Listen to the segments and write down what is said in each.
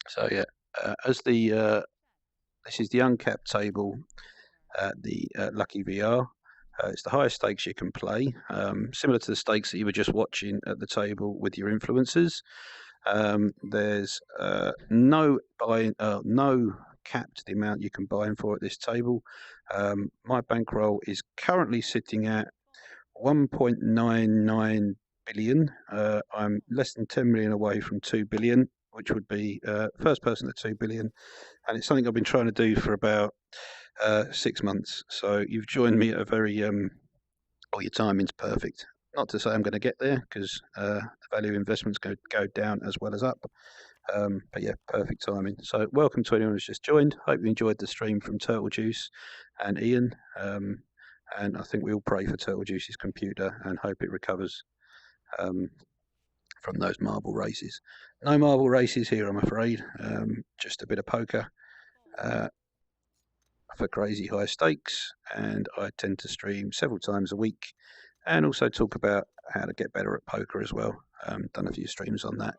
So yeah, as the this is the uncapped table at the Lucky VR. It's the highest stakes you can play, similar to the stakes that you were just watching at the table with your influencers. There's no cap to the amount you can buy in for at this table. My bankroll is currently sitting at 1.99 billion. I'm less than 10 million away from 2 billion, which would be first person at 2 billion, and it's something I've been trying to do for about 6 months. So you've joined me at a very your timing's perfect. Not to say I'm going to get there, because the value of investments go down as well as up. But yeah, perfect timing. So welcome to anyone who's just joined. Hope you enjoyed the stream from Turtle Juice and Ian. And I think we all pray for Turtle Juice's computer and hope it recovers from those marble races. No marble races here, I'm afraid. Just a bit of poker for crazy high stakes, and I tend to stream several times a week and also talk about how to get better at poker as well. Done a few streams on that.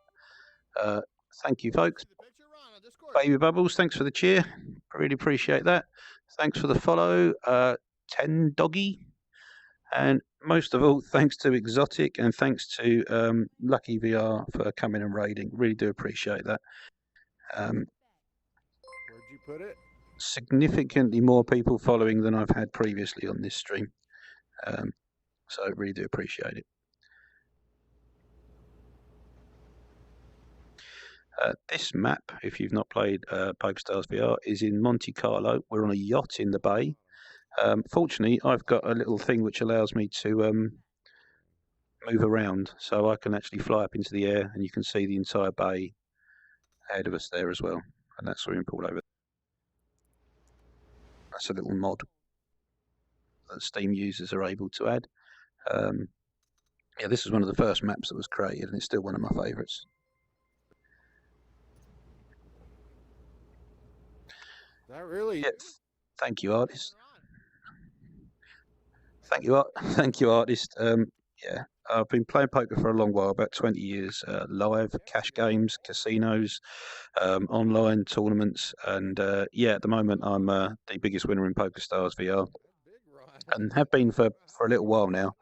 Thank you, folks. Baby Bubbles, thanks for the cheer. Really appreciate that. Thanks for the follow, 10 Doggy. And most of all, thanks to Exotic, and thanks to Lucky VR for coming and raiding. Really do appreciate that. Where'd you put it? Significantly more people following than I've had previously on this stream. So I really do appreciate it. This map, if you've not played PokerstarsVR, is in Monte Carlo. We're on a yacht in the bay. Fortunately, I've got a little thing which allows me to move around, so I can actually fly up into the air, and you can see the entire bay ahead of us there as well. And that's swimming pool over there. That's a little mod that Steam users are able to add. Yeah, this is one of the first maps that was created, and it's still one of my favourites. That really? Yeah, thank you, artist. Thank you, artist. Yeah, I've been playing poker for a long while, about 20 years, live, cash games, casinos, online tournaments, and yeah, at the moment I'm the biggest winner in PokerstarsVR, and have been for a little while now.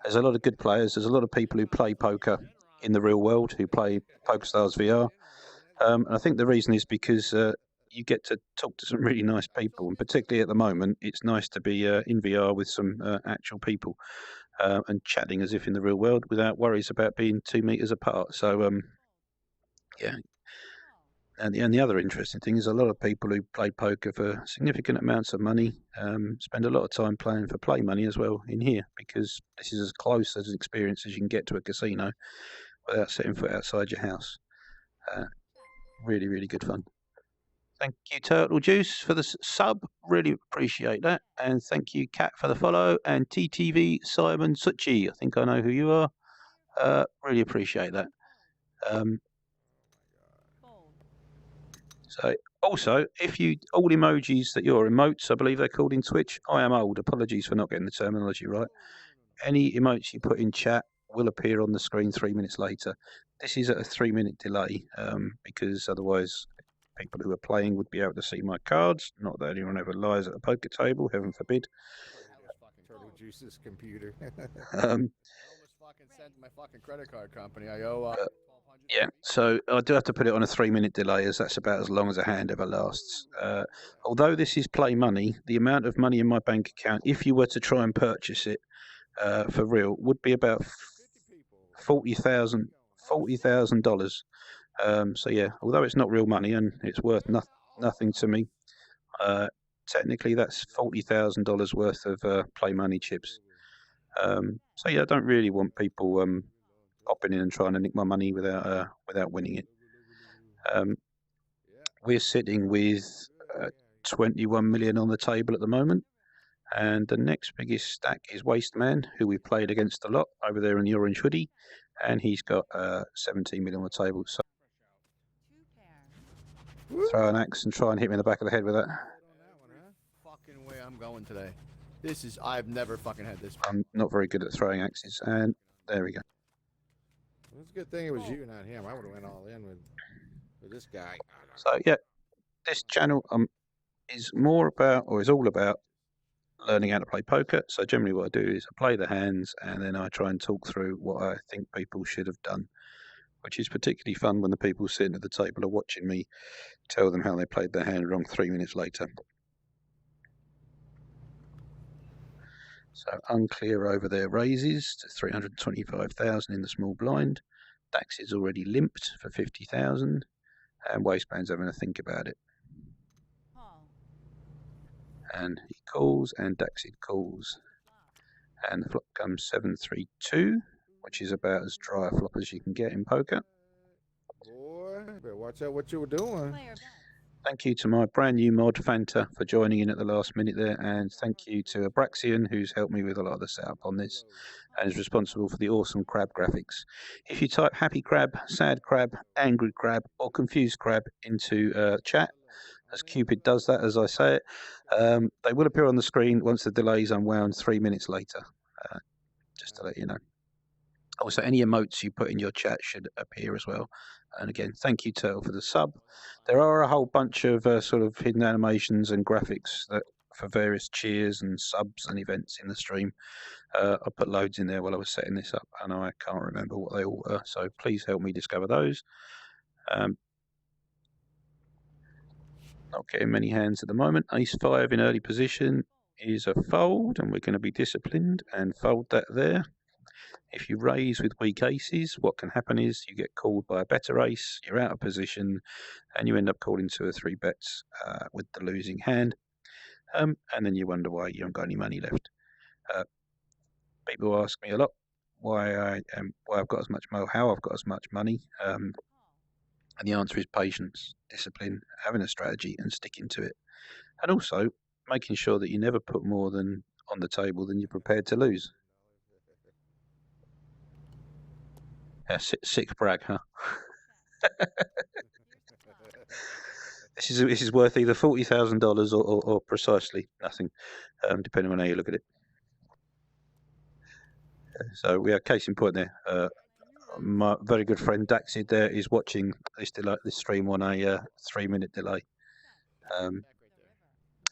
There's a lot of good players. There's a lot of people who play poker in the real world who play PokerstarsVR, and I think the reason is because you get to talk to some really nice people, and particularly at the moment, it's nice to be in VR with some actual people and chatting as if in the real world without worries about being 2 meters apart. So yeah. And the other interesting thing is a lot of people who play poker for significant amounts of money spend a lot of time playing for play money as well in here, because this is as close as an experience as you can get to a casino without setting foot outside your house. Really, really good fun. Thank you, Turtle Juice, for the sub. Really appreciate that. And thank you, Kat, for the follow. And TTV Simon Suchi. I think I know who you are. Really appreciate that. So also, if you all emojis that you're emotes, I believe they're called in Twitch. I am old. Apologies for not getting the terminology right. Any emotes you put in chat will appear on the screen 3 minutes later. This is at a 3-minute delay because otherwise people who are playing would be able to see my cards. Not that anyone ever lies at a poker table, heaven forbid. Turtle Juice's computer. Um, Sent my fucking credit card company. I owe. Yeah, so I do have to put it on a 3-minute delay, as that's about as long as a hand ever lasts. Although this is play money, the amount of money in my bank account, if you were to try and purchase it for real, would be about $40,000. So yeah, although it's not real money and it's worth nothing to me, technically that's $40,000 worth of play money chips. So yeah, I don't really want people popping in and trying to nick my money without winning it. We're sitting with 21 million on the table at the moment, and the next biggest stack is Waste Man, who we played against a lot over there in the orange hoodie, and he's got 17 million on the table. So throw an axe and try and hit me in the back of the head with that. Fucking way I'm going today. This is, I've never fucking had this. I'm not very good at throwing axes, and there we go. It's a good thing it was you, not him. I would have went all in with. This guy. So yeah, this channel is more about, or is all about, learning how to play poker. So generally what I do is I play the hands and then I try and talk through what I think people should have done, which is particularly fun when the people sitting at the table are watching me tell them how they played their hand wrong 3 minutes later. So unclear over their raises to 325,000 in the small blind. Dax is already limped for 50,000, and Wasteman's having a think about it. And he calls, and Daxid calls. And the flop comes 7-3-2, which is about as dry a flop as you can get in poker. Boy, better watch out what you were doing. Thank you to my brand new mod, Fanta, for joining in at the last minute there, and thank you to Abraxian, who's helped me with a lot of the setup on this, and is responsible for the awesome crab graphics. If you type happy crab, sad crab, angry crab, or confused crab into chat, as Cupid does that as I say it, they will appear on the screen once the delay is unwound 3 minutes later, just to let you know. Also, any emotes you put in your chat should appear as well. And again, thank you, Turtle, for the sub. There are a whole bunch of sort of hidden animations and graphics that for various cheers and subs and events in the stream. I put loads in there while I was setting this up, and I can't remember what they all were. So please help me discover those. Not getting many hands at the moment. Ace-5 in early position is a fold, and we're going to be disciplined and fold that there. If you raise with weak aces, what can happen is you get called by a better ace, you're out of position, and you end up calling 2 or 3 bets with the losing hand. And then you wonder why you haven't got any money left. People ask me a lot why I've got as much money, how I've got as much money. And the answer is patience, discipline, having a strategy and sticking to it. And also making sure that you never put more than on the table than you're prepared to lose. Sick brag, huh? This is worth either $40,000 or precisely nothing, depending on how you look at it. So we have case in point there. My very good friend Daxid there is watching this stream on a 3-minute delay.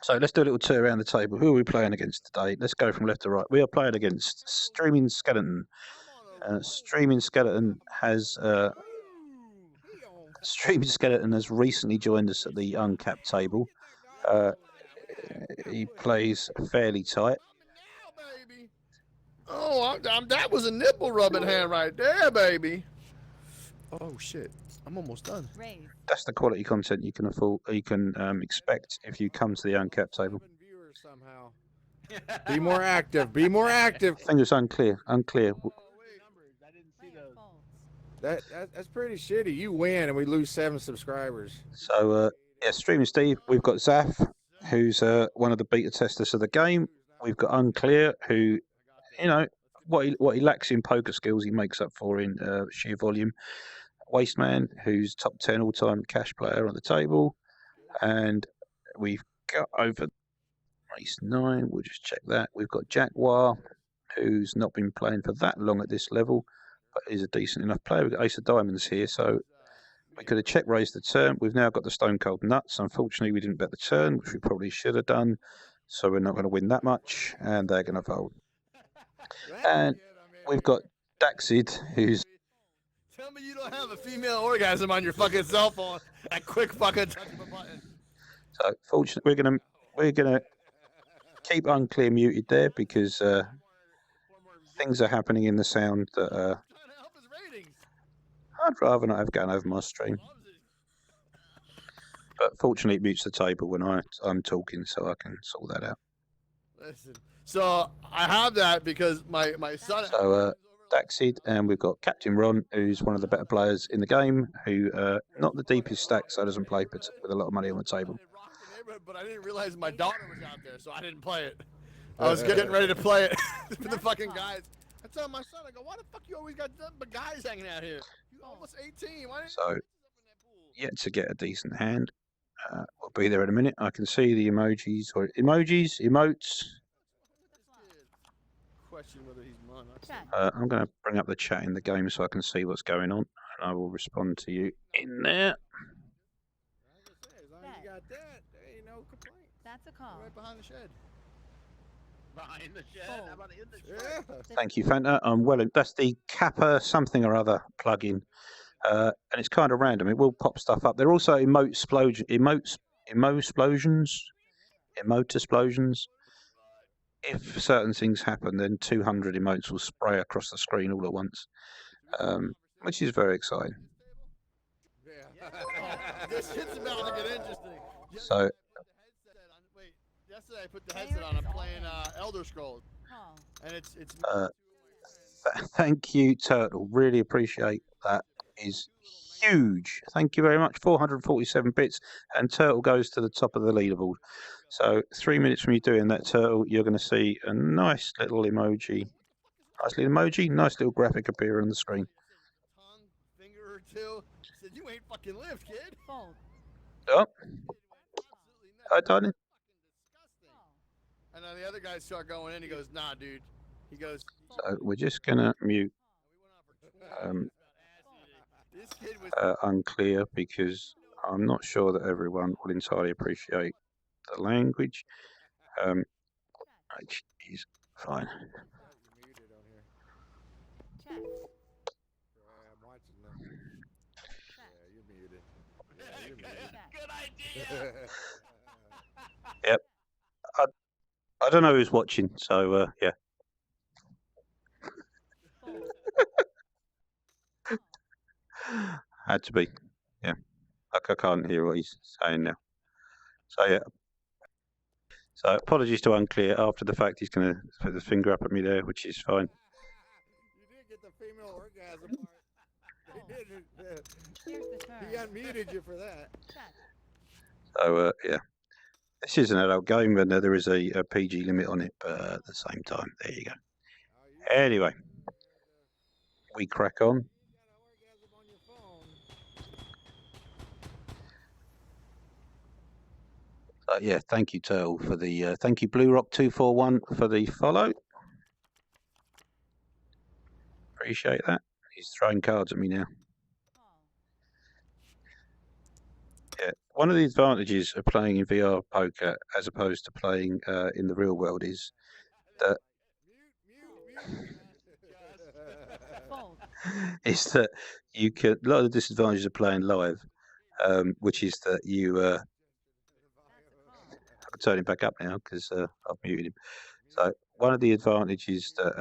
So let's do a little tour around the table. Who are we playing against today? Let's go from left to right. We are playing against Streaming Skeleton. Streaming Skeleton has recently joined us at the uncapped table. He plays fairly tight. Oh, that was a nipple rubbing hand right there, baby. Oh shit, I'm almost done. That's the quality content you can expect if you come to the uncapped table. Be more active. Be more active. I think it's unclear. Unclear. That's pretty shitty. You win and we lose 7 subscribers. So yeah, Streaming Steve. We've got Zaf, who's one of the beta testers of the game. We've got Unclear, who, you know, what he lacks in poker skills, he makes up for in sheer volume. Wasteman, who's top 10 all-time cash player on the table, and we've got over Ace 9. We'll just check that. We've got Jaguar, who's not been playing for that long at this level, but is a decent enough player. We've got Ace of Diamonds here, so we could have check raised the turn. We've now got the Stone Cold Nuts. Unfortunately, we didn't bet the turn, which we probably should have done, so we're not going to win that much, and they're going to fold. And we've got Daxid, who's... Tell me you don't have a female orgasm on your fucking cell phone. That quick fucking touch of a button. So, fortunately, we're gonna keep Unclear muted there because things are happening in the sound that I'd rather not have going over my stream. But fortunately, it mutes the table when I'm talking, so I can sort that out. Listen, so I have that because my son. So Daxid, and we've got Captain Ron, who's one of the better players in the game, who not the deepest stack, so doesn't play, but with a lot of money on the table. But I didn't realize my daughter was out there, so I didn't play it. I was getting ready to play it for the fucking guys. I told my son, I go, why the fuck you always got nothing but guys hanging out here? You almost 18. Why didn't so yet to get a decent hand. We'll be there in a minute. I can see the emotes. question whether he's mine. I'm going to bring up the chat in the game so I can see what's going on, and I will respond to you in there. got that, there ain't no complaint. That's a call. Right behind the shed. Behind the shed? How about in the Yeah. shed? Thank you, Fanta. Well, that's the Kappa something or other plugin, and it's kind of random. It will pop stuff up. There are also emote explosions. If certain things happen, then 200 emotes will spray across the screen all at once, which is very exciting. Yeah. This shit's about to get interesting. So, Yesterday I put the headset on. I'm playing Elder Scrolls, and it's. thank you, Turtle. Really appreciate that. Is huge. Thank you very much. 447 bits, and Turtle goes to the top of the leaderboard. So 3 minutes from you doing that, Turtle, you're going to see a nice little emoji. Nice little graphic appear on the screen. Tongue, finger or two. Said, "You ain't fucking lived, kid." Fold. Oh, I done it. And then the other guys start going in. He goes, "Nah, dude." He goes. So we're just gonna mute This kid was unclear because I'm not sure that everyone will entirely appreciate the language. Which is fine. You're muted on here. Check. Yeah, I'm watching them. Yeah, you're muted. Yeah, you're muted. Good idea. Yep. I don't know who's watching, so yeah. Had to be. Yeah. I can't hear what he's saying now. So yeah. So apologies to Unclear. After the fact, he's going to put the finger up at me there, which is fine. You did get the female orgasm part. Here's the turn. He unmuted you for that. Check. So yeah. This is an adult game, and there is a PG limit on it, but at the same time, there you go. Anyway, we crack on. Yeah, thank you, Turtle, for the thank you, Blue Rock 241 for the follow. Appreciate that. He's throwing cards at me now. Yeah, one of the advantages of playing in VR poker as opposed to playing in the real world is that you can. A lot of the disadvantages of playing live, which is that you. I can turn him back up now because I've muted him. So one of the advantages that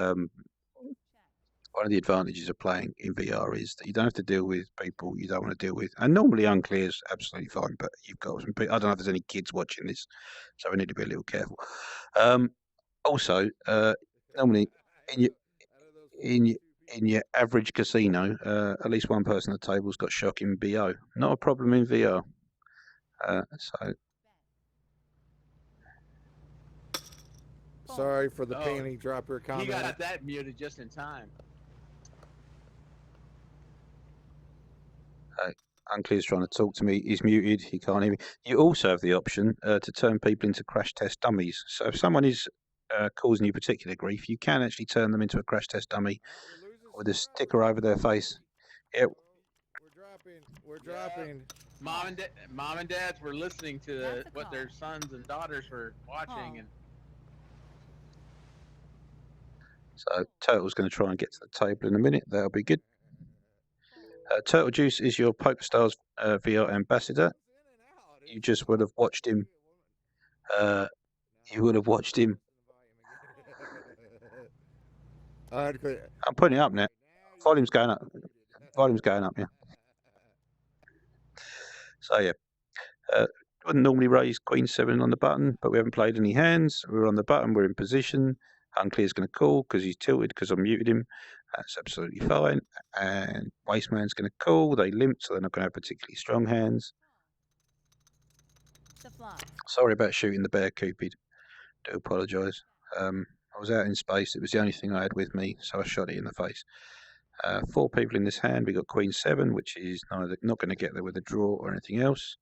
one of the advantages of playing in VR is that you don't have to deal with people you don't want to deal with. And normally Unclear is absolutely fine, but you've got some people. I don't know if there's any kids watching this, so we need to be a little careful. Also, normally in your average casino, at least one person at the table's got shocking BO. Not a problem in VR. So. Sorry for the panty dropper comment. He got that muted just in time. Unclear's trying to talk to me. He's muted. He can't hear me. You also have the option to turn people into crash test dummies. So if someone is causing you particular grief, you can actually turn them into a crash test dummy with a sticker over their face. Yeah. We're dropping. Mom and dads were listening to what their sons and daughters were watching, and so Turtle's going to try and get to the table in a minute. That'll be good. Turtle Juice is your PokerStars VR ambassador. You just would have watched him. You would have watched him. I'm putting it up now. Volume's going up. Yeah. So yeah. Wouldn't normally raise Queen 7 on the button, but we haven't played any hands. We're on the button. We're in position. Unclear's going to call because he's tilted because I muted him. That's absolutely fine. And Wasteman's going to call. They limped, so they're not going to have particularly strong hands. Sorry about shooting the bear, Cupid. Do apologise. I was out in space. It was the only thing I had with me, so I shot it in the face. 4 people in this hand. We got Queen 7, which is not going to get there with a draw or anything else.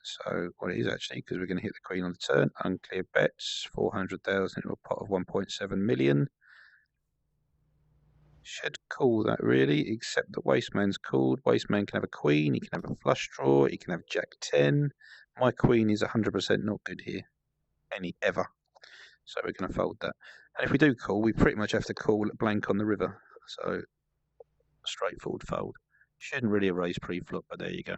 So what it is actually, because we're going to hit the Queen on the turn. Unclear bets 400,000 into a pot of 1.7 million. Should call that really, except that Wasteman's called. Wasteman can have a queen, he can have a flush draw, he can have Jack 10. My queen is 100% not good here, ever. So we're going to fold that. And if we do call, we pretty much have to call blank on the river. So straightforward fold. Shouldn't really have raised pre-flop, but there you go.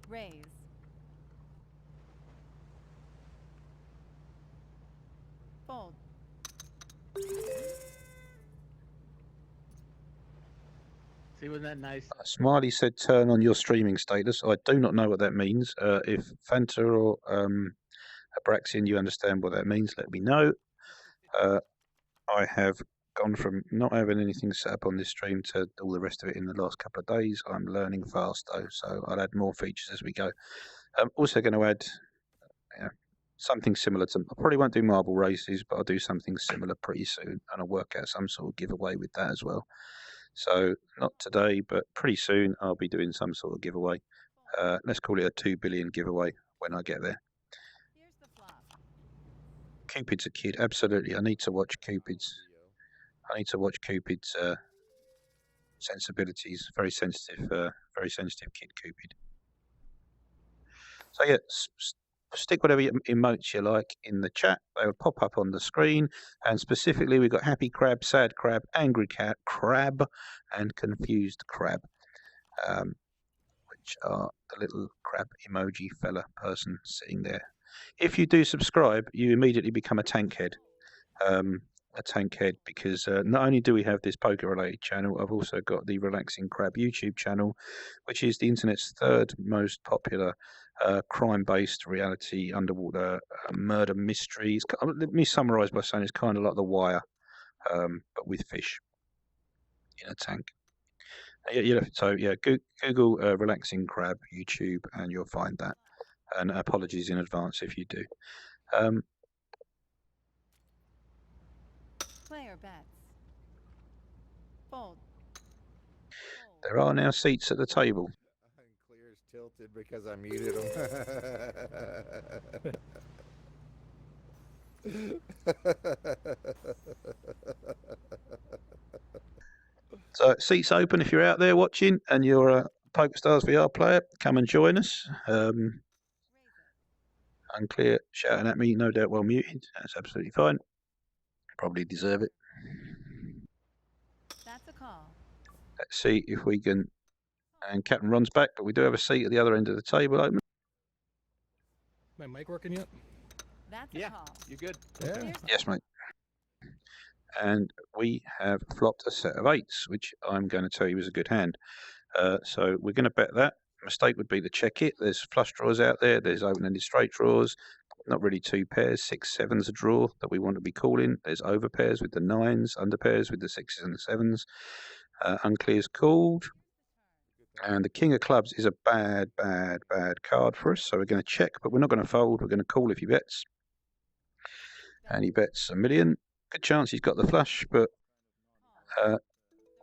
Raise. Fold. See, wasn't that nice? Smiley said turn on your streaming status. I do not know what that means. If Fanta or Abraxian, you understand what that means, let me know. I have gone from not having anything set up on this stream to all the rest of it in the last couple of days. I'm learning fast though, so I'll add more features as we go. I'm also going to add something similar to, I probably won't do marble races, but I'll do something similar pretty soon, and I'll work out some sort of giveaway with that as well. So not today, but pretty soon I'll be doing some sort of giveaway. Let's call it a 2 billion giveaway when I get there. Here's the flop. Cupid's a kid, absolutely. I need to watch Cupid's. I need to watch Cupid's sensibilities. Very sensitive kid, Cupid. So yeah, stick whatever emotes you like in the chat. They will pop up on the screen. And specifically, we've got happy crab, sad crab, angry cat, crab, and confused crab, which are the little crab emoji fella person sitting there. If you do subscribe, you immediately become a tank head. Because not only do we have this poker related channel, I've also got the Relaxing Crab YouTube channel, which is the internet's third most popular crime based reality underwater murder mysteries. Let me summarize by saying it's kind of like The Wire, but with fish in a tank. So Google Relaxing Crab YouTube and you'll find that, and apologies in advance if you do. Player bets. Fold. There are now seats at the table. Clear's tilted because I muted him. So seats open if you're out there watching and you're a PokerstarsVR player, come and join us. Unclear shouting at me, no doubt well muted. That's absolutely fine. Probably deserve it. That's a call. Let's see if we can. And Captain Ron's back, but we do have a seat at the other end of the table open. My mic working yet? That's a call. You good? Okay. Yes, mate. And we have flopped a set of eights, which I'm going to tell you is a good hand. So we're going to bet that. Mistake would be to check it. There's flush draws out there. There's open-ended straight draws. Not really two pairs. 6-7's a draw that we want to be calling. There's over pairs with the 9s, under pairs with the 6s and the 7s. Unclear's called. And the king of clubs is a bad card for us. So we're going to check, but we're not going to fold. We're going to call if he bets. And he bets 1 million. Good chance he's got the flush, but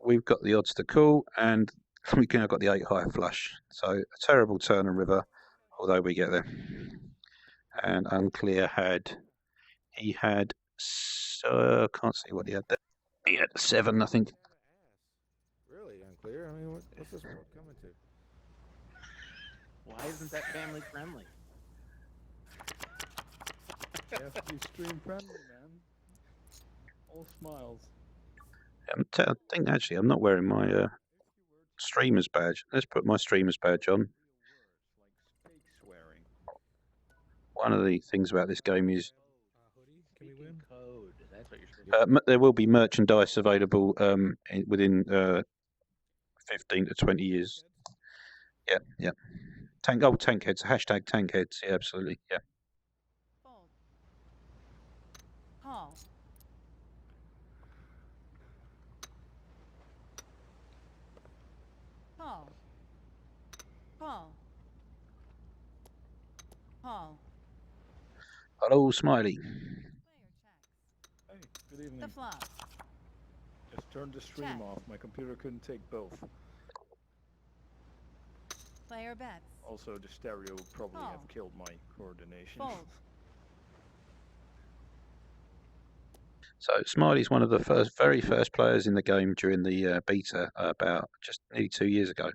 we've got the odds to call, and we've now got the 8 high flush. So a terrible turn and river, although we get there. And Unclear had, can't see what he had there. He had 7, I think. Really unclear. I mean, what's this world coming to? Why isn't that family friendly? You have to be stream friendly, man. All smiles. I think actually I'm not wearing my streamer's badge. Let's put my streamer's badge on. Like fake swearing. One of the things about this game is Can we win? Code. That's what you're supposed to there will be merchandise available within 15 to 20 years. Yeah. Tank heads. Hashtag tank heads. Yeah, absolutely. Yeah. Fold. Call. Call. Call. Call. Hello, Smiley. Player checks. Hey, good evening. The flop. Just turned the stream Check. off. My computer couldn't take both. Player bets. Also, the stereo would probably Call. have killed my coordination. Fold. So Smiley's one of the very first players in the game during the beta about just nearly 2 years ago.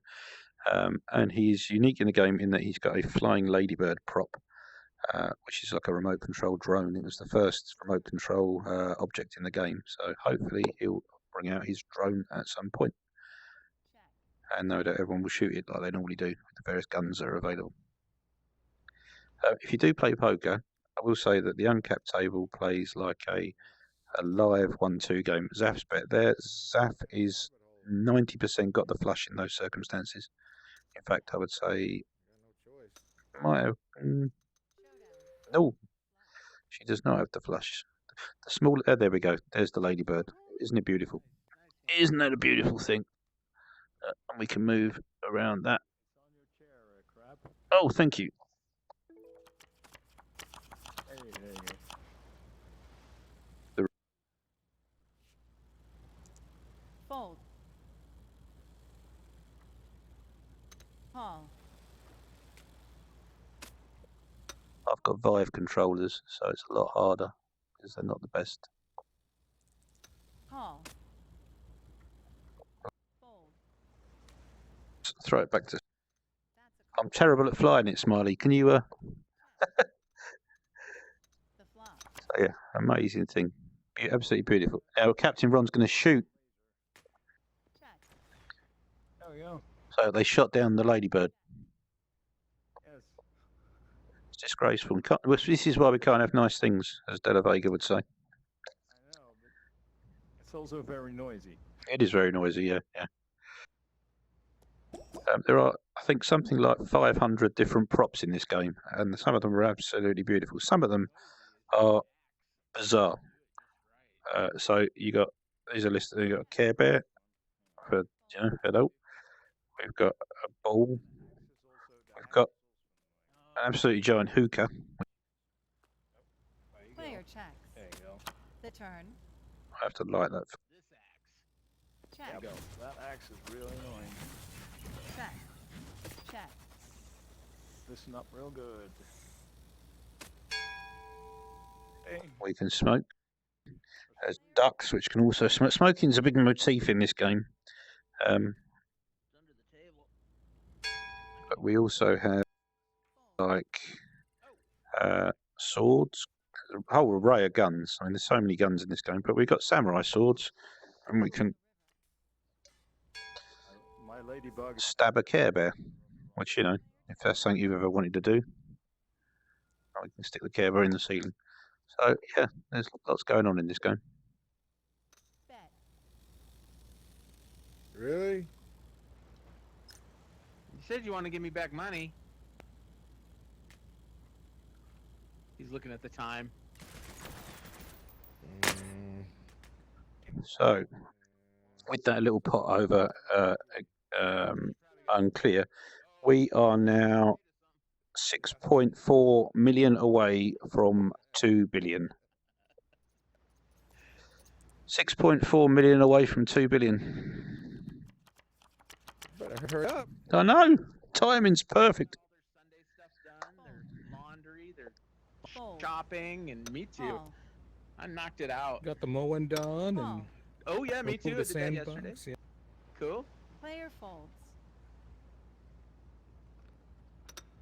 And he's unique in the game in that he's got a flying ladybird prop, which is like a remote control drone. It was the first remote control object in the game. So hopefully he'll bring out his drone at some point. And no doubt everyone will shoot it like they normally do with the various guns that are available. If you do play poker, I will say that the uncapped table plays like a live 1-2 game. Zaf's bet there. Zaf is 90% got the flush in those circumstances. In fact, I would say might have. No, she does not have the flush. The small. There we go. There's the ladybird. Isn't it beautiful? Isn't that a beautiful thing? And we can move around that. Oh, thank you. There you go. Fold. Call. I've got Vive controllers, so it's a lot harder because they're not the best. Call. Fold. Throw it back to. That's a I'm terrible at flying it, Smiley. Can you? the flop. So, yeah, amazing thing. Absolutely beautiful. Now, Captain Ron's going to shoot. Check. There we go. So they shot down the ladybird. Yes. It's disgraceful. This is why we can't have nice things, as De La Vega would say. I know, but it's also very noisy. It is very noisy, yeah. There are, I think, something like 500 different props in this game, and some of them are absolutely beautiful. Some of them are bizarre. So there's a list. You got a Care Bear for adult. We've got a ball. We've got an absolutely giant hookah. There you Player go. checks. There you go. The turn. I have to light that. This axe. There Check. you go. That axe is really annoying. Check. Check. Listen up real good. Hey. We can smoke. There's ducks, which can also smoke. Smoking's a big motif in this game. It's under the table. But we also have like swords, a whole array of guns. I mean, there's so many guns in this game, but we've got samurai swords, and we can My ladybug is stab a Care Bear, which, if that's something you've ever wanted to do, we can stick the Care Bear in the ceiling. So, yeah, there's lots going on in this game. Bet. Really? You said you want to give me back money. He's looking at the time. So, with that little pot over unclear, we are now 6.4 million away from 2 billion. 6.4 million away from 2 billion. Better hurry up. I know. Timing's perfect. All their Sunday stuff's done. Their laundry. Their Fold. shopping, and me too. Call. I knocked it out. got the mowing done Call. and Oh yeah, me too. I the did that yesterday. sandbox. Yeah. Cool. Player folds.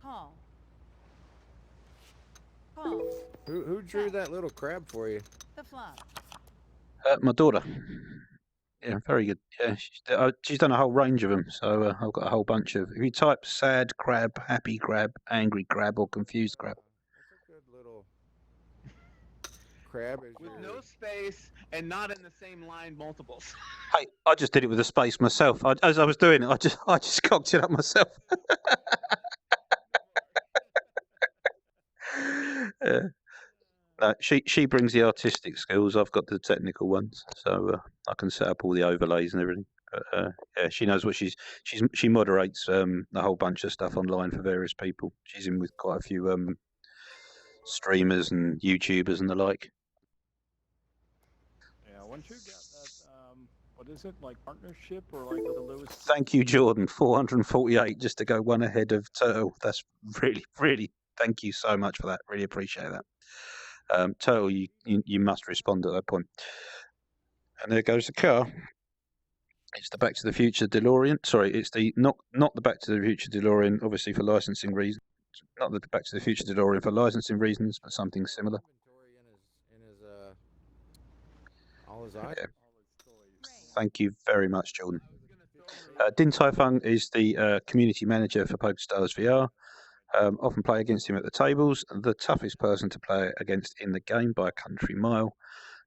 Call. Call. Who drew that little crab for you? The flop. My daughter. Yeah, very good. Yeah, she's done a whole range of them. So I've got a whole bunch of. If you type sad crab, happy crab, angry crab, or confused crab, That's a good little crab. With no space and not in the same line multiples. hey, I just did it with a space myself. As I was doing it, I just cocked it up myself. Yeah. No, she brings the artistic skills. I've got the technical ones, so I can set up all the overlays and everything. But yeah, she knows what she moderates a whole bunch of stuff online for various people. She's in with quite a few streamers and YouTubers and the like. Yeah, once you get that, what is it, like partnership or like the lowest? Thank you, Jordan. 448 just to go one ahead of Turtle. That's really, really. Thank you so much for that. Really appreciate that. Turtle, you must respond at that point. And there goes the car. It's the Back to the Future DeLorean. Sorry, it's the not the Back to the Future DeLorean, obviously for licensing reasons. Not the Back to the Future DeLorean for licensing reasons, but something similar. All his eyes. Yeah. Thank you very much, Jordan. Din Tai Fung is the community manager for PokerstarsVR. Often play against him at the tables. The toughest person to play against in the game by a country mile.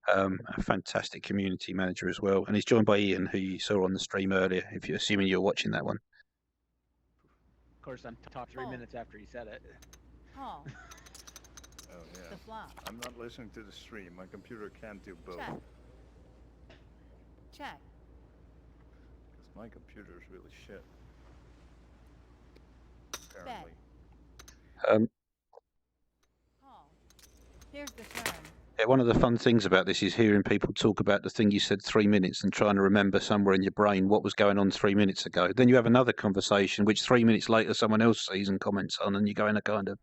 A fantastic community manager as well. And he's joined by Ian, who you saw on the stream earlier, if you're assuming you're watching that one. Of course, I'm talking 3 minutes after he said it. Call. Oh yeah. The flop. I'm not listening to the stream. My computer can't do both. Check. Check. Because my computer is really shit. Apparently. Call. Here's the turn. Yeah, one of the fun things about this is hearing people talk about the thing you said 3 minutes and trying to remember somewhere in your brain what was going on 3 minutes ago. Then you have another conversation, which 3 minutes later someone else sees and comments on, and you go in a kind of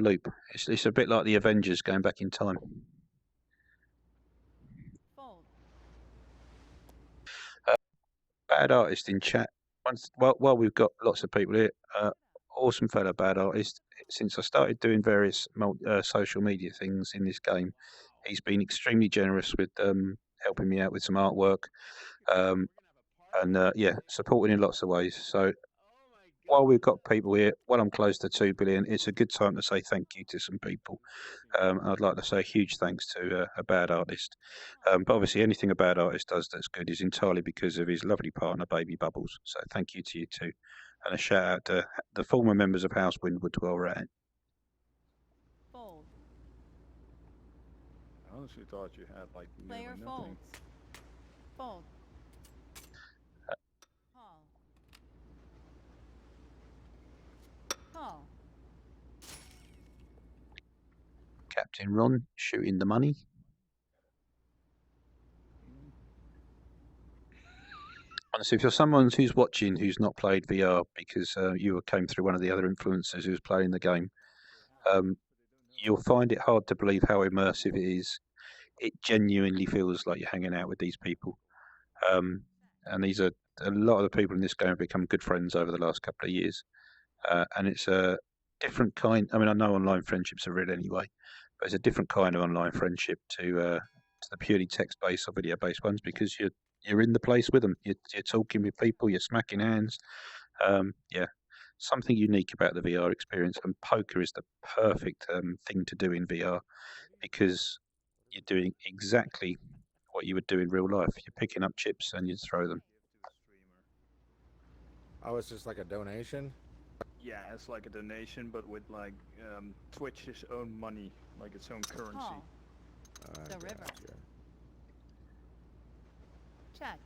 loop. It's a bit like the Avengers going back in time. Fold. Bad artist in chat. While we've got lots of people here, awesome fellow bad artist. Since I started doing various social media things in this game, he's been extremely generous with helping me out with some artwork, and supporting in lots of ways. So while we've got people here, while I'm close to 2 billion, it's a good time to say thank you to some people. I'd like to say a huge thanks to a bad artist. But obviously anything a bad artist does that's good is entirely because of his lovely partner, Baby Bubbles. So thank you to you too. And a shout out to the former members of House Windward while we're at it. Fold. I honestly thought you had like Player nearly folds. nothing. Fold. Call. Call. Captain Ron shooting the money. Honestly, if you're someone who's watching who's not played VR because you came through one of the other influencers who was playing the game, you'll find it hard to believe how immersive it is. It genuinely feels like you're hanging out with these people. And these are a lot of the people in this game have become good friends over the last couple of years. And it's a different kind. I mean, I know online friendships are real anyway, but it's a different kind of online friendship to the purely text-based or video-based ones because you're in the place with them. You're talking with people. You're smacking hands. Something unique about the VR experience, and poker is the perfect thing to do in VR because you're doing exactly what you would do in real life. You're picking up chips and you throw them. Oh, it's just like a donation? Yeah, it's like a donation, but with like Twitch's own money, like its own currency. Call. I The river. gotcha. Check.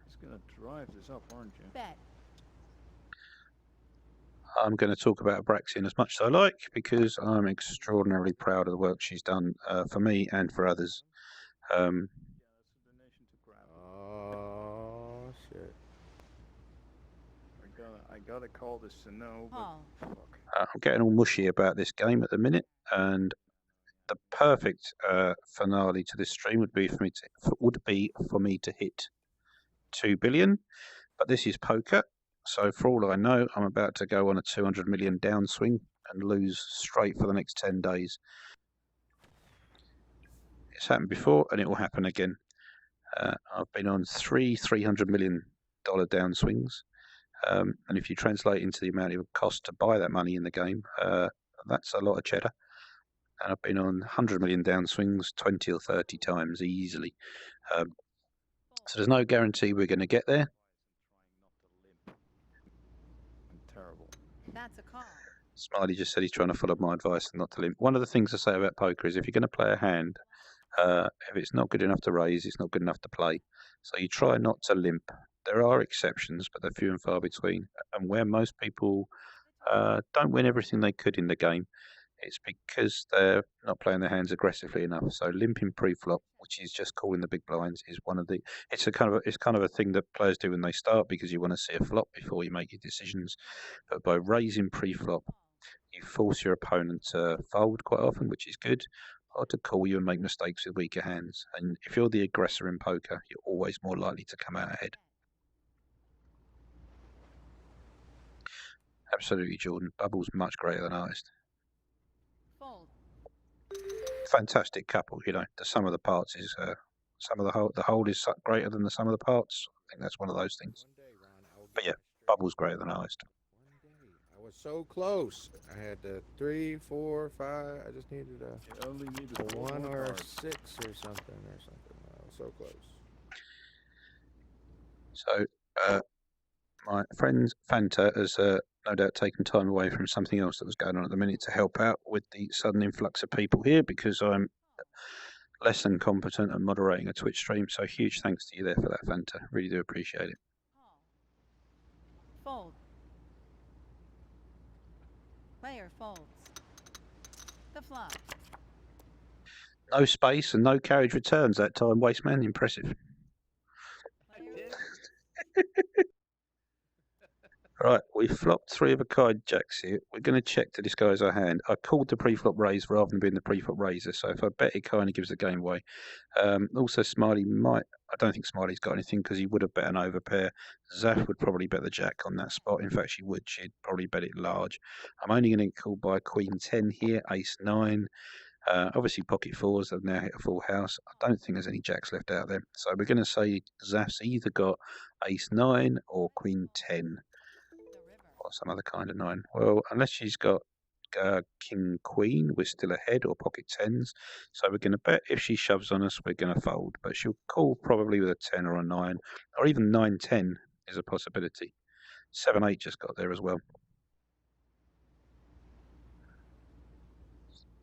It's gonna drive this up, aren't you? Bet. I'm going to talk about Abraxian as much as I like because I'm extraordinarily proud of the work she's done for me and for others. Yeah, that's a donation to grab. Oh, shit. I gotta call this to know, but Call. fuck. I'm getting all mushy about this game at the minute, and the perfect finale to this stream would be for me to hit 2 billion. But this is poker, so for all I know, I'm about to go on a 200 million downswing and lose straight for the next 10 days. It's happened before, and it will happen again. I've been on three $300 million downswings, and if you translate into the amount it would cost to buy that money in the game, that's a lot of cheddar. And I've been on 100 million downswings 20 or 30 times easily. So there's no guarantee we're going to get there. I'm terrible. That's a call. Smiley just said he's trying to follow my advice and not to limp. One of the things I say about poker is if you're going to play a hand, if it's not good enough to raise, it's not good enough to play. So you try not to limp. There are exceptions, but they're few and far between. And where most people don't win everything they could in the game, it's because they're not playing their hands aggressively enough. So limping pre-flop, which is just calling the big blinds, is one of the. It's kind of a thing that players do when they start because you want to see a flop before you make your decisions. But by raising pre-flop, you force your opponent to fold quite often, which is good, or to call you and make mistakes with weaker hands. And if you're the aggressor in poker, you're always more likely to come out ahead. Absolutely, Jordan. Bubble's much greater than artist. Fold. Fantastic couple, you know. The sum of the parts is some of the whole is greater than the sum of the parts. I think that's one of those things. One day, Ron, I will But get yeah, my straight. Bubble's greater than artist. One day, I was so close. I had 3, 4, 5. I just needed You only needed a one 1 more or a card. 6 or something. I was so close. So my friend Fanta has no doubt taken time away from something else that was going on at the minute to help out with the sudden influx of people here because I'm less than competent at moderating a Twitch stream. So huge thanks to you there for that, Fanta. Really do appreciate it. Call. Fold. Player folds. The flop. No space and no carriage returns that time, Wasteman. Impressive. Player Right, we flopped 3 of a kind jacks here. We're going to check to disguise our hand. I called the pre-flop raise rather than being the pre-flop raiser, so if I bet, it kind of gives the game away. Also, Smiley might. I don't think Smiley's got anything because he would have bet an overpair. Zaf would probably bet the jack on that spot. In fact, she would. She'd probably bet it large. I'm only going to get called by Queen 10 here, Ace 9. Obviously, pocket fours have now hit a full house. I don't think there's any jacks left out there. So we're going to say Zaf's either got Ace 9 or Queen 10 the river. or some other kind of 9. Well, unless she's got King Queen, we're still ahead, or pocket 10s. So we're going to bet if she shoves on us, we're going to fold. But she'll call probably with a 10 or a 9, or even 9-10 is a possibility. 7-8 just got there as well.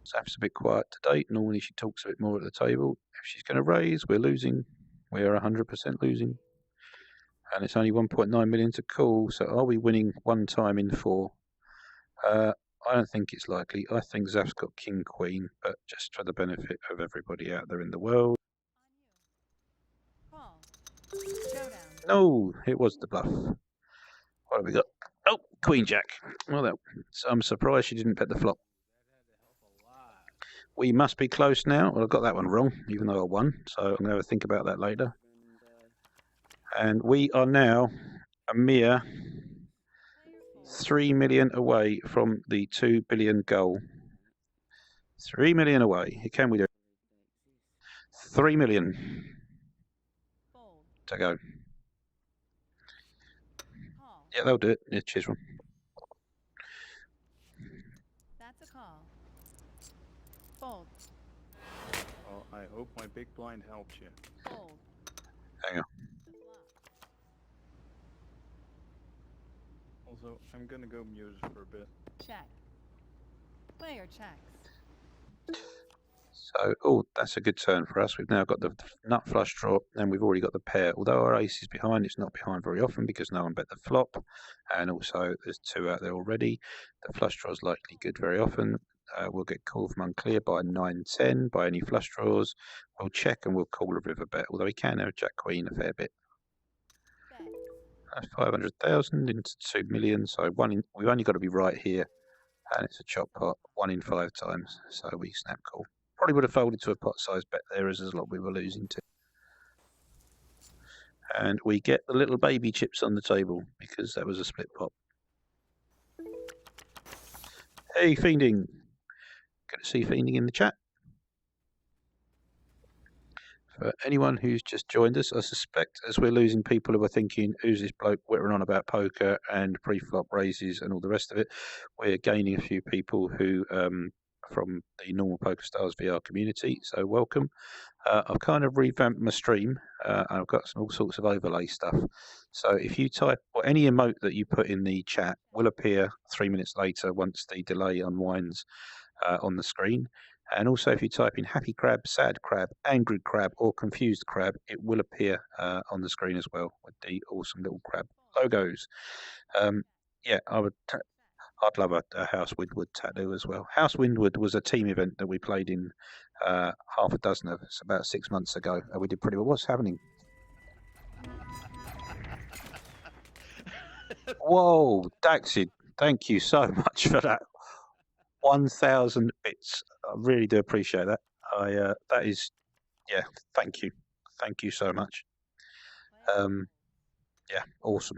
Zaf's a bit quiet today. Normally she talks a bit more at the table. If she's going to raise, we're losing. We're 100% losing. And it's only 1.9 million to call. So are we winning one time in 4? I don't think it's likely. I think Zaf's got King Queen, but just for the benefit of everybody out there in the world. Call. Showdown. No, it was the bluff. What have we got? Oh, Queen Jack. Well, so I'm surprised she didn't bet the flop. We must be close now. Well, I got that one wrong, even though I won. So I'm going to think about that later. And we are now a mere 3 million away from the 2 billion goal. 3 million away. Can we do it? 3 million Fold. to go. Call. Yeah, they'll do it. Yeah, cheers, Ron. That's a call. Fold. Oh, I hope my big blind helps you. Fold. Hang on. The flop. Also, I'm gonna go mute for a bit. Check. Player checks. So, oh, that's a good turn for us. We've now got the nut flush draw, and we've already got the pair. Although our ace is behind, it's not behind very often because no one bet the flop, and also there's 2 out there already. The flush draw is likely good very often. We'll get called from unclear by 9-10 by any flush draws. We'll check and we'll call a river bet, although he can have Jack Queen a fair bit. Bet. That's 500,000 into 2 million, so we've only got to be right here, and it's a chop pot 1 in 5 times, so we snap call. Probably would have folded to a pot size bet there as there's a lot we were losing to. And we get the little baby chips on the table because that was a split pot. Hey, Fiending. Good to see Fiending in the chat. For anyone who's just joined us, I suspect as we're losing people who are thinking, who's this bloke whittering on about poker and pre-flop raises and all the rest of it, we're gaining a few people who from the normal PokerStars VR community, so welcome. I've kind of revamped my stream, and I've got all sorts of overlay stuff. So if you type, or any emote that you put in the chat will appear 3 minutes later once the delay unwinds on the screen. And also if you type in happy crab, sad crab, angry crab, or confused crab, it will appear on the screen as well with the awesome little crab logos. Yeah, I'd love a House Windward tattoo as well. House Windward was a team event that we played in half a dozen of us about 6 months ago, and we did pretty well. What's happening? Whoa, Daxid, thank you so much for that. 1,000 bits. I really do appreciate that. That is, yeah, thank you so much. Yeah, awesome,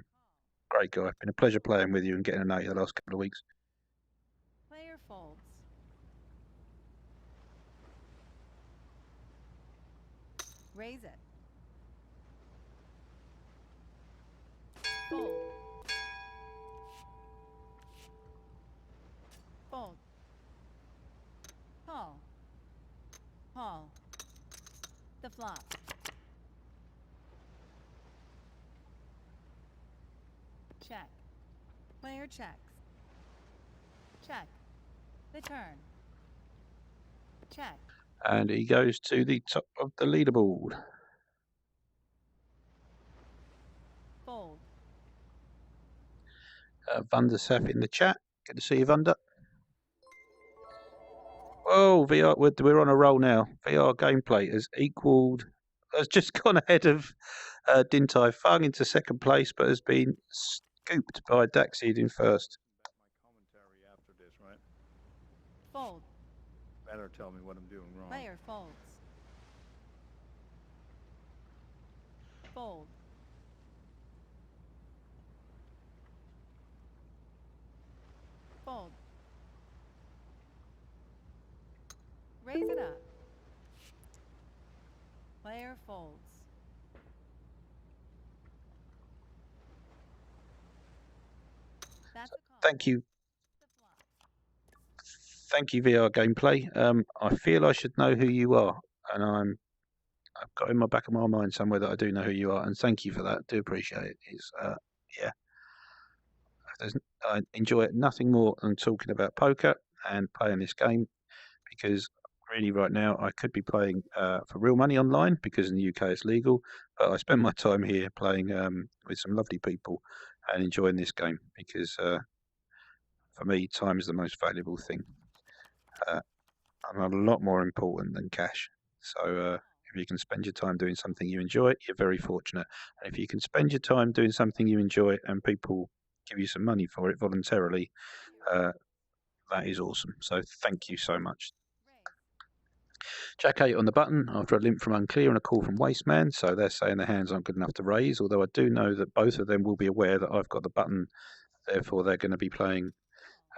great guy. Been a pleasure playing with you and getting to know you the last couple of weeks. Player folds. Raise it. Fold. Fold. Call. Call. The flop. Check. Player checks. Check. The turn. Check. And he goes to the top of the leaderboard. Fold. Vandersaf in the chat. Good to see you, Vander. Oh, VR, we're on a roll now. VR gameplay has just gone ahead of Din Tai Fung into second place, but has been scooped by Daxid in first. My commentary after this, right? Fold. Better tell me what I'm doing wrong. Player folds. Fold. Fold. Raise it up. Player folds. That's a call. Thank you. The flop. Thank you, VR gameplay. I feel I should know who you are, and I've got in my back of my mind somewhere that I do know who you are, and thank you for that. Do appreciate it. Yeah, I enjoy it nothing more than talking about poker and playing this game, because really right now I could be playing for real money online because in the UK it's legal, but I spend my time here playing with some lovely people and enjoying this game because for me time is the most valuable thing. I'm a lot more important than cash. So if you can spend your time doing something you enjoy, you're very fortunate. And if you can spend your time doing something you enjoy and people give you some money for it voluntarily, that is awesome. So thank you so much. Jack 8 on the button after a limp from Unclear and a call from Wasteman. So they're saying their hands aren't good enough to raise, although I do know that both of them will be aware that I've got the button. Therefore, they're going to be playing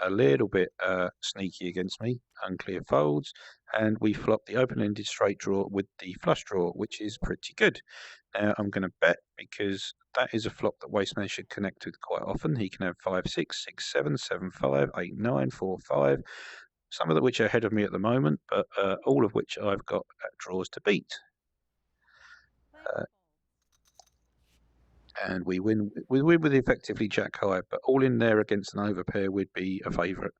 a little bit sneaky against me. Unclear folds, and we flop the open-ended straight draw with the flush draw, which is pretty good. Now I'm going to bet because that is a flop that Wasteman should connect with quite often. He can have 5, 6, 6, 7, 7, 5, 8, 9, 4, 5. Some of which are ahead of me at the moment, but all of which I've got draws to beat. And we win with effectively Jack high, but all in there against an overpair would be a favourite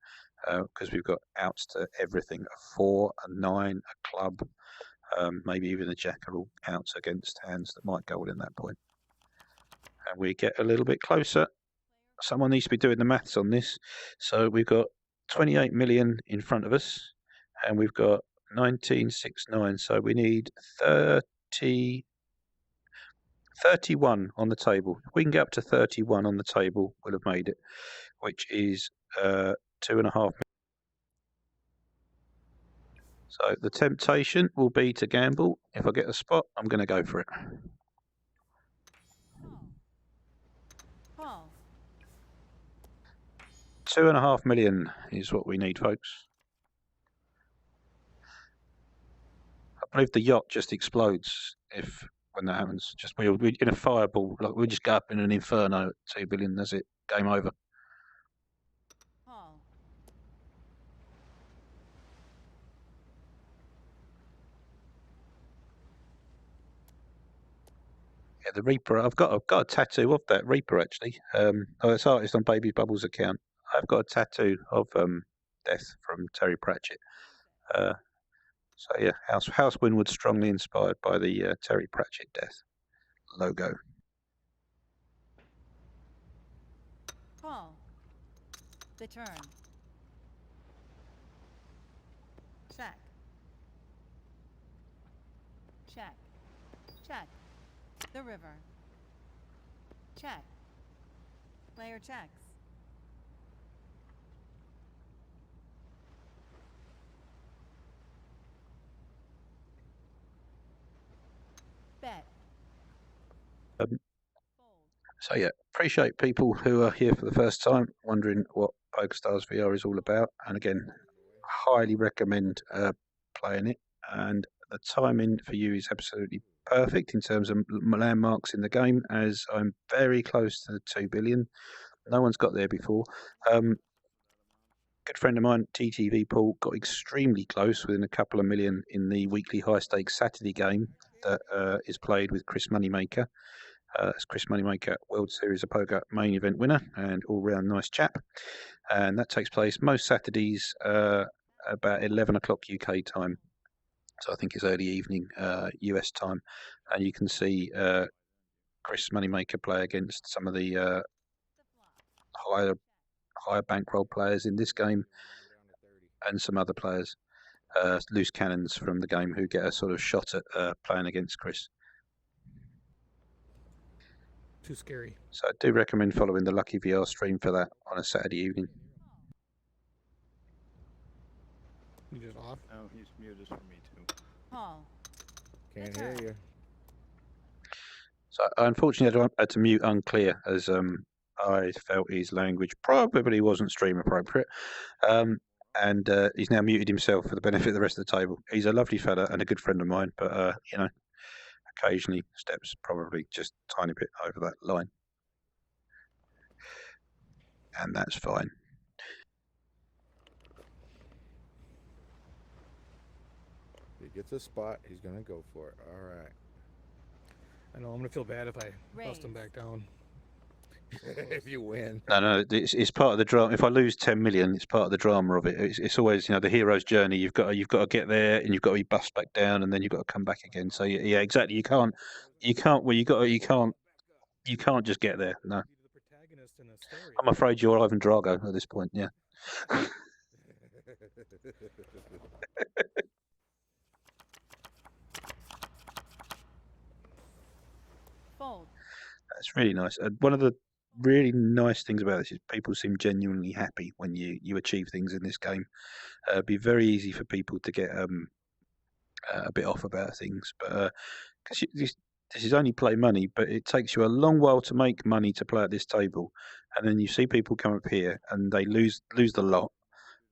because we've got outs to everything: a 4, a 9, a club, maybe even a Jack are all outs against hands that might go in that point. And we get a little bit closer. Someone needs to be doing the maths on this. So we've got 28 million in front of us, and we've got 1969. So we need 31 on the table. If we can get up to 31 on the table, we'll have made it, which is 2.5 million. So the temptation will be to gamble. If I get a spot, I'm going to go for it. Call. 2.5 million is what we need, folks. I believe the yacht just explodes when that happens. Just we in a fireball, like we just go up in an inferno at 2 billion. That's it. Game over. Call. Yeah, the Reaper. I've got a tattoo of that Reaper actually. It's artist on Baby Bubbles account. I've got a tattoo of Death from Terry Pratchett. So yeah, House Windward strongly inspired by the Terry Pratchett Death logo. Call. The turn. Check. Check. Check. The river. Check. Player checks. Bet. Um, Fold. So yeah, appreciate people who are here for the first time, wondering what PokerStars VR is all about. And again, highly recommend playing it. And the timing for you is absolutely perfect in terms of landmarks in the game, as I'm very close to the 2 billion. No one's got there before. Good friend of mine, TTV Paul, got extremely close within a couple of million in the weekly high stakes Saturday game that is played with Chris Moneymaker. It's Chris Moneymaker, World Series of Poker main event winner and all-round nice chap. And that takes place most Saturdays about 11 o'clock UK time. So I think it's early evening US time. And you can see Chris Moneymaker play against some of the higher bankroll players in this game and some other players, loose cannons from the game, who get a sort of shot at playing against Chris. Too scary. So I do recommend following the Lucky VR stream for that on a Saturday evening. You just off? Oh, he's muted for me too. Call. Can't hear you. So unfortunately, I had to mute Unclear, as I felt his language probably wasn't stream appropriate. And he's now muted himself for the benefit of the rest of the table. He's a lovely fella and a good friend of mine, but you know, occasionally steps probably just a tiny bit over that line, and that's fine. If he gets a spot, he's gonna go for it. All right. I know, I'm going to feel bad if I bust him Raise. back down. If you win. No, it's part of the drama. If I lose 10 million, it's part of the drama of it. It's always, you know, the hero's journey. You've got to get there, and you've got to be bussed back down, and then you've got to come back again. So yeah, exactly. You can't. Well, you can't just get there. No, Be the protagonist in a story. I'm afraid you're Ivan Drago at this point. Yeah. Fold. That's really nice. One of the really nice things about this is people seem genuinely happy when you achieve things in this game. It'd be very easy for people to get a bit off about things, but because this is only play money, but it takes you a long while to make money to play at this table, and then you see people come up here and they lose the lot,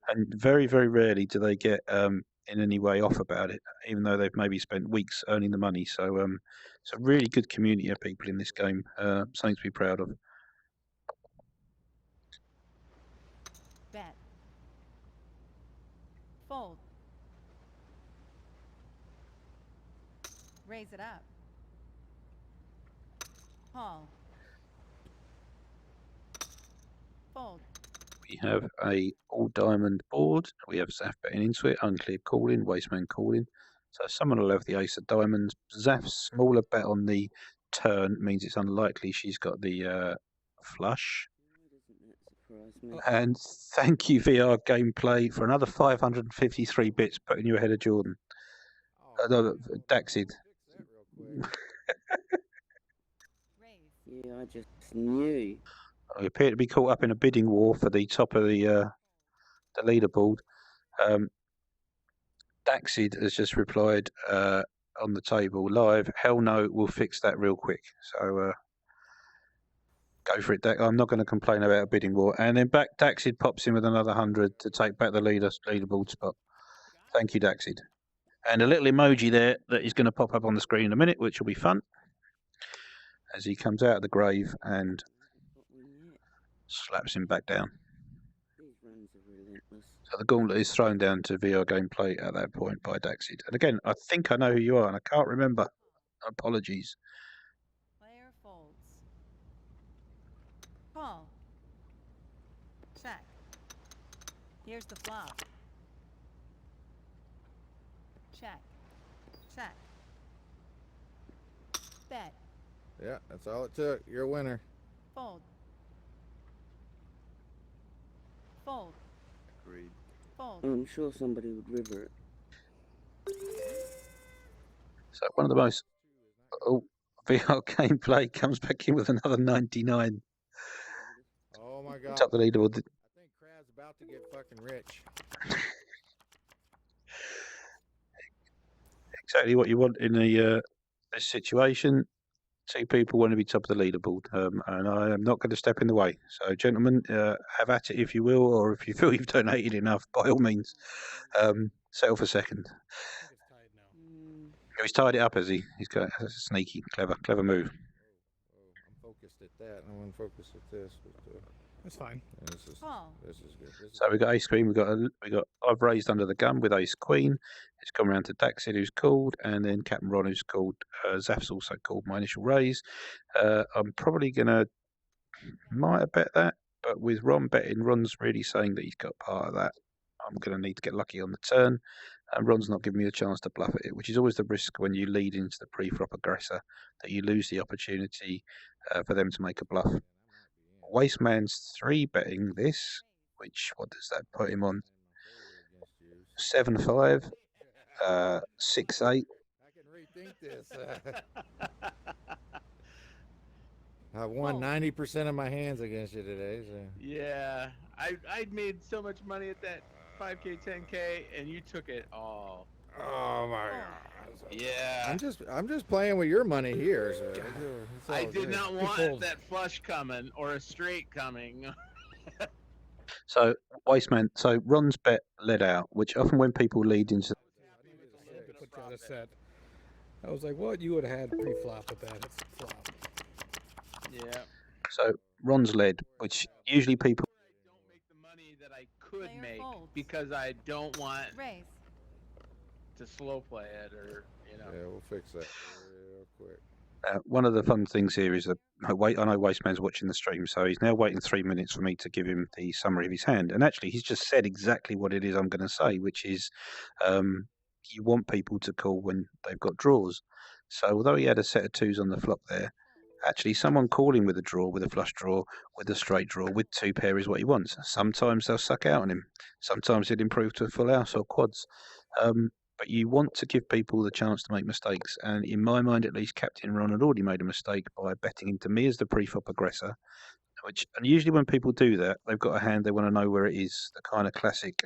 and very, very rarely do they get in any way off about it, even though they've maybe spent weeks earning the money. So it's a really good community of people in this game, something to be proud of. Bet. Fold. Raise it up. Call. Fold. We have a all diamond board. We have Zaf betting into it, Unclear calling, Wasteman calling. So someone will have the ace of diamonds. Zaf's smaller bet on the turn means it's unlikely she's got the flush. And thank you, VR Gameplay, for another 553 bits, putting you ahead of Jordan. No, Daxid. Fix that real quick. Raise. Yeah, I just knew. I appear to be caught up in a bidding war for the top of the leaderboard. Daxid has just replied on the table live, hell no, we'll fix that real quick. So go for it, I'm not going to complain about a bidding war. And then back Daxid pops in with another 100 to take back the leaderboard spot. Thank you, Daxid. And a little emoji there that is going to pop up on the screen in a minute, which will be fun, as he comes out of the grave and slaps him back down. These runs are relentless. So the gauntlet is thrown down to VR Gameplay at that point by Daxid. And again, I think I know who you are, and I can't remember. Apologies. Player folds. Call. Check. Here's the flop. Check. Check. Bet. Yeah, that's all it took. You're a winner. Fold. Fold. Agreed. Fold. I'm sure somebody would river it. So one of the most VR gameplay comes back in with another 99. Oh my god. Top of the leaderboard. I think Crab's about to get fucking rich. Exactly what you want in this situation. Two people want to be top of the leaderboard, and I am not going to step in the way. So, gentlemen, have at it if you will, or if you feel you've donated enough, by all means, settle for second. I think it's tied now. Oh, he's tied it up, has he? He's got a sneaky, clever move. I'm focused at that. I'm unfocused at this. But, That's fine. Call. this is good. This is So we got ace queen. We got I've raised under the gun with ace queen. It's come around to Daxid, who's called, and then Captain Ron, who's called. Zaf's also called my initial raise. I'm probably gonna might have bet that, but with Ron betting, Ron's really saying that he's got part of that. I'm gonna need to get lucky on the turn, and Ron's not giving me a chance to bluff at it, which is always the risk when you lead into the pre-flop aggressor, that you lose the opportunity for them to make a bluff. Wasteman's 3-betting this, which, what does that put him on? 7-5, 6-8. I can rethink this. I've won 90% of my hands against you today. So. Yeah, I made so much money at that 5K, 10K, and you took it all. Oh my god. Yeah. I'm just playing with your money here. So it's all I did good. not want that flush coming or a straight coming. So Wasteman, so Ron's bet led out, which often when people lead into I had to put you on a set. I was like, what? You would have had pre-flop with that. It's flop. Yeah. so Ron's led, which usually people I don't make the money that I could Player make folds. because I don't want Raise. to slow play it or, you know. Yeah, we'll fix that real quick. one of the fun things here is that I know Wasteman's watching the stream, so he's now waiting 3 minutes for me to give him the summary of his hand. And actually, he's just said exactly what it is I'm going to say, which is you want people to call when they've got draws. So although he had a set of twos on the flop there, actually someone calling with a draw, with a flush draw, with a straight draw, with two pair is what he wants. Sometimes they'll suck out on him. Sometimes he'll improve to a full house or quads. But you want to give people the chance to make mistakes. And in my mind, at least, Captain Ron had already made a mistake by betting into me as the pre-flop aggressor. And usually when people do that, they've got a hand they want to know where it is. The kind of classic,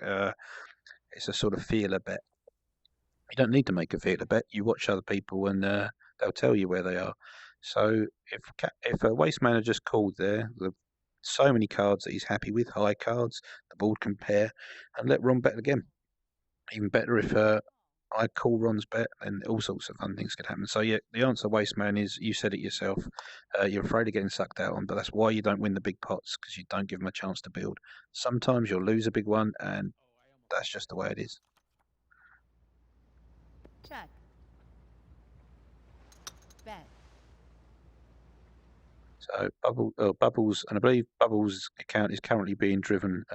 it's a sort of feeler bet. You don't need to make a feeler bet. You watch other people and they'll tell you where they are. So if a Wasteman had just called there, so many cards that he's happy with, high cards, the board can pair, and let Ron bet again. Even better if I call Ron's bet, and all sorts of fun things could happen. So yeah, the answer, Wasteman, is you said it yourself. You're afraid of getting sucked out on, but that's why you don't win the big pots, because you don't give them a chance to build. Sometimes you'll lose a big one, and that's just the way it is. Check. Bet. So Bubbles, and I believe Bubbles' account is currently being driven.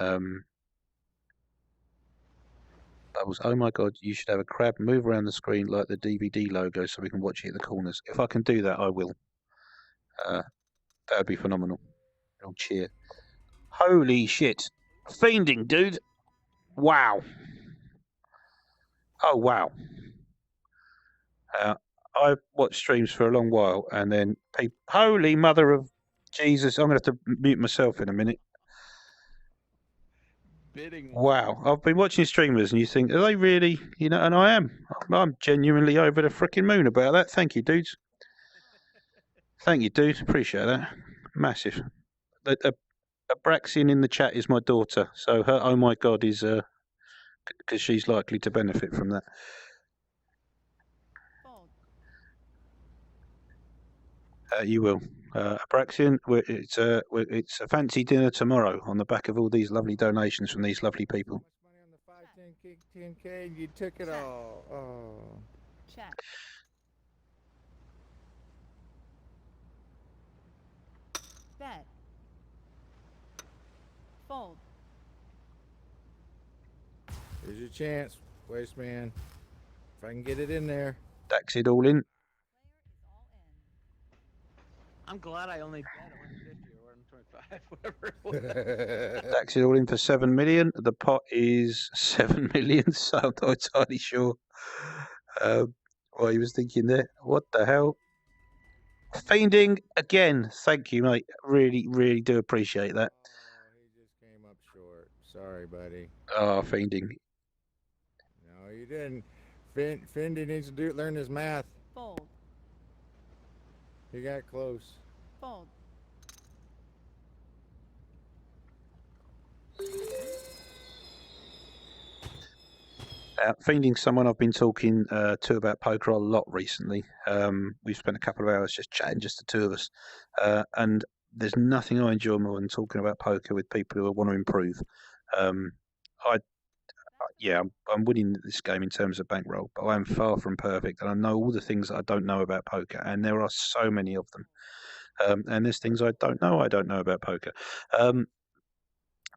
Bubbles, oh my god, you should have a crab move around the screen like the DVD logo so we can watch it at the corners. If I can do that, I will. That would be phenomenal. Real cheer. Holy shit. Fiending, dude. Wow. Oh, wow. I've watched streams for a long while, and then people... Holy mother of Jesus. I'm going to have to mute myself in a minute. Bidding. Wow, I've been watching streamers and you think, are they really, and I am. I'm genuinely over the freaking moon about that. Thank you, dudes. Thank you, dudes. Appreciate that. Massive. Abraxian in the chat is my daughter, so her oh my god is because she's likely to benefit from that. Fold. You will. Abraxian, it's a fancy dinner tomorrow on the back of all these lovely donations from these lovely people. Money on the 5, 10K, and you took it all. Oh. Check. Bet. Fold. Here's your chance, Wasteman. If I can get it in there. Daxid all in. Player is all in. I'm glad I only bet 150 or 5, whatever it was. Dax is all in for 7 million. The pot is 7 million, so I'm not entirely sure what he was thinking there. What the hell? Fiending again. Thank you, mate. Really, really do appreciate that. Oh, he just came up short. Sorry, buddy. Oh, fiending. No, you didn't. Fendi needs to learn his math. Fold. He got close. Fold. Fiending someone I've been talking to about poker a lot recently. We've spent a couple of hours just chatting, just the two of us. And there's nothing I enjoy more than talking about poker with people who want to improve. I'm winning this game in terms of bankroll, but I am far from perfect, and I know all the things that I don't know about poker, and there are so many of them. And there's things I don't know about poker.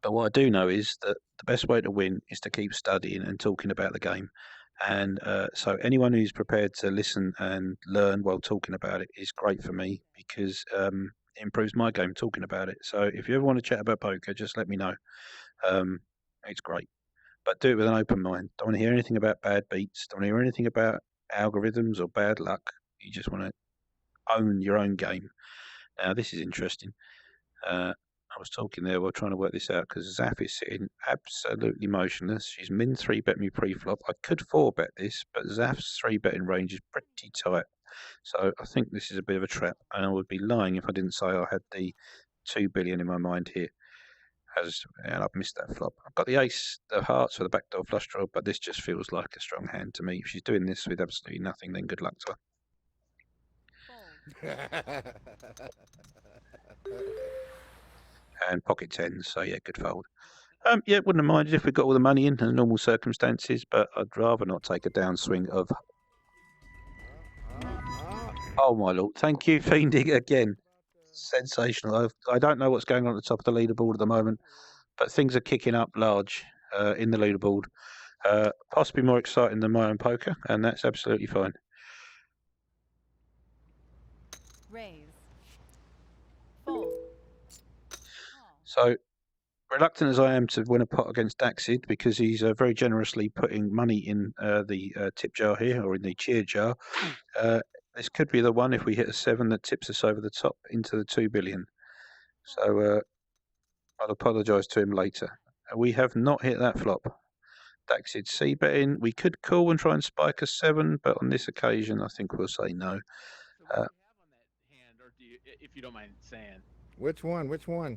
But what I do know is that the best way to win is to keep studying and talking about the game. And so anyone who's prepared to listen and learn while talking about it is great for me, because it improves my game talking about it. So if you ever want to chat about poker, just let me know. It's great. But do it with an open mind. Don't want to hear anything about bad beats. Don't want to hear anything about algorithms or bad luck. You just want to own your own game. Now, this is interesting. I was talking there while trying to work this out, because Zaf is sitting absolutely motionless. She's min 3-bet me pre-flop. I could 4-bet this, but Zaf's 3-betting range is pretty tight. So I think this is a bit of a trap, and I would be lying if I didn't say I had the 2 billion in my mind here. And I've missed that flop. I've got the ace, the hearts for the backdoor flush draw, but this just feels like a strong hand to me. If she's doing this with absolutely nothing, then good luck to her. Fold. And pocket tens, so yeah, good fold. Yeah, wouldn't have minded if we got all the money in normal circumstances, but I'd rather not take a downswing of. Oh my lord! Thank you, Fiending again. Sensational. I don't know what's going on at the top of the leaderboard at the moment, but things are kicking up large in the leaderboard. Possibly more exciting than my own poker, and that's absolutely fine. Raise. Fold. So, reluctant as I am to win a pot against Daxid, because he's very generously putting money in the tip jar here, or in the cheer jar, this could be the one if we hit a 7 that tips us over the top into the 2 billion. So I'll apologise to him later. We have not hit that flop. Daxid C-betting. We could call and try and spike a 7, but on this occasion, I think we'll say no. So what do you have on that hand, or do you, if you don't mind saying? Which one? Which one?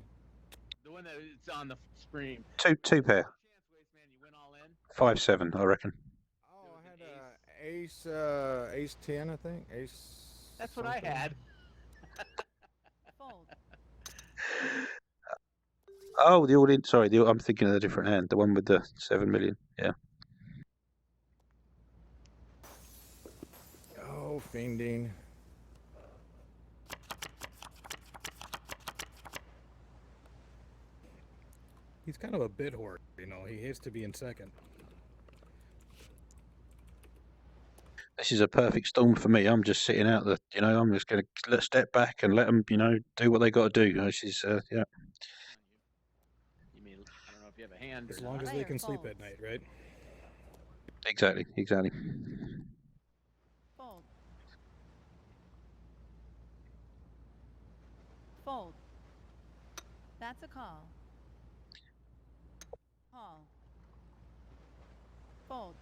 The one that is on the screen. Two pair. Chance, Waste Man, you went all in? 5-7, I reckon. Oh, I had ace 10, I think. Ace. That's what I had. Fold. Oh, the all-in. Sorry, I'm thinking of a different hand. The one with the 7 million. Yeah. Oh, fiending. He's kind of a bit whore, you know. He hates to be in second. This is a perfect storm for me. I'm just sitting out I'm just going to step back and let them, do what they got to do. This is, yeah. You mean, I don't know if you have a hand As or long not. as they can sleep Folds. at night, right? Exactly. Fold. Fold. That's a call. Call. Fold.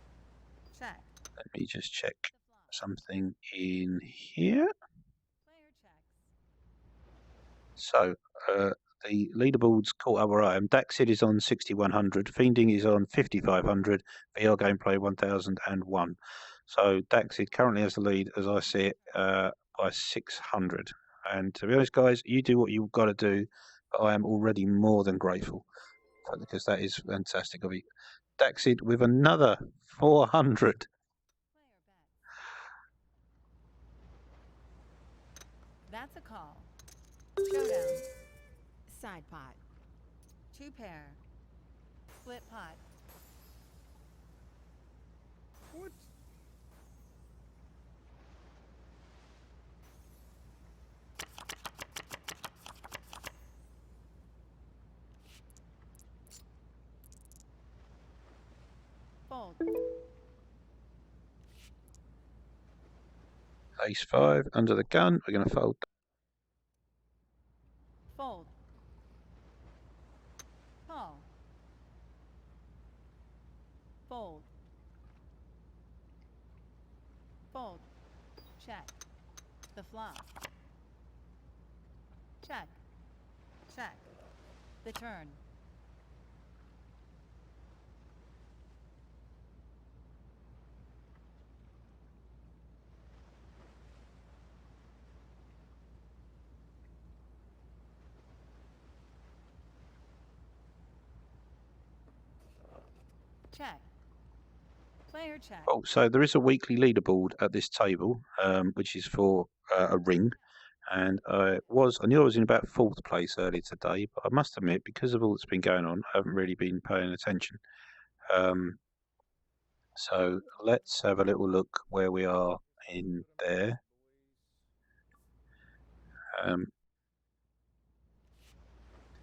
Check. Let me just check The flop. something in here. Player checks. So, the leaderboard's caught up where I am. Daxid is on 6,100. Fiending is on 5,500. VR Gameplay 1,001. So, Daxid currently has the lead, as I see it, by 600. And to be honest, guys, you do what you've got to do, but I am already more than grateful, because that is fantastic of you. Daxid with another 400. Player bet. That's a call. Showdown. Side pot. 2 pair. Split pot. What? Fold. Ace 5 under the gun. We're going to fold. Fold. Call. Fold. Fold. Check. The flop. Check. Check. The turn. Check. Player check. Oh, so there is a weekly leaderboard at this table, which is for a ring. And I knew I was in about 4th place earlier today, but I must admit, because of all that's been going on, I haven't really been paying attention. So let's have a little look where we are in there.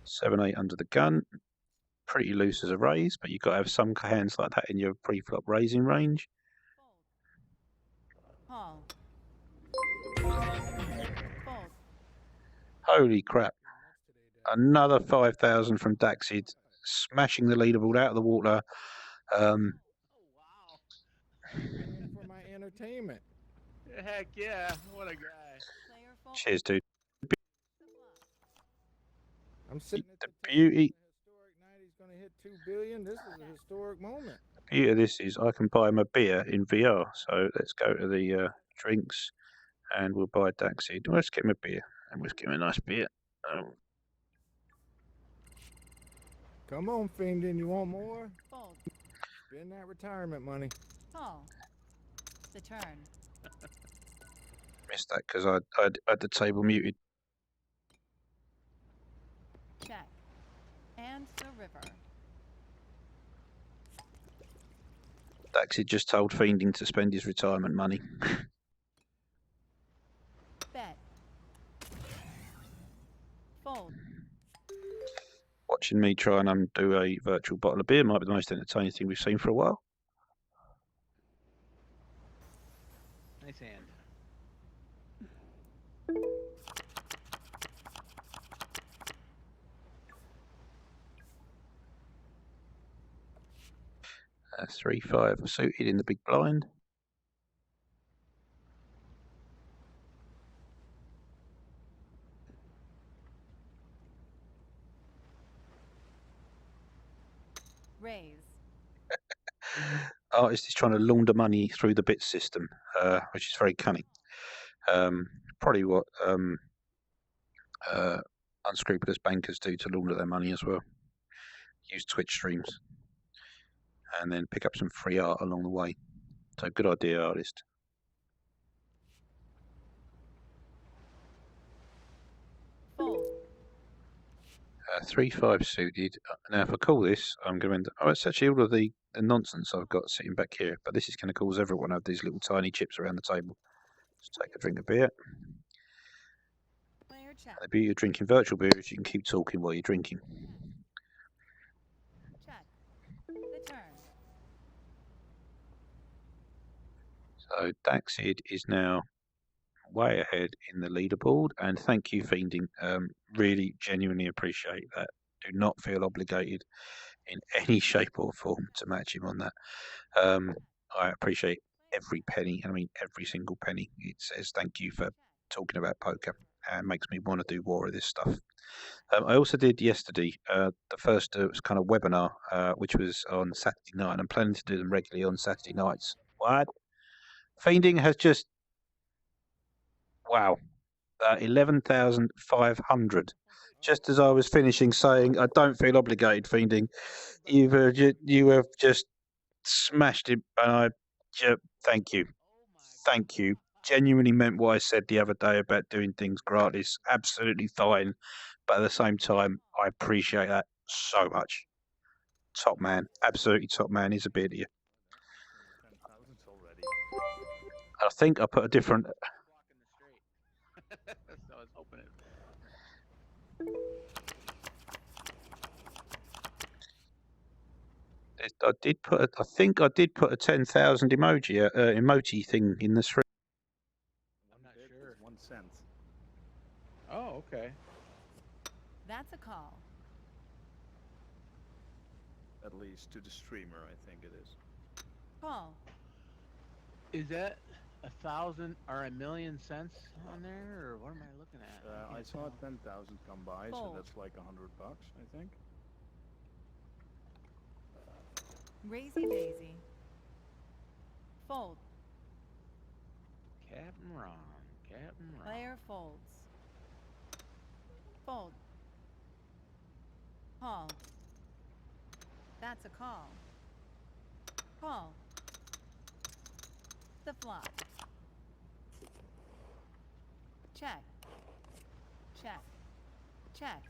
7-8 under the gun, pretty loose as a raise, but you've got to have some hands like that in your pre-flop raising range. Call. Fold. Holy crap! Another 5,000 from Daxid, smashing the leaderboard out of the water. Oh wow! For my entertainment. Heck yeah! What a guy. Player fold. Cheers, dude. The flop. I'm sitting at The the beauty- table. Historic night. He's going to hit 2 billion. This is a historic moment. The beauty of this is I can buy him a beer in VR. So let's go to the drinks, and we'll buy Daxid. Let's get him a beer, and let's get him a nice beer. Come on, Fiendin. You want more? Fold. Spend that retirement money. Call. The turn. Missed that because I had the table muted. Check. And the river. Daxid just told Fiending to spend his retirement money. Bet. Fold. Watching me try and undo a virtual bottle of beer might be the most entertaining thing we've seen for a while. Nice hand. That's 3-5 suited in the big blind. Raise. Artist is trying to launder money through the bit system, which is very cunning. Probably what unscrupulous bankers do to launder their money as well. Use Twitch streams and then pick up some free art along the way. So good idea, artist. Fold. 3-5 suited. Now, if I call this, I'm going to end. Oh, it's actually all of the nonsense I've got sitting back here. But this is going to cause everyone to have these little tiny chips around the table. Just take a drink of beer. Player check. The beauty of drinking virtual beer is you can keep talking while you're drinking. Check. The turn. So Daxid is now way ahead in the leaderboard, and thank you, Fiending. Really, genuinely appreciate that. Do not feel obligated in any shape or form to match him on that. I appreciate every penny, I mean every single penny. It says thank you for talking about poker, and makes me want to do more of this stuff. I also did yesterday the first kind of webinar, which was on Saturday night, and I'm planning to do them regularly on Saturday nights. What? Fiending has just, wow, 11,500. Just as I was finishing saying, I don't feel obligated, Fiending. You have just smashed it, and I thank you. Thank you. Genuinely meant what I said the other day about doing things gratis. Absolutely fine. But at the same time, I appreciate that so much. Top man. Absolutely top man. He's a beer to you. 10,000 already. I think I put a different... Blocking the straight. So I was hoping it. I did put. I think I did put a 10,000 emoji thing in the thread. I'm not sure. 1 cent. Oh, okay. That's a call. At least to the streamer, I think it is. Call. Is that 1,000 or 1,000,000 cents on there, or what am I looking at? I can't saw tell. 10,000 come by, so Fold. that's like $100, I think. Raisy daisy. Fold. Captain Ron. Captain Ron. Player folds. Fold. Call. That's a call. Call. The flop. Check. Check. Check.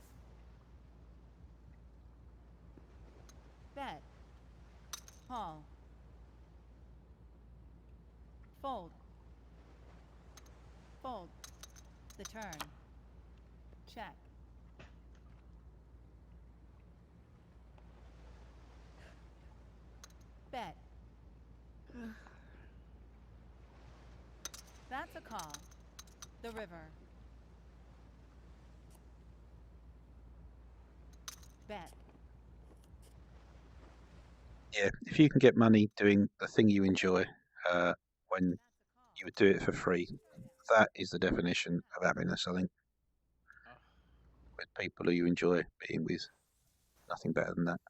Bet. Call. Fold. Fold. The turn. Check. Bet. That's a call. The river. Bet. Yeah, if you can get money doing the thing you enjoy, when you would do it for free, that is the definition of happiness. I think with people who you enjoy being with, nothing better than that.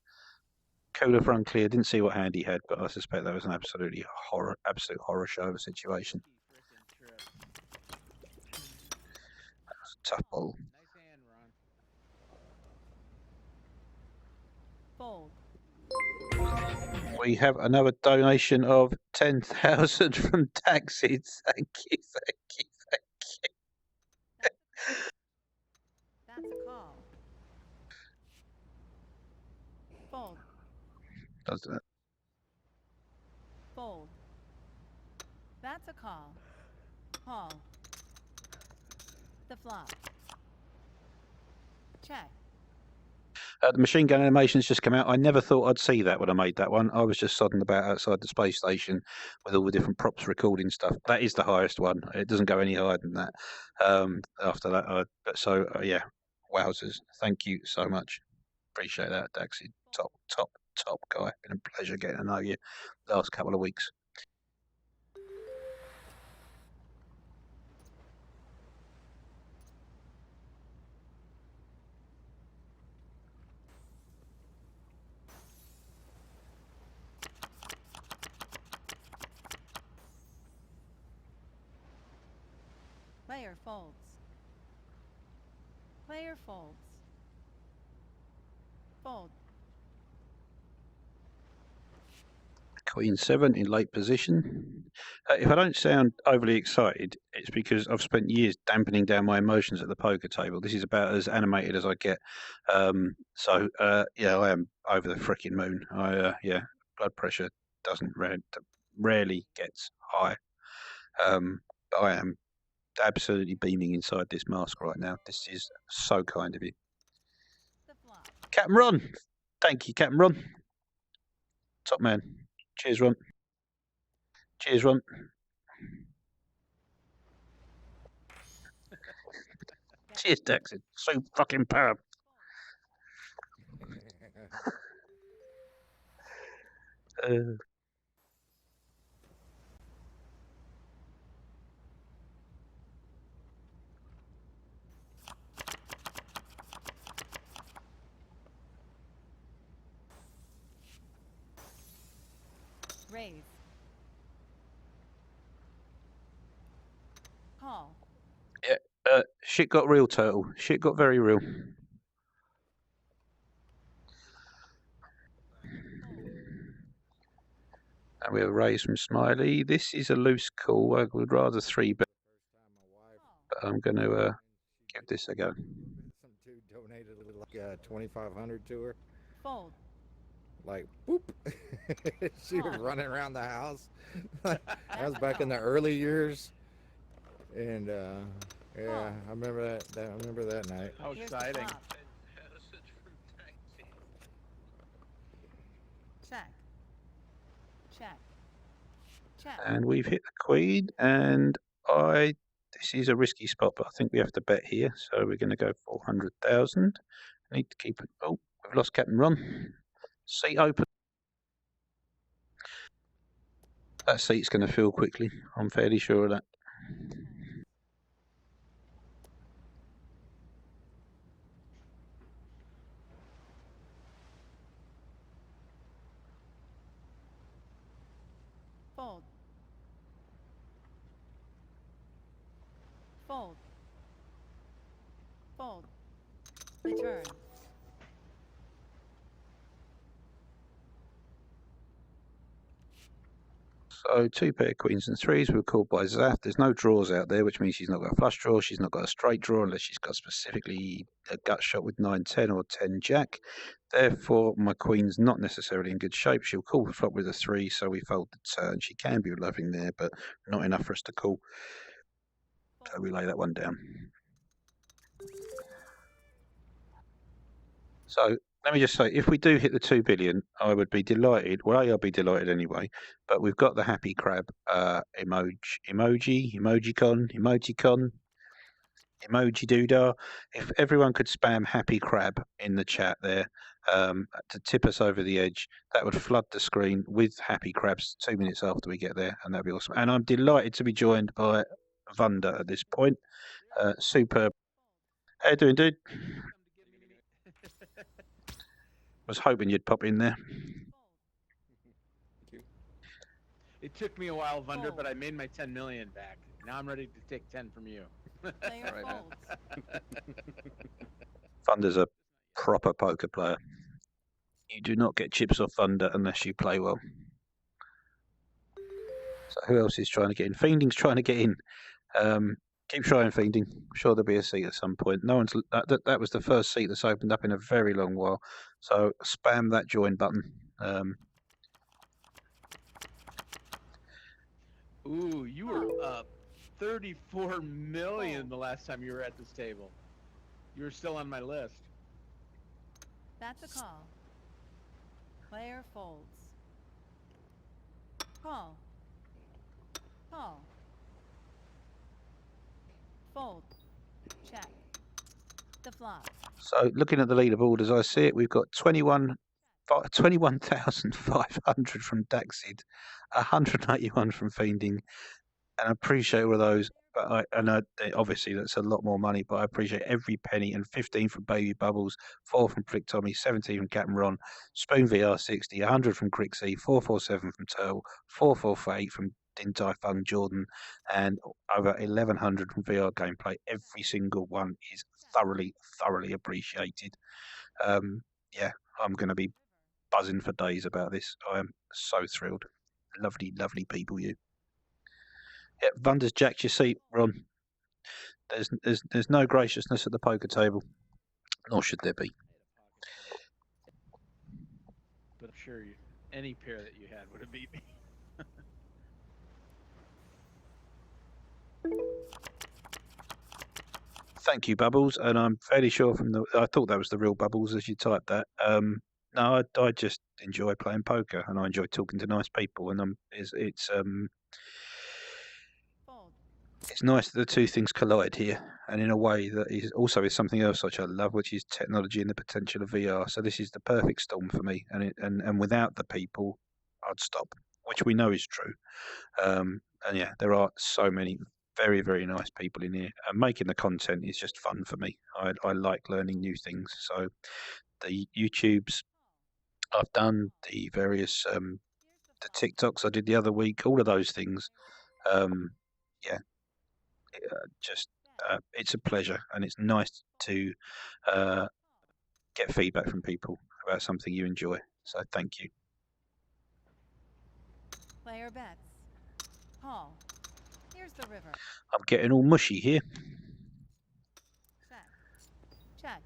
Cooler for unclear. Didn't see what hand he had, but I suspect that was an absolute horror show of a situation. That was a tough ball. Nice hand, Ron. Fold. We have another donation of 10,000 from Taxis. Thank you, thank you, thank you. That's a call. Fold. Does that? Fold. That's a call. Call. The flop. Check. The machine gun animation's just come out. I never thought I'd see that when I made that one. I was just sodding about outside the space station with all the different props recording stuff. That is the highest one. It doesn't go any higher than that. After that, yeah, wowzers. Thank you so much. Appreciate that, Daxi. Top guy. Been a pleasure getting to know you the last couple of weeks. Player folds. Player folds. Fold. Queen 7 in late position. If I don't sound overly excited, it's because I've spent years dampening down my emotions at the poker table. This is about as animated as I get. Yeah, I am over the freaking moon. Yeah, blood pressure rarely gets high. But I am absolutely beaming inside this mask right now. This is so kind of you. The flop. Captain Ron. Thank you, Captain Ron. Top man. Cheers, Ron. Cheers, Ron. Cheers, Daxon. So fucking power. Raise. Call. Yeah, shit got real, Turtle. Shit got very real. And we have a raise from Smiley. This is a loose call. I would rather 3-bet, but I'm going to give this a go. Some dude donated like 2,500 to her. Fold. Like, boop. She was running around the house. That was back in the early years. And yeah, I remember that. I remember that night. How Here's the exciting. flop. Check. And we've hit the queen, and this is a risky spot, but I think we have to bet here. So we're going to go 400,000. Need to keep it. Oh, we've lost Captain Ron. Seat open. That seat's going to fill quickly. I'm fairly sure of that. Fold. Fold. Fold. Return. So 2 pair of queens and threes. We were called by Zaf. There's no draws out there, which means she's not got a flush draw. She's not got a straight draw unless she's got specifically a gut shot with 9-10 or 10-jack. Therefore, my queen's not necessarily in good shape. She'll call the flop with a 3, so we fold the turn. She can be loving there, but not enough for us to call. So we lay that one down. So let me just say, if we do hit the 2 billion, I would be delighted. Well, I'll be delighted anyway. But we've got the happy crab emoji doodah. If everyone could spam happy crab in the chat there to tip us over the edge, that would flood the screen with happy crabs 2 minutes after we get there, and that'd be awesome. And I'm delighted to be joined by Vunda at this point. Superb. How you doing, dude? Was hoping you'd pop in there. It took me a while, Vunder, but I made my 10 million back. Now I'm ready to take 10 from you. Player folds. Thunder's a proper poker player. You do not get chips off Thunder unless you play well. So who else is trying to get in? Fiending's trying to get in. Keep trying, Fiending. I'm sure there'll be a seat at some point. No one's that was the first seat that's opened up in a very long while. So spam that join button. Ooh, you were up 34 million the last time you were at this table. You were still on my list. That's a call. Player folds. Call. Call. Fold. Check. The flop. So looking at the leaderboard as I see it, we've got 21,500 from Daxid, 181 from Fiending, and I appreciate all of those. But obviously that's a lot more money, but I appreciate every penny. And 15 from Baby Bubbles, 4 from Flick Tommy, 17 from Captain Ron, Spoon VR 60, 100 from Crixie, 447 from Turtle, 448 from Dintai Fung Jordan, and over 1,100 from VR Gameplay. Every single one is thoroughly appreciated. Yeah, I'm going to be buzzing for days about this. I am so thrilled. Lovely people, you. Yeah, Vunder's jacked your seat, Ron. There's no graciousness at the poker table, nor should there be. But I'm sure any pair that you had would have beat me. Thank you, Bubbles, and I'm fairly sure I thought that was the real Bubbles as you typed that. No, I just enjoy playing poker, and I enjoy talking to nice people, and it's nice that the two things collide here, and in a way that is something else which I love, which is technology and the potential of VR. So this is the perfect storm for me, and without the people, I'd stop, which we know is true. And yeah, there are so many very, very nice people in here, and making the content is just fun for me. I like learning new things. So the YouTubes I've done, the various the TikToks I did the other week, all of those things, yeah, it's a pleasure, and it's nice to get feedback from people about something you enjoy. So thank you. Player bets. Call. Here's the river. I'm getting all mushy here. Check.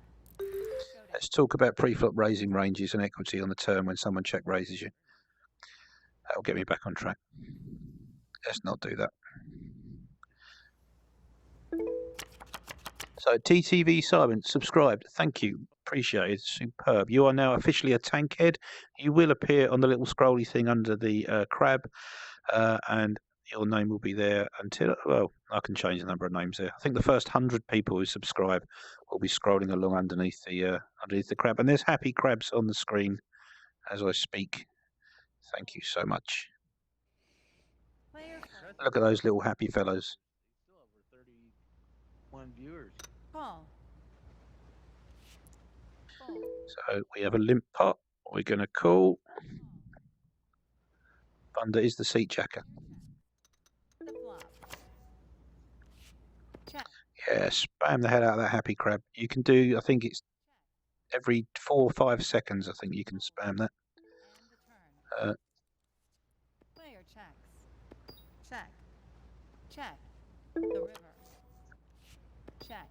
Let's talk about pre-flop raising ranges and equity on the turn when someone check raises you. That'll get me back on track. Let's not do that. So TTV Simon, subscribed. Thank you. Appreciated. Superb. You are now officially a tankhead. You will appear on the little scrolly thing under the crab. And your name will be there until, well, I can change the number of names there. I think the first 100 people who subscribe will be scrolling along underneath the crab. And there's happy crabs on the screen as I speak. Thank you so much. Player Look at those little happy fellows. Still over 31 viewers. call. Fold. So we have a limp pot. We're going to call. Thunder is the seat jacker. The flop. Check. Yeah, spam the hell out of that happy crab. You can do, I think it's every 4 or 5 seconds, I think you can spam that. And the turn. Player checks. Check. Check. The river. Check.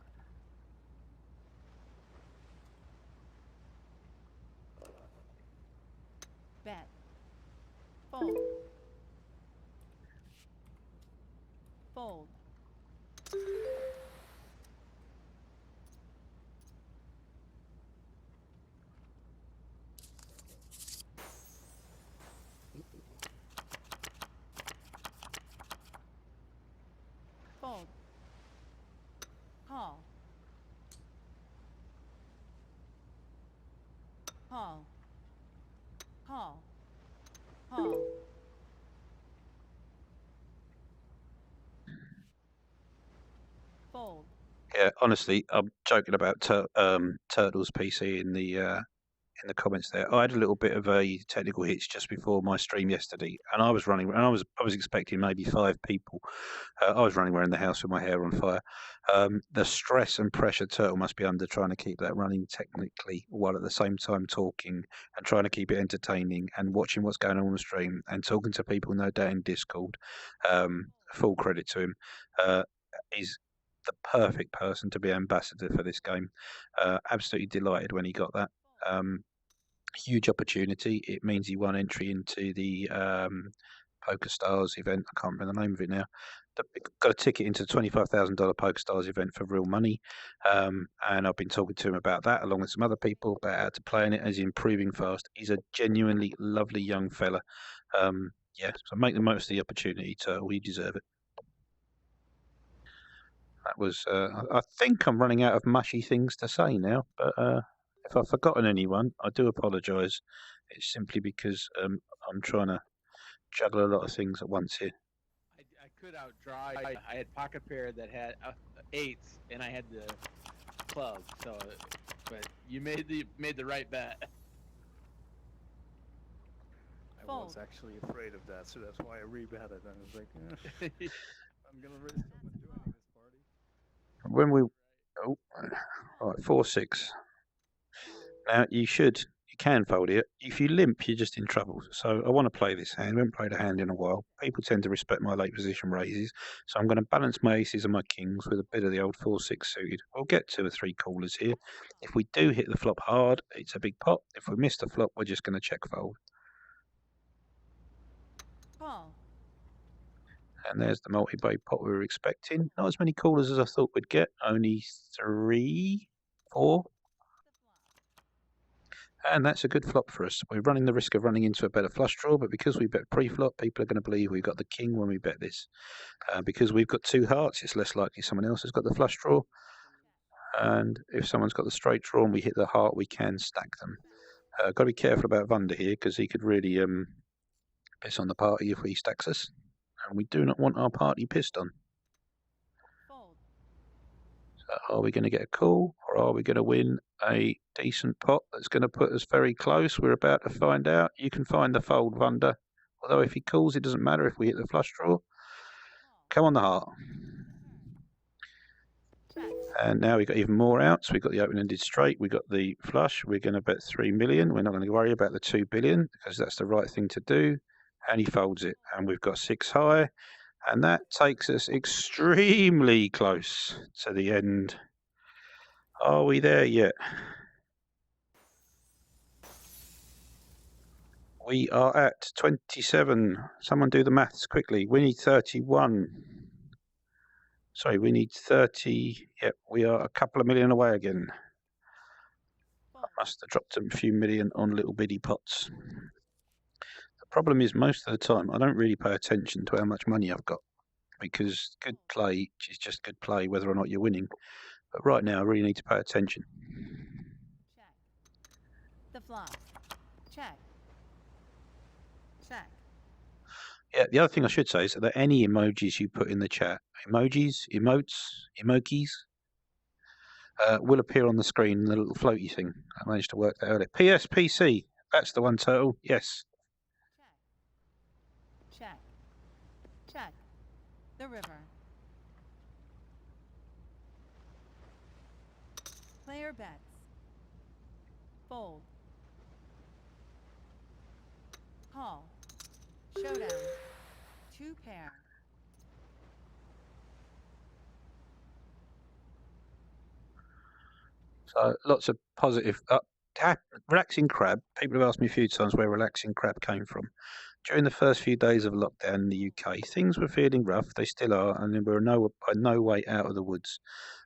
Bet. Fold. Fold. Fold. Call. Call. Call. Call. Fold. Yeah, honestly, I'm joking about Turtles PC in the comments there. I had a little bit of a technical hitch just before my stream yesterday, and I was running, and I was expecting maybe 5 people. I was running around the house with my hair on fire. The stress and pressure Turtle must be under trying to keep that running technically while at the same time talking and trying to keep it entertaining and watching what's going on the stream and talking to people no doubt in Discord. Full credit to him. He's the perfect person to be ambassador for this game. Absolutely delighted when he got that. Huge opportunity. It means he won entry into the PokerStars event. I can't remember the name of it now. Got a ticket into the $25,000 PokerStars event for real money. And I've been talking to him about that along with some other people about how to play in it as he's improving fast. He's a genuinely lovely young fella. Yeah, so make the most of the opportunity, Turtle. You deserve it. That was, I think I'm running out of mushy things to say now, but if I've forgotten anyone, I do apologise. It's simply because I'm trying to juggle a lot of things at once here. I could outdraw. I had pocket pair that had 8s, and I had the club. So, but you made the right bet. I Fold. was actually afraid of that, so that's why I rebetted. I was like, I'm gonna risk someone joining this party. When we, oh, all right, 4-6. Now you can fold it. If you limp, you're just in trouble. So I want to play this hand. I haven't played a hand in a while. People tend to respect my late position raises, so I'm going to balance my aces and my kings with a bit of the old 4-6 suited. We'll get 2 or 3 callers here. If we do hit the flop hard, it's a big pot. If we miss the flop, we're just going to check fold. Call. And there's the multi-bay pot we were expecting. Not as many callers as I thought we'd get. Only 3, 4. And that's a good flop for us. We're running the risk of running into a better flush draw, but because we bet pre-flop, people are going to believe we've got the king when we bet this. Because we've got 2 hearts, it's less likely someone else has got the flush draw. And if someone's got the straight draw and we hit the heart, we can stack them. Got to be careful about Vunder here, because he could really piss on the party if he stacks us. And we do not want our party pissed on. Fold. So are we going to get a call, or are we going to win a decent pot that's going to put us very close? We're about to find out. You can find the fold, Vunder. Although if he calls, it doesn't matter if we hit the flush draw. Come on the heart. Check. And now we've got even more outs. We've got the open-ended straight. We've got the flush. We're going to bet 3 million. We're not going to worry about the 2 billion because that's the right thing to do. And he folds it. And we've got 6 high. And that takes us extremely close to the end. Are we there yet? We are at 27. Someone do the maths quickly. We need 31. Sorry, we need 30. Yep, we are a couple of million away again. I must have dropped a few million on little bitty pots. The problem is most of the time I don't really pay attention to how much money I've got because good play is just good play whether or not you're winning. But right now I really need to pay attention. Check. The flop. Check. Check. Yeah, the other thing I should say is that any emojis you put in the chat, emojis, emojis, will appear on the screen, the little floaty thing. I managed to work that earlier. PSPC, that's the one, Turtle. Yes. Check. Check. The river. Player bets. Fold. Call. Showdown. 2 pair. So lots of positive. Relaxing Crab. People have asked me a few times where Relaxing Crab came from. During the first few days of lockdown in the UK, things were feeling rough. They still are, and we're no way out of the woods.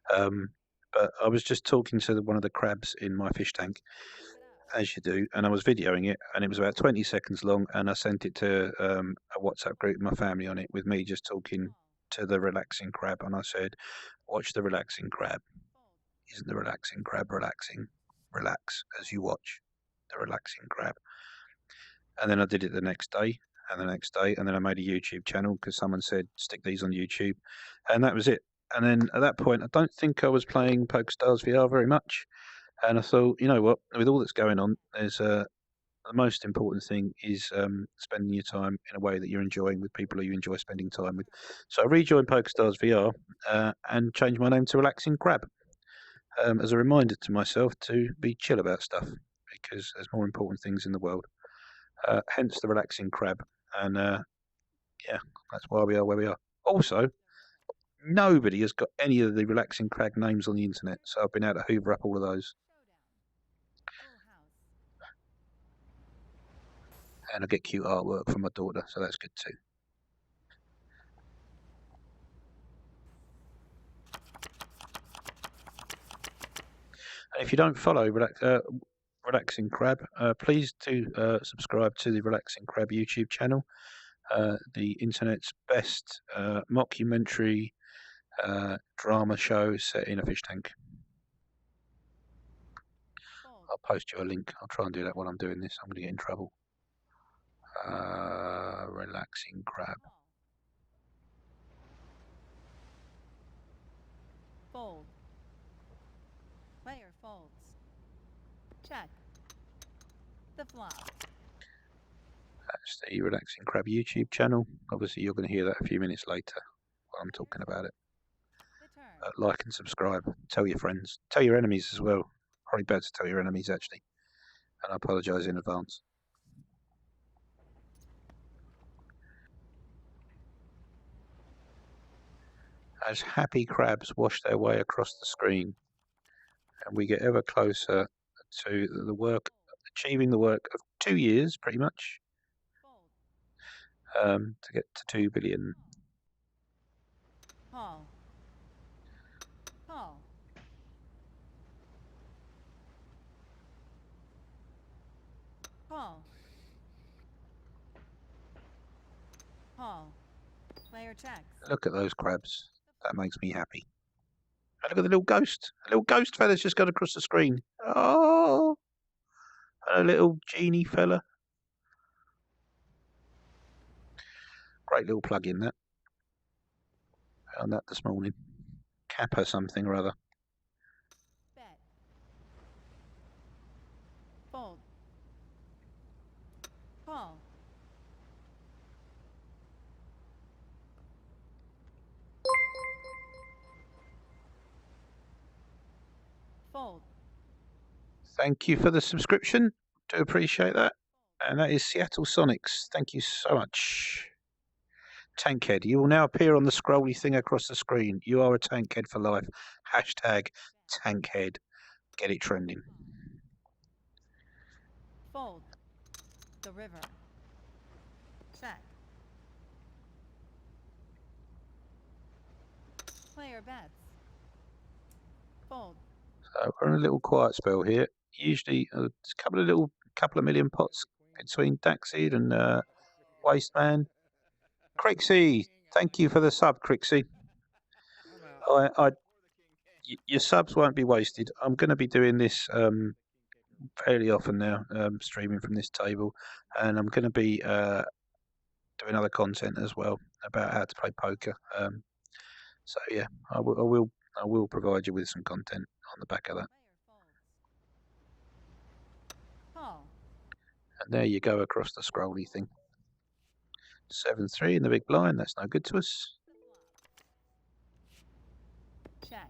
But I was just talking to one of the crabs in my fish tank, as you do, and I was videoing it, and it was about 20 seconds long, and I sent it to a WhatsApp group with my family on it, with me just talking to the Relaxing Crab, and I said, "Watch the Relaxing Crab. Isn't the Relaxing Crab relaxing? Relax as you watch the Relaxing Crab." And then I did it the next day, and the next day, and then I made a YouTube channel because someone said stick these on YouTube, and that was it. And then at that point, I don't think I was playing PokerstarsVR very much, and I thought, you know what, with all that's going on, there's the most important thing is spending your time in a way that you're enjoying with people who you enjoy spending time with. So I rejoined PokerstarsVR and changed my name to Relaxing Crab as a reminder to myself to be chill about stuff because there's more important things in the world. Hence the Relaxing Crab, and yeah, that's why we are where we are. Also, nobody has got any of the Relaxing Crab names on the internet, so I've been able to hoover up all of those. And I get cute artwork from my daughter, so that's good too. And if you don't follow Relaxing Crab, please do subscribe to the Relaxing Crab YouTube channel, the internet's best mockumentary drama show set in a fish tank. I'll post you a link. I'll try and do that while I'm doing this. I'm going to get in trouble. Relaxing Crab. Fold. Player folds. Check. The flop. That's the Relaxing Crab YouTube channel. Obviously, you're going to hear that a few minutes later while I'm talking about it. Like and subscribe. Tell your friends. Tell your enemies as well. Probably better to tell your enemies, actually. And I apologise in advance. As happy crabs wash their way across the screen, and we get ever closer to the work, achieving the work of 2 years, pretty much, to get to 2 billion. Call. Call. Call. Call. Player checks. Look at those crabs. That makes me happy. And look at the little ghost. A little ghost fella's just got across the screen. Oh, and a little genie fella. Great little plug-in, that. Found that this morning. Kappa something or other. Bet. Fold. Call. Fold. Thank you for the subscription. Do appreciate that. And that is Seattle Sonics. Thank you so much. Tankhead, you will now appear on the scrolly thing across the screen. You are a tankhead for life. Hashtag tankhead. Get it trending. Fold. The river. Check. Player bets. Fold. So we're in a little quiet spell here. Usually, a couple of million pots between Daxid and Wasteman. Crixie, thank you for the sub, Crixie. Your subs won't be wasted. I'm going to be doing this fairly often now, streaming from this table, and I'm going to be doing other content as well about how to play poker. So yeah, I will provide you with some content on the back of that. Call. And there you go across the scrolly thing. 7-3 in the big blind. That's no good to us. Check.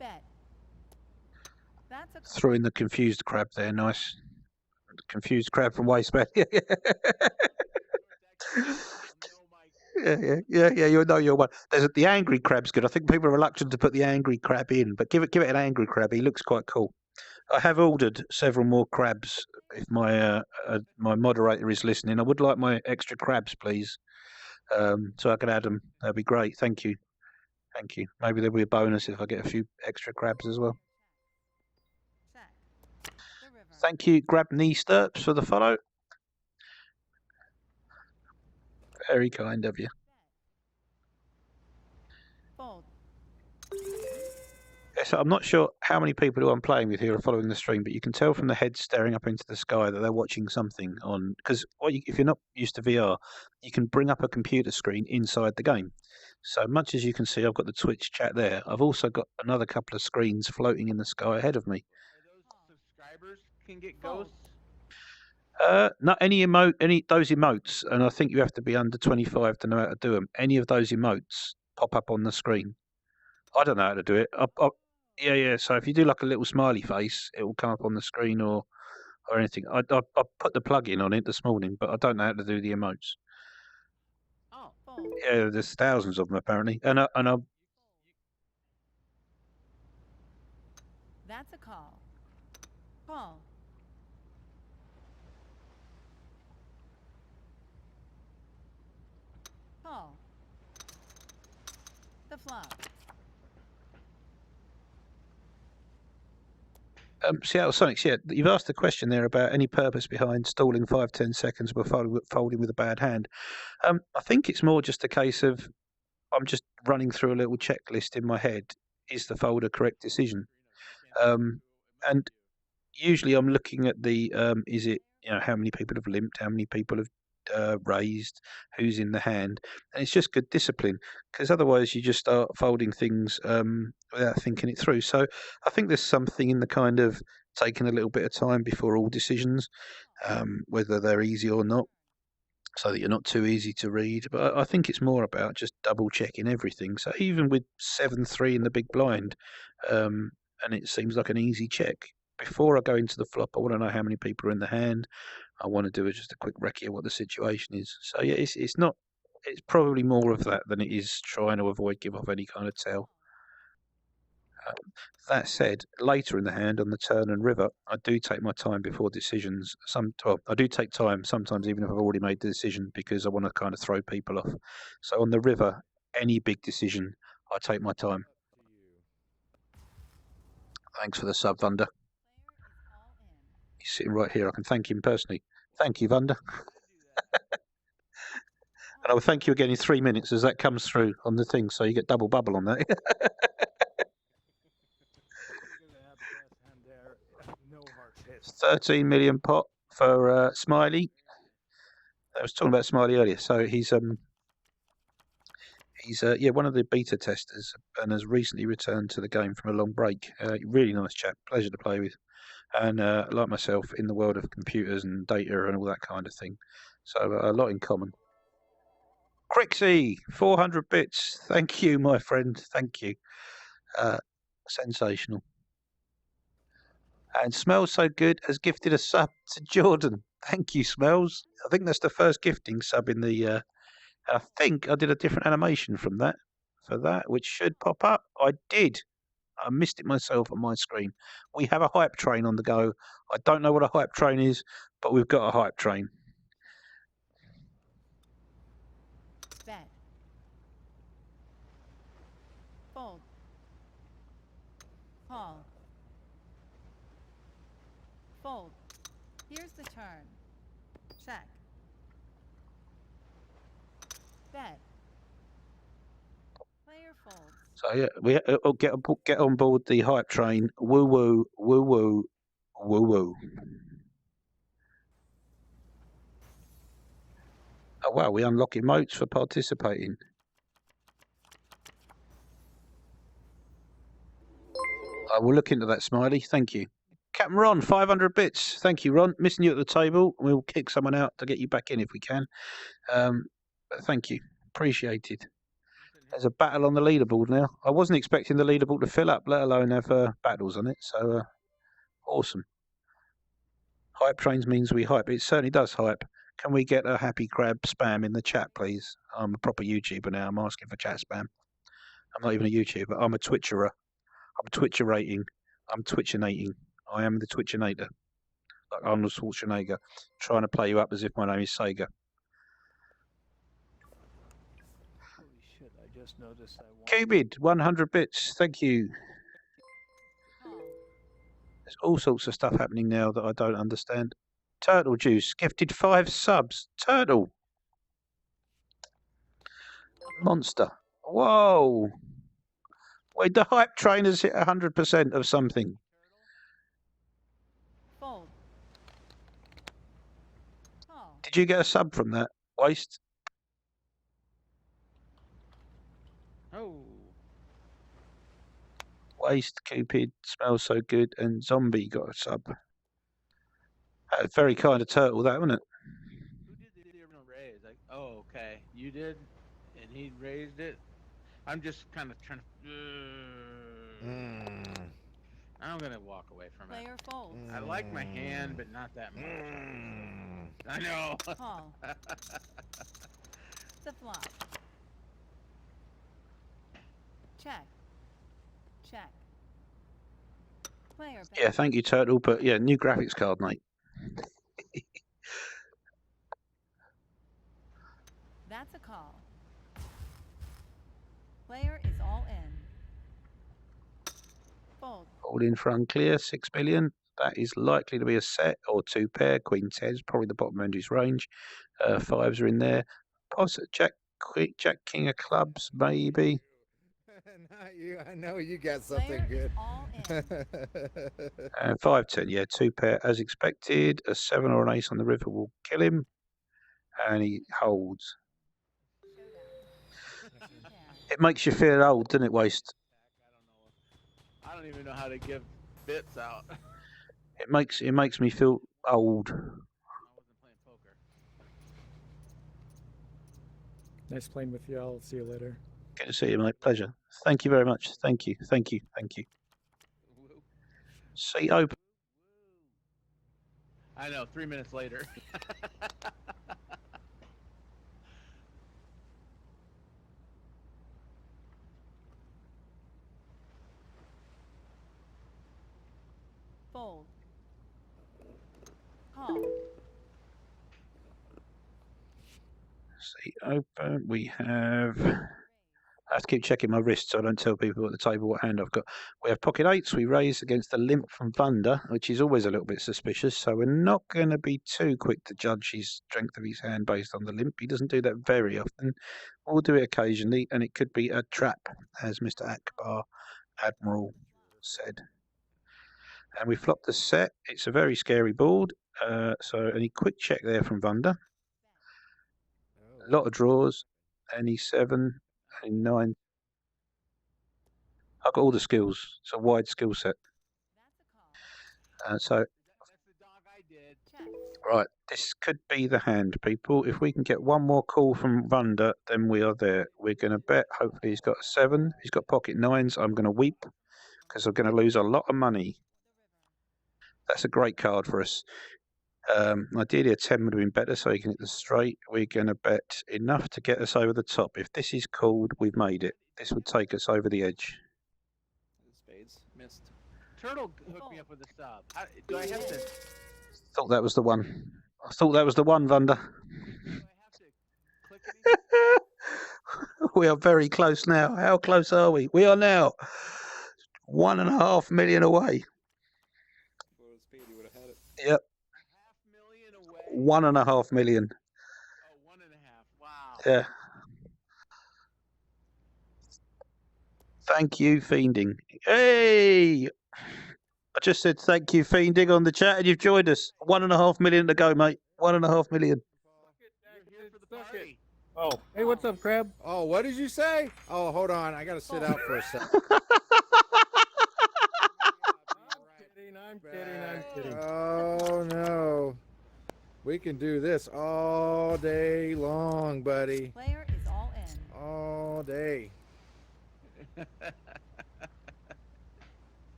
Bet. That's a call. Threw in the confused crab there. Nice. Confused crab from Wasteman. Yeah. You know you're one. There's the angry crab's good. I think people are reluctant to put the angry crab in, but give it an angry crab. He looks quite cool. I have ordered several more crabs. If my my moderator is listening, I would like my extra crabs, please, so I can add them. That'd be great. Thank you. Maybe there'll be a bonus if I get a few extra crabs as well. Check. The river. Thank you, Grab Knee Stirps, for the follow. Very kind of you. Fold. So I'm not sure how many people who I'm playing with here are following the stream, but you can tell from the heads staring up into the sky that they're watching something on. Because if you're not used to VR, you can bring up a computer screen inside the game. So much as you can see, I've got the Twitch chat there. I've also got another couple of screens floating in the sky ahead of me. Are those subscribers can get ghosts? Not any those emotes, and I think you have to be under 25 to know how to do them. Any of those emotes pop up on the screen. I don't know how to do it. Yeah. So if you do like a little smiley face, it will come up on the screen or anything. I put the plug-in on it this morning, but I don't know how to do the emotes. Oh, fold. Yeah, there's thousands of them apparently, and I That's a call. Call. Call. The flop. Seattle Sonics, yeah, you've asked a question there about any purpose behind stalling 5-10 seconds before folding with a bad hand. I think it's more just a case of I'm just running through a little checklist in my head. Is the fold a correct decision? And usually I'm looking at the is it, how many people have limped, how many people have raised, who's in the hand, and it's just good discipline, because otherwise you just start folding things without thinking it through. So I think there's something in the kind of taking a little bit of time before all decisions, whether they're easy or not, so that you're not too easy to read. But I think it's more about just double checking everything. So even with 7-3 in the big blind, and it seems like an easy check, before I go into the flop, I want to know how many people are in the hand. I want to do just a quick recce of what the situation is. So yeah, it's not. It's probably more of that than it is trying to avoid give off any kind of tell. That said, later in the hand on the turn and river, I do take my time before decisions. I do take time sometimes, even if I've already made the decision, because I want to kind of throw people off. So on the river, any big decision, I take my time. Thanks for the sub, Thunder. He's sitting right here. I can thank him personally. Thank you, Thunder. And I will thank you again in 3 minutes as that comes through on the thing, so you get double bubble on that. You're gonna have the best hand there. No heart hits. 13 million pot for Smiley. I was talking about Smiley earlier. So he's one of the beta testers, and has recently returned to the game from a long break. Really nice chap, pleasure to play with, and like myself, in the world of computers and data and all that kind of thing. So a lot in common. Crixie, 400 bits. Thank you, my friend. Thank you. Sensational. And Smells So Good has gifted a sub to Jordan. Thank you, Smells. I think that's the first gifting sub in the. I think I did a different animation for that, which should pop up. I did. I missed it myself on my screen. We have a hype train on the go. I don't know what a hype train is, but we've got a hype train. Fold. Here's the turn. Check. Bet. Player folds. So yeah, we get on board the hype train. Woo woo, woo woo, woo woo. Oh wow, we unlock emotes for participating. I will look into that, Smiley. Thank you. Captain Ron, 500 bits. Thank you, Ron. Missing you at the table. We'll kick someone out to get you back in if we can. But thank you. Appreciated. There's a battle on the leaderboard now. I wasn't expecting the leaderboard to fill up, let alone have battles on it. So awesome. Hype trains means we hype. It certainly does hype. Can we get a happy crab spam in the chat, please? I'm a proper YouTuber now. I'm asking for chat spam. I'm not even a YouTuber. I'm a Twitcherer. I'm Twitcherating. I'm Twitchinating. I am the Twitchinator. Like Arnold Schwarzenegger. Trying to play you up as if my name is Sega. Holy shit, I just noticed I won. Cubid, 100 bits. Thank you. Call. There's all sorts of stuff happening now that I don't understand. Turtle Juice, gifted 5 subs. Turtle. Monster. Whoa. Wait, the hype train has hit 100% of something. Fold. Call. Did you get a sub from that? Waste? Oh. Waste, Cupid, smells so good, and Zombie got a sub. Very kind of Turtle, that, wasn't it? Who did the original raise? Like, oh, okay. You did, and he raised it. I'm just kind of trying to. I'm gonna walk away from it. Player folds. I like my hand, but not that much. I know. Call. It's a flop. Check. Check. Player bet. Yeah, thank you, Turtle, but yeah, new graphics card, mate. That's a call. Player is all in. Fold. All in for unclear, 6 million. That is likely to be a set or 2 pair. Queen 10's probably the bottom end of his range. 5s are in there. Jack King of clubs, maybe. Not you. I know you got something Player good. is all in. 5-10, yeah, 2 pair as expected. A 7 or an ace on the river will kill him. And he holds. It makes you feel old, doesn't it, Waste? I don't even know how to give bits out. It makes me feel old. I wasn't playing poker. Nice playing with you. I'll see you later. Good to see you, mate. Pleasure. Thank you very much. Thank you. Thank you. Thank you. Seat open. I know, 3 minutes later. Fold. Call. Seat open. We have. I have to keep checking my wrist so I don't tell people at the table what hand I've got. We have pocket 8s. We raise against the limp from Vunda, which is always a little bit suspicious. So we're not going to be too quick to judge his strength of his hand based on the limp. He doesn't do that very often. We'll do it occasionally, and it could be a trap, as Mr. Akbar Admiral said. And we flop the set. It's a very scary board. So any quick check there from Vunda. A lot of draws. Any 7. 9. I've got all the skills. It's a wide skill set. So, That's the dog I did. Check. right, this could be the hand, people. If we can get one more call from Vunda, then we are there. We're going to bet. Hopefully he's got a 7. He's got pocket 9s. I'm going to weep because I'm going to lose a lot of money. That's a great card for us. Ideally a 10 would have been better so he can hit the straight. We're going to bet enough to get us over the top. If this is called, we've made it. This would take us over the edge. Spades missed. Turtle hooked me up with a sub. Do I have to? Thought that was the one. I thought that was the one, Vunda. Do I have to click anything? We are very close now. How close are we? We are now 1.5 million away. 1.5 million. Oh, 1.5. Wow. Yeah. Thank you, Fiending. Hey! I just said thank you, Fiending, on the chat, and you've joined us. 1.5 million to go, mate. 1.5 million. You're here for the party. Oh, hey, what's up, Crab? Oh, what did you say? Oh, hold on. I got to sit out for a second. I'm kidding. Oh, no. We can do this all day long, buddy. Player is all in. All day.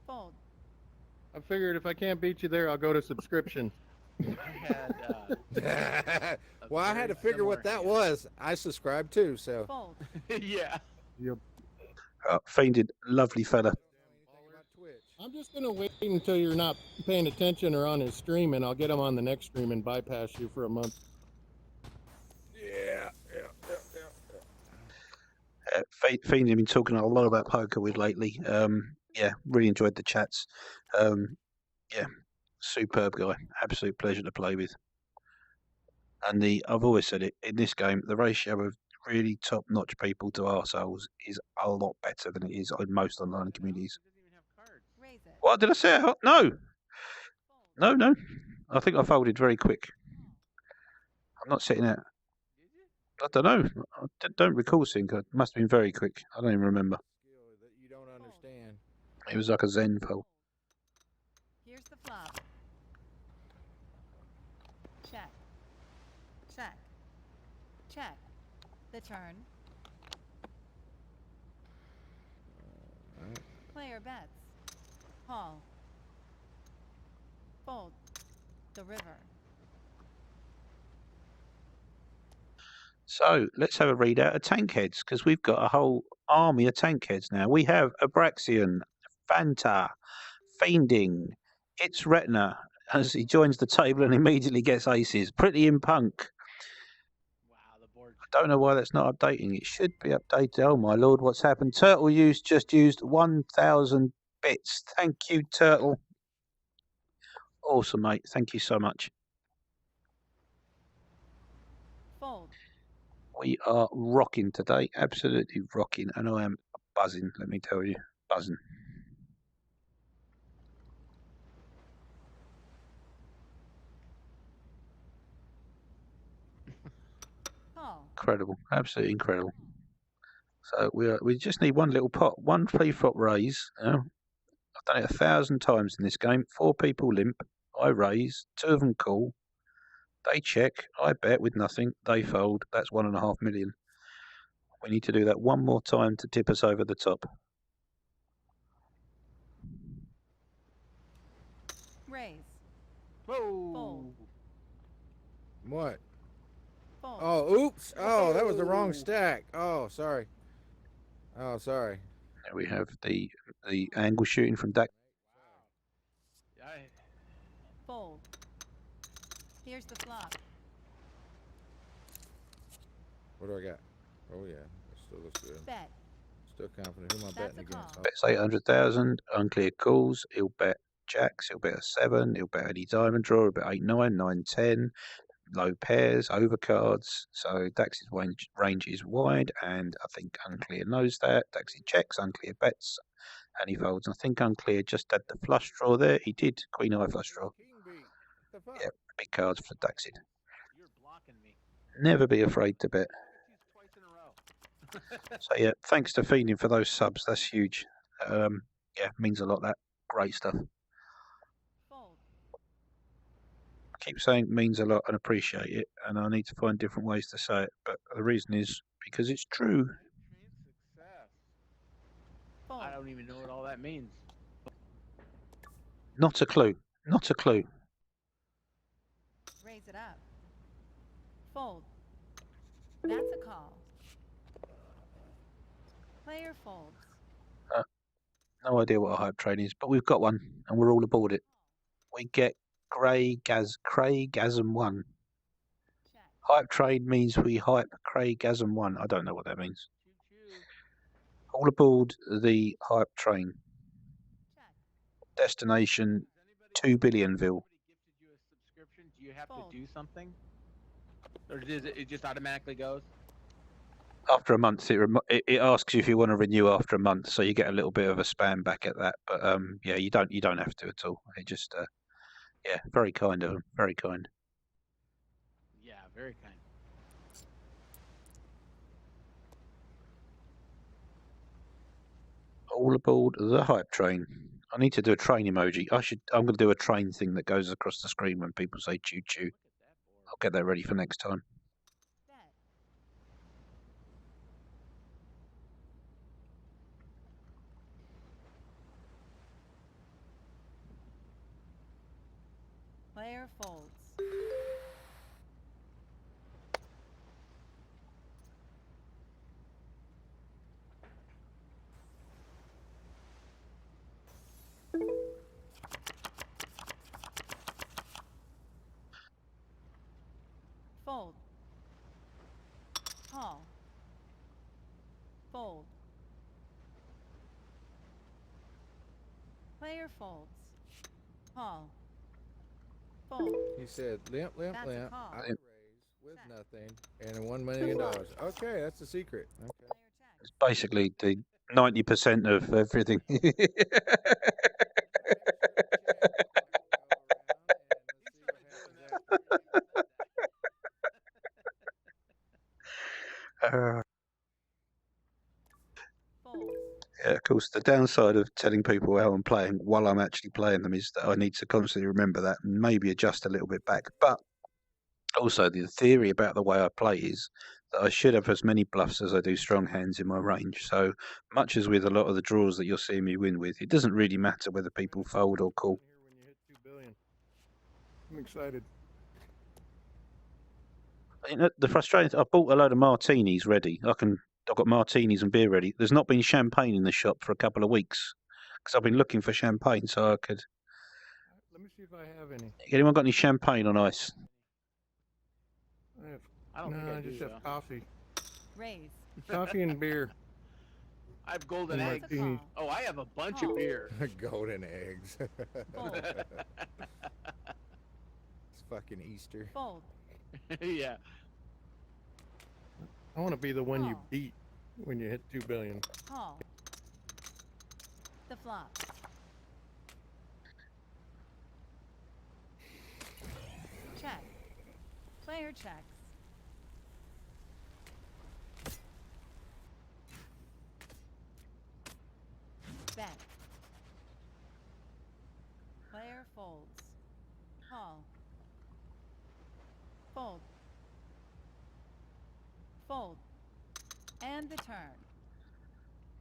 Fold. I figured if I can't beat you there, I'll go to subscription. I had. Well, I had to figure what that was. I subscribed too, so. Fold. Yeah. Fiending, lovely fella. I'm just gonna wait until you're not paying attention or on his stream, and I'll get him on the next stream and bypass you for a month. Yeah. Fiending been talking a lot about poker with lately. Yeah, really enjoyed the chats. Yeah, superb guy. Absolute pleasure to play with. And I've always said it, in this game, the ratio of really top-notch people to arseholes is a lot better than it is in most online communities. Raise it. What did I say? No. No. I think I folded very quick. I'm not sitting out. I don't know. I don't recall seeing it. Must have been very quick. I don't even remember. That you don't understand. It was like a Zen fold. Here's the flop. Check. Check. Check. The turn. Player bets. Call. Fold. The river. So let's have a readout of tank heads, because we've got a whole army of tank heads now. We have Abraxian, Fanta, Fiending, It's Retina, as he joins the table and immediately gets aces. Pretty in Punk. Wow, the board. I don't know why that's not updating. It should be updated. Oh my lord, what's happened? Turtle just used 1,000 bits. Thank you, Turtle. Awesome, mate. Thank you so much. Fold. We are rocking today, absolutely rocking, and I am buzzing, let me tell you, buzzing. Call. Incredible, absolutely incredible. So we just need one little pot, one pre-flop raise. You know? I've done it 1,000 times in this game. 4 people limp, I raise, 2 of them call, they check, I bet with nothing, they fold. That's 1.5 million. We need to do that one more time to tip us over the top. Raise. Whoa. Fold. What? Fold. Oh, oops. Oh, that was the wrong stack. Oh, sorry. Oh, sorry. There we have the angle shooting from Dak. Fold. Here's the flop. What do I got? Oh, yeah. It still looks good. Bet. Still confident. Who am I That's betting a call. against? Oh, Bets 800,000, unclear calls. He'll bet jacks. He'll bet a 7. He'll bet any diamond draw. He'll bet 8, 9, 9, 10. Low pairs, overcards. So Dax's range is wide, and I think Unclear knows that. Daxy checks, Unclear bets, and he folds. I think Unclear just had the flush draw there. He did, Queen Eye flush draw. Yeah, big cards for Daxid. You're blocking me. Never be afraid to bet. Twice in a row. So yeah, thanks to Fiending for those subs. That's huge. Yeah, means a lot. That great stuff. Fold. I keep saying means a lot and appreciate it, and I need to find different ways to say it. But the reason is because it's true. Success. Fold. I don't even know what all that means. Not a clue. Not a clue. Raise it up. Fold. That's a call. Player folds. No idea what a hype train is, but we've got one, and we're all aboard it. We get Craigasm 1. Check. Hype train means we hype Craigasm 1. I don't know what that means. All aboard the hype train. Check. Destination 2 Billionville. have Fold. to do something, or does it just automatically goes? After a month, it asks you if you want to renew after a month, so you get a little bit of a spam back at that. But yeah, you don't have to at all. It just yeah, very kind of them, very kind. Yeah, very kind. All aboard the hype train. I need to do a train emoji. I'm going to do a train thing that goes across the screen when people say choo choo. I'll get that ready for next time. Bet. Player folds. Fold. Call. Fold. Player folds. Call. Fold. He said, limp, limp, That's a limp. call. I Limp. raise with nothing and $1 million. Okay, that's the secret. Okay. Player check. It's basically the 90% of everything. uh, Fold. yeah, of course, the downside of telling people how I'm playing while I'm actually playing them is that I need to constantly remember that and maybe adjust a little bit back. But also, the theory about the way I play is that I should have as many bluffs as I do strong hands in my range. So much as with a lot of the draws that you're seeing me win with, it doesn't really matter whether people fold or call. Here when you hit 2 billion. I'm excited. You know, the frustration, I bought a load of martinis ready. I've got martinis and beer ready. There's not been champagne in the shop for a couple of weeks because I've been looking for champagne so I could. Let me see if I have any. Anyone got any champagne on ice? I don't think No, I I do. just have coffee. Raise. Coffee and beer. I have golden And eggs. That's a call. Oh, I have a bunch Call. of beer. Golden eggs. Fold. It's fucking Easter. Fold. Yeah. I want to be the one you Call. beat when you hit 2 billion. Call. The flop. Check. Player checks. Bet. Player folds. Call. Fold. Fold. And the turn.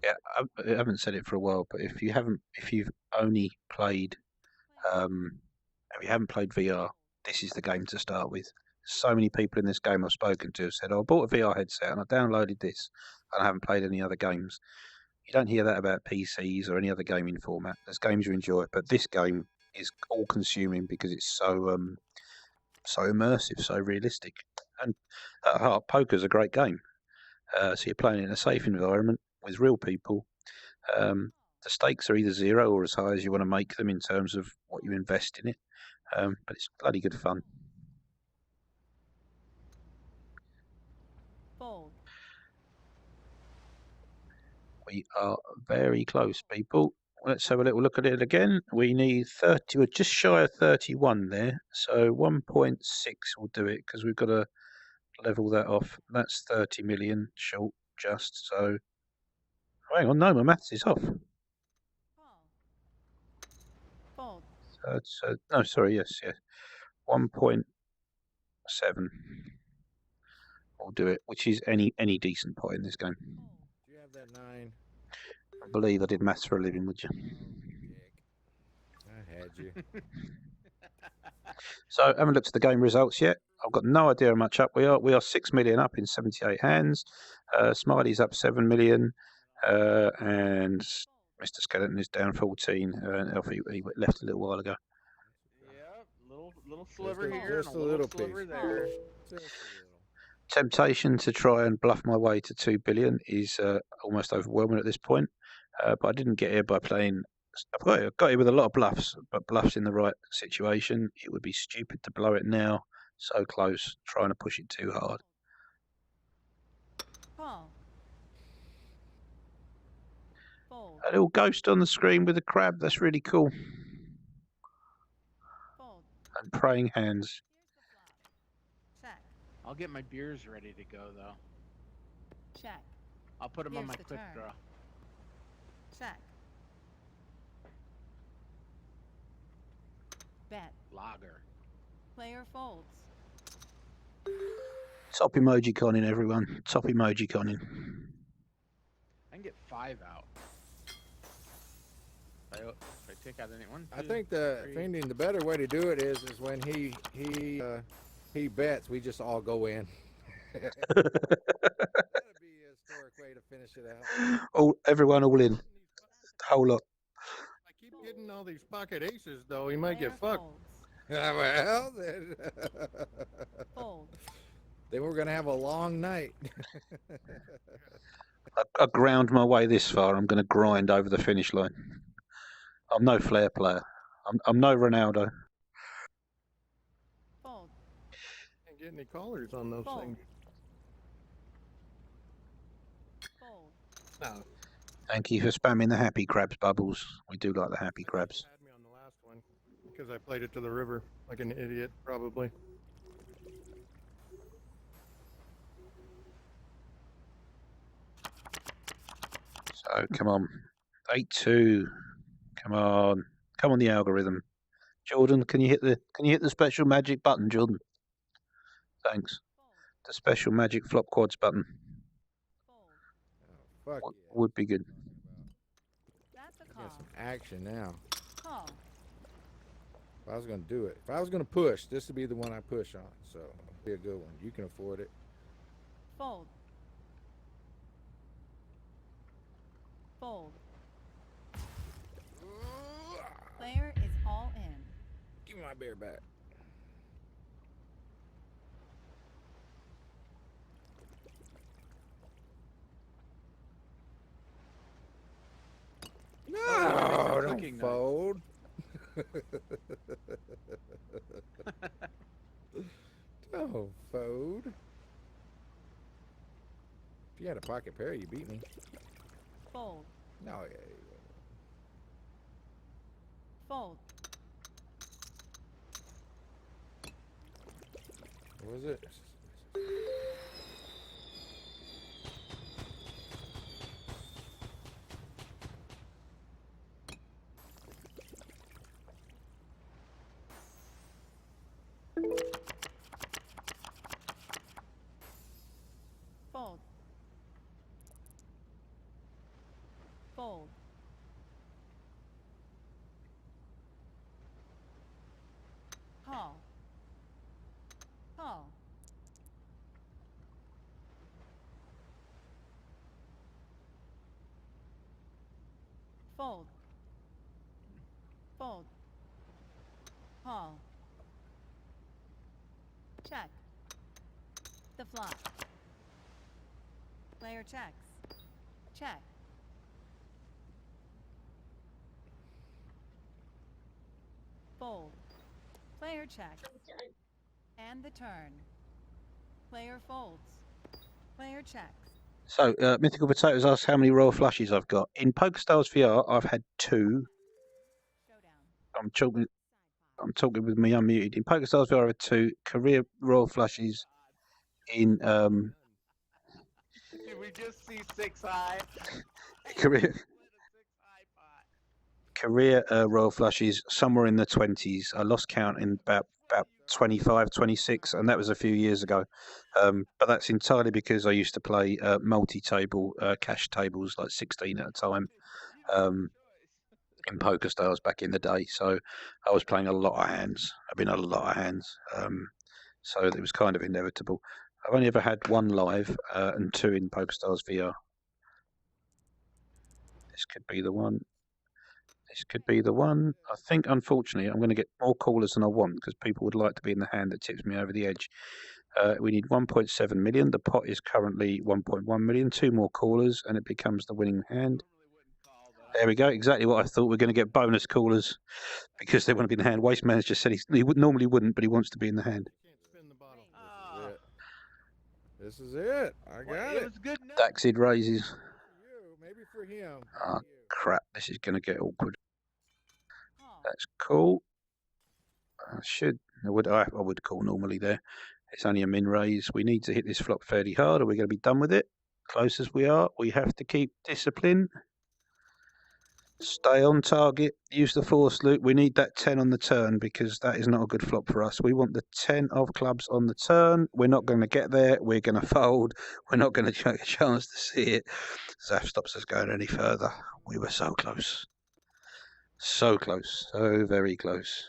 Yeah, I haven't said it for a while, but if you've only played, if you haven't played VR, this is the game to start with. So many people in this game I've spoken to have said, "Oh, I bought a VR headset and I downloaded this, and I haven't played any other games." You don't hear that about PCs or any other gaming format. There's games you enjoy, but this game is all-consuming because it's so so immersive, so realistic, and at heart, poker's a great game. So you're playing in a safe environment with real people. The stakes are either zero or as high as you want to make them in terms of what you invest in it. But it's bloody good fun. Fold. We are very close, people. Let's have a little look at it again. We need 30. We're just shy of 31 there. So 1.6 will do it because we've got to level that off. That's 30 million short just. So hang on, no, my maths is off. Call. Fold. No, sorry, yes. 1.7 will do it, which is any decent pot in this game. Do you have that 9? I believe I did maths for a living, would you? I had you. So I haven't looked at the game results yet. I've got no idea how much up we are. We are 6 million up in 78 hands. Smiley's up 7 million. And Mr. Skeleton is down 14. He left a little while ago. Yeah, little sliver Just a- here just and a a little sliver piece. there. Just a little. Temptation to try and bluff my way to 2 billion is almost overwhelming at this point. But I didn't get here by playing I've got it with a lot of bluffs, but bluffs in the right situation. It would be stupid to blow it now. So close, trying to push it too hard. Call. Fold. A little ghost on the screen with a crab. That's really cool. Fold. And praying hands. Here's the flop. Check. I'll get my beers ready to go though. Check. I'll put them on Here's my the quick turn. draw. Check. Bet. Lager. Player folds. Top emoji conning, everyone. Top emoji conning. I can get 5 out. If I take out anyone. I think the better way to do it is when he bets, we just all go in. That'd be a historic way to finish it out. Everyone all in. Whole lot. I keep getting all these pocket aces, though. He might Player get fucked. folds. Well, then, Fold. then we're gonna have a long night. I ground my way this far. I'm going to grind over the finish line. I'm no flair player. I'm no Ronaldo. Fold. Can't get any callers on those Fold. things. Fold. No. Thank you for spamming the happy crabs, Bubbles. We do like the happy crabs. Had me on the last one because I played it to the river like an idiot, probably. So come on, 8-2. Come on, the algorithm. Jordan, can you hit the special magic button, Jordan? Thanks. The special magic flop quads button Fold. Fuck yeah. would be good. That's a Got call. some action now. Call. If I was gonna do it, if I was gonna push, this would be the one I push on. So it'll be a good one. You can afford it. Fold. Fold. Player is all in. Give me my beer back. No, don't clicking fold. Don't fold. If you had a pocket pair, you beat me. Fold. No, yeah. Fold. What was it? Fold. Fold. Call. Call. Fold. Fold. Call. Check. The flop. Player checks. Check. Fold. Player checks. And the turn. Player folds. Player checks. So, Mythical Potatoes asks how many royal flushes I've got. In PokerStars VR, I've had 2. Showdown. I'm talking with me unmuted. In PokerStars VR, I've had 2 career royal flushes. In Did we just see 6 high? career royal flushes somewhere in the 20s. I lost count in about 25, 26, and that was a few years ago. But that's entirely because I used to play multi-table cash tables, like 16 at a time, in PokerStars back in the day. So I was playing a lot of hands. So it was kind of inevitable. I've only ever had 1 live and 2 in PokerStars VR. This could be the one. I think, unfortunately, I'm going to get more callers than I want because people would like to be in the hand that tips me over the edge. We need 1.7 million. The pot is currently 1.1 million. 2 more callers, and it becomes the winning hand. There we go. Exactly what I thought. We're going to get bonus callers because they want to be in the hand. Waste Man's just said he normally wouldn't, but he wants to be in the hand. Can't spin the bottle. Oh, This is it. I got it it. was good enough. Daxid raises. For you, maybe for him. Oh, crap. This is going to get awkward. Call. That's cool. I would call normally there. It's only a min raise. We need to hit this flop fairly hard or we're going to be done with it. Close as we are, we have to keep discipline. Stay on target. Use the force loop. We need that 10 on the turn because that is not a good flop for us. We want the 10 of clubs on the turn. We're not going to get there. We're going to fold. We're not going to get a chance to see it. Zaf stops us going any further. We were so close. So close. So very close.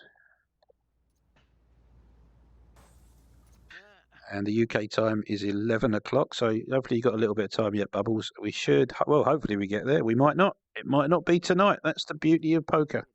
And the UK time is 11 o'clock, so hopefully you got a little bit of time yet, Bubbles. We should, well, hopefully we get there. We might not. It might not be tonight. That's the beauty of poker.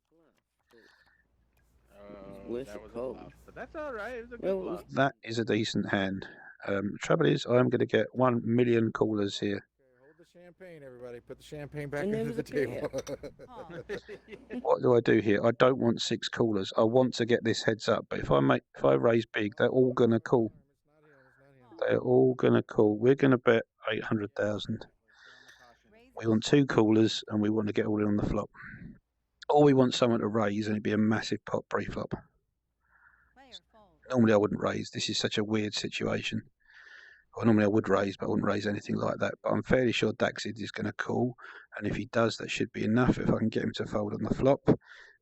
Worth That a was a call. bluff, but that's all right. It was a good Well, bluff. That is a decent hand. The trouble is, I'm going to get 1 million callers here. Okay, hold the champagne, everybody. Put the champagne back And into there the was a table. Call. What do I do here? I don't want 6 callers. I want to get this heads up. But if I raise big, they're all going to call. They're all going to call. We're going to bet 800,000. We want 2 callers and we want to get all in on the flop. Or we want someone to raise and it'd be a massive pot pre-flop. Player fold. Normally I wouldn't raise. This is such a weird situation. Well, normally I would raise, but I wouldn't raise anything like that. But I'm fairly sure Daxid is going to call. And if he does, that should be enough. If I can get him to fold on the flop.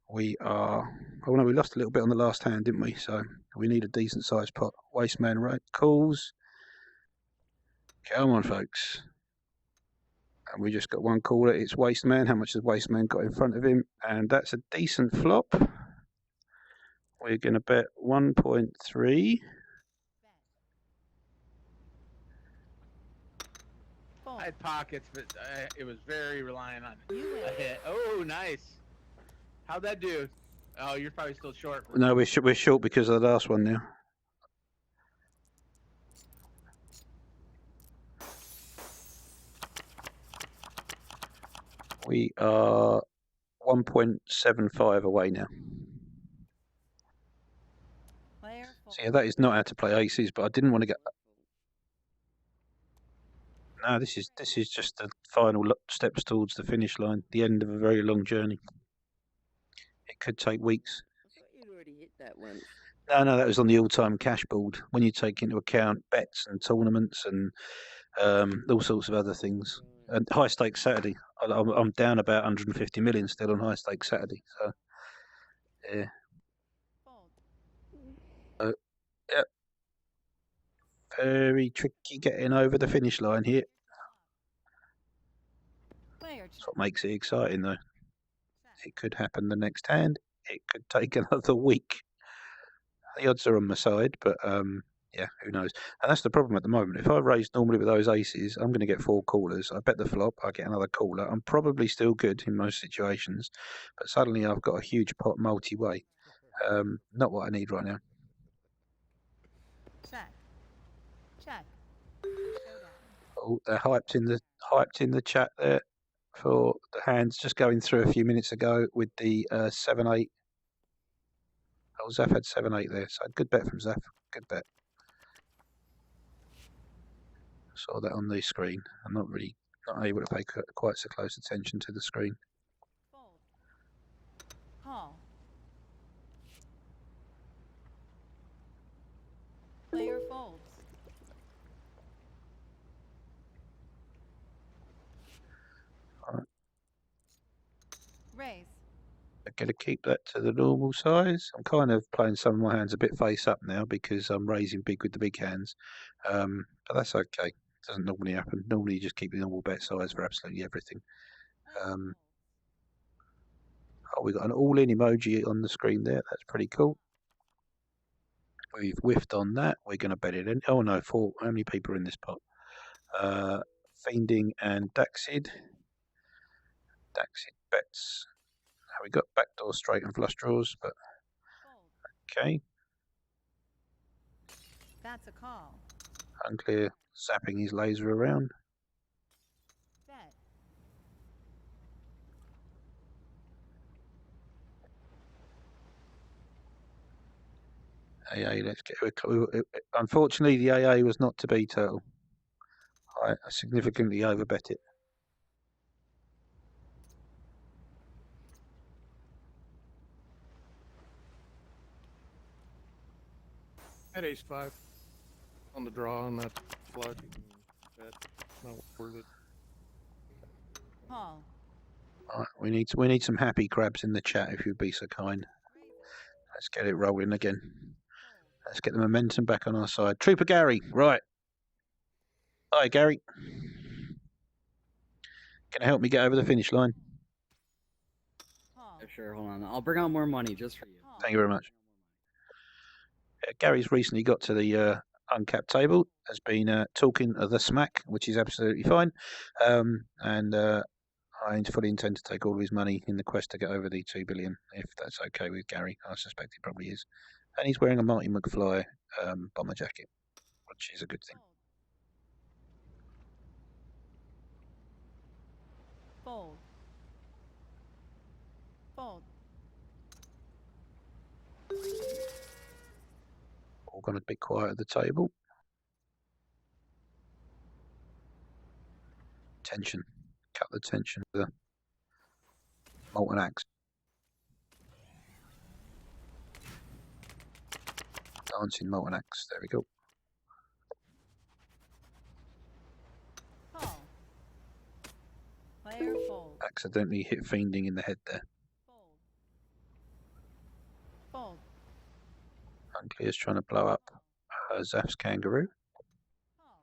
We are... Oh no, we lost a little bit on the last hand, didn't we? So we need a decent sized pot. Waste man calls. Come on, folks. And we just got 1 caller. It's Waste Man. How much has Waste Man got in front of him? And that's a decent flop. We're going to bet 1.3. Fold. I had pockets, but it was very reliant on You a win. hit. Oh, nice. How'd that do? Oh, you're probably still short. No, we're short because of the last one now. We are 1.75 away now. Player fold. So yeah, that is not how to play aces, but I didn't want to get... No, this is just the final steps towards the finish line, the end of a very long journey. It could take weeks. I thought you'd already hit that once. No, that was on the all-time cash board. When you take into account bets and tournaments and all sorts of other things. And high stakes Saturday, I'm down about 150 million still on high stakes Saturday. So, yeah. Fold. Yep. Very tricky getting over the finish line here. Player That's what makes it exciting, though. It could happen the next hand. It could take another week. The odds are on my side, but yeah, who knows? And that's the problem at the moment. If I raise normally with those aces, I'm going to get 4 callers. I bet the flop, I get another caller. I'm probably still good in most situations, but suddenly I've got a huge pot multi-way. Not what I need right now. Check. Check. Showdown. Oh, they're hyped in the chat there for the hands just going through a few minutes ago with the 7-8. Oh, Zaf had 7-8 there, so good bet from Zaf. Good bet. Saw that on the screen. I'm not able to pay quite so close attention to the screen. Fold. Call. Player folds. Alright. Raise. I'm going to keep that to the normal size. I'm kind of playing some of my hands a bit face up now because I'm raising big with the big hands. But that's okay. It doesn't normally happen. Normally you just keep the normal bet size for absolutely everything. Oh, we've got an all-in emoji on the screen there. That's pretty cool. We've whiffed on that. We're going to bet it in. Oh no, 4. How many people are in this pot? Fiending and Daxid. Daxid bets. We got backdoor straight and flush draws, but okay. That's a call. Unclear zapping his laser around. Bet. AA, let's get. Unfortunately, the AA was not to be, Turtle. I significantly overbet it. At ace 5 on the draw and that flush. That's not worth it. Call. All right, we need some happy crabs in the chat if you'd be so kind. Let's get it rolling again. Let's get the momentum back on our side. Trooper Gary, right. Hi, Gary. Can you help me get over the finish line? Call. Yeah, sure, hold on. I'll bring out more money just for you. Call. Thank you very much. Gary's recently got to the uncapped table, has been talking the smack, which is absolutely fine. And I fully intend to take all of his money in the quest to get over the 2 billion, if that's okay with Gary. I suspect he probably is. And he's wearing a Marty McFly bomber jacket, which is a good thing. Fold. Fold. All gone a bit quiet at the table. Tension. Cut the tension with a molten axe. Dancing molten axe. There we go. Call. Player fold. Accidentally hit fiending in the head there. Fold. Fold. Unclear's trying to blow up Zaf's kangaroo. Call.